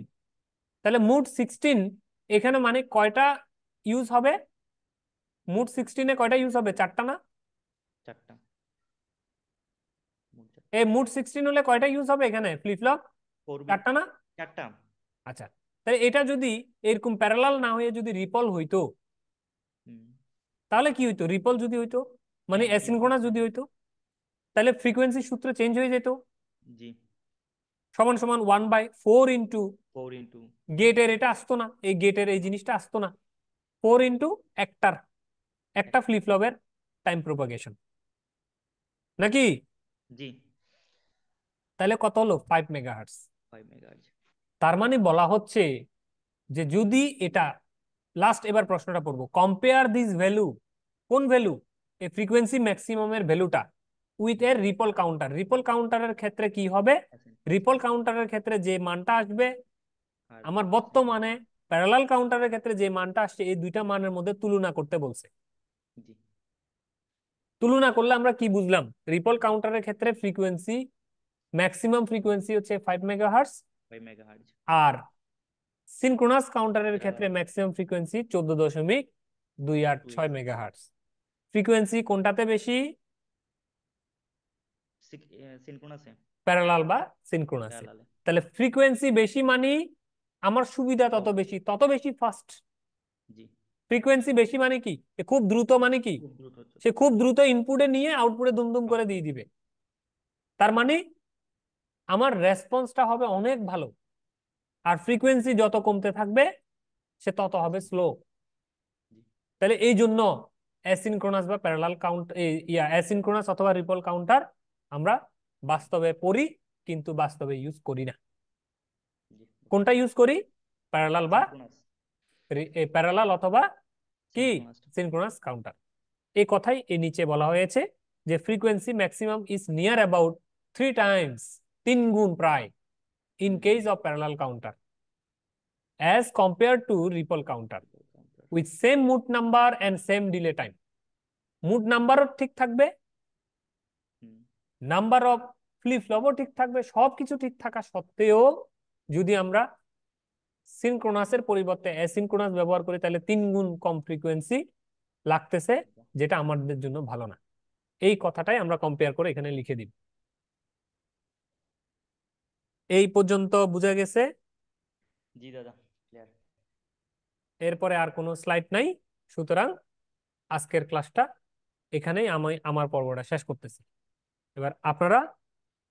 তাহলে মুড 16 এখানে মানে কয়টা ইউজ হবে? মুড 16-এ কয়টা ইউজ হবে? 4টা না? 4টা। মোট এই মুড 16 হলে কয়টা ইউজ হবে এখানে ফ্লিপ ফ্লপ? 4 বিট। 4টা না? 4টা। আচ্ছা, তাহলে এটা যদি এরকম প্যারালাল না হয়ে যদি রিপল হইতো, হুম। তাহলে কি হইতো? রিপল যদি হইতো মানে অ্যাসিনক্রোনাস যদি হইতো, তাহলে ফ্রিকোয়েন্সি সূত্র চেঞ্জ হয়ে যেত। জি, সমান সমান 1/4 ইন্টু 4 ইনটু গেটের, এটা আসতো না, এই গেটের এই জিনিসটা আসতো না। 4 ইন্টু একটা ফ্লিপ ফ্লপের টাইম প্রোপাগেশন, নাকি? জি, তাহলে কত হলো? 5 মেগাহার্টজ। 5 মেগাহার্টজ। তার মানে বলা হচ্ছে যে যদি এটা, লাস্ট এবার প্রশ্নটা পড়বো, কম্পেয়ার দিস ভ্যালু, কোন ভ্যালু? এই ফ্রিকোয়েন্সি ম্যাক্সিমামের ভ্যালুটা উইথ এর রিপল কাউন্টার। রিপল কাউন্টারের ক্ষেত্রে কি হবে? রিপল কাউন্টারের ক্ষেত্রে যে মানটা আসবে, আর আমার বর্তমানে প্যারালাল কাউন্টারের ক্ষেত্রে যে মানটা আসছে, এই দুইটা মানের মধ্যে তুলনা করতে বলছে। জি, তুলনা করলে আমরা কি বুঝলাম? রিপল কাউন্টারের ক্ষেত্রে ফ্রিকোয়েন্সি ম্যাক্সিমাম ফ্রিকোয়েন্সি হচ্ছে 5 মেগাহার্টজ, 5 মেগাহার্টজ। আর সিনক্রোনাস কাউন্টারের ক্ষেত্রে parallel maximum frequency 14.286 megahertz. Frequency কোনটাতে বেশি? সিনক্রোনাসে। প্যারালাল বা সিনক্রোনাসে। প্যারালালে। তাহলে ফ্রিকোয়েন্সি বেশি মানে আমার সুবিধা তত বেশি, তত বেশি ফাস্ট। জি, ফ্রিকোয়েন্সি বেশি মানে কি? এ খুব দ্রুত মানে কি? খুব দ্রুত হচ্ছে। সে খুব দ্রুত ইনপুটে নিয়ে আউটপুটে দুমদুম করে দিয়ে দিবে। তার মানে আমার রেসপন্সটা হবে অনেক ভালো। আর ফ্রিকোয়েন্সি যত কমতে থাকবে সে তত হবে স্লো। জি, তাহলে এই জন্য অ্যাসিনক্রোনাস বা প্যারালাল কাউন্ট, অ্যাসিনক্রোনাস অথবা রিপল কাউন্টার আমরা বাস্তবে পড়ি, কিন্তু বাস্তবে ইউজ করি না। জি। কোনটা ইউজ করি? প্যারালাল বা সিনক্রোনাস। প্যারালাল অথবা কি সিনক্রোনাস। Synchronous counter. এই কথাই এই নিচে বলা হয়েছে যে frequency maximum is near about 3 Times, 3 গুণ প্রায়, in case of parallel counter as compared to ripple counter with same mood number and same delay time. mood নাম্বারও ঠিক থাকবে, নাম্বার অফ ফ্লিপ ফ্লপও ঠিক থাকবে, সবকিছু ঠিক থাকা সত্ত্বেও যদি আমরা সিনক্রোনাসের পরিবর্তে অ্যাসিনক্রোনাস ব্যবহার করি, তাহলে 3 গুণ কম ফ্রিকোয়েন্সি লাগতেছে, যেটা আমাদের জন্য ভালো না। এই কথাটাই আমরা কম্পেয়ার করে এখানে লিখে দিব। এই পর্যন্ত বুঝা গেছে? জি দাদা, ক্লিয়ার। এরপরে আর কোনো স্লাইড নাই, সুতরাং আজকের ক্লাসটা এখানেই আমি আমার পর্বটা শেষ করতেছি। এবার আপনারা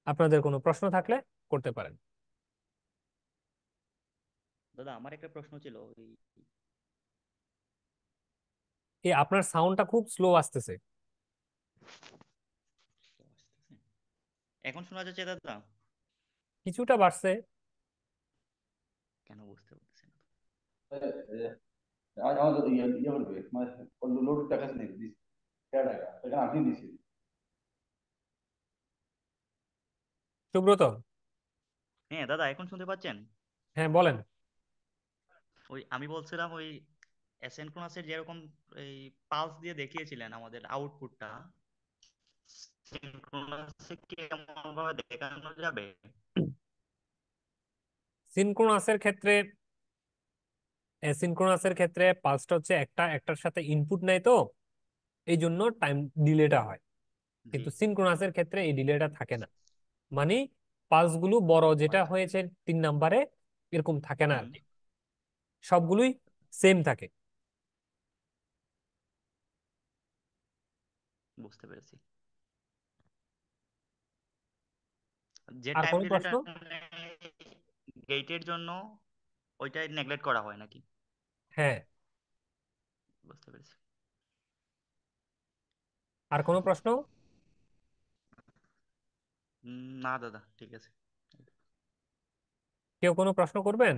আপনাদের কোনো প্রশ্ন থাকলে করতে পারেন। দাদা, আমার একটা প্রশ্ন ছিল, ওই এই আপনার সাউন্ডটা খুব স্লো আসতেছে। এখন শোনা যাচ্ছে দাদা? কিছুটা বাড়ছে। কেন বুঝতে পারতেছি না। আমাদের ইয়ে বলবে মানে লোড টাকা নেই দিস টাকা এখানে আপনি দিছি সুব্রত, হ্যাঁ দাদা, এখন শুনতে পাচ্ছেন? হ্যাঁ বলেন। ওই আমি বলছিলাম ওই অ্যাসিনক্রোনাসের যেরকম এই পালস দিয়ে দেখিয়েছিলেন আমাদের আউটপুটটা, সিনক্রোনাসে কি এমন ভাবে দেখানো যাবে? সিনক্রোনাসের ক্ষেত্রে অ্যাসিনক্রোনাসের ক্ষেত্রে পালসটা হচ্ছে একটা একটার সাথে ইনপুট নেয়, তো এই জন্য টাইম ডিলেটা হয়। জি। কিন্তু সিনক্রোনাসের ক্ষেত্রে এই ডিলেটা থাকে না। মানে পালস গুলো বড় যেটা আচ্ছা। হয়েছে 3 নাম্বারে এরকম থাকে না আর হুম। কি, সবগুলোই সেম থাকে। বুঝতে পেরেছি। যে আর টাইম কোনো ডিলেটা প্রশ্ন? গেটের জন্য ওইটাই নেগলেক্ট করা হয় নাকি? হ্যাঁ। বুঝতে পেরেছি। আর কোনো প্রশ্ন? না দাদা, ঠিক আছে। কেউ কোনো প্রশ্ন করবেন?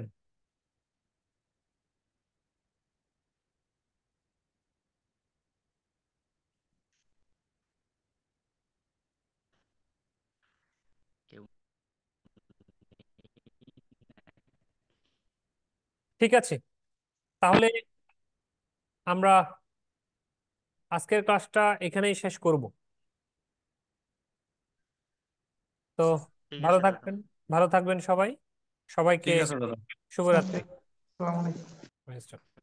কেউ? ঠিক আছে, তাহলে আমরা আজকের ক্লাসটা এখানেই শেষ করব। তো ঠিক ভালো আছে দাদা। থাকবেন, ভালো থাকবেন সবাই। সবাইকে ঠিক আছে দাদা। শুভরাত্রি। আসসালামু আলাইকুম।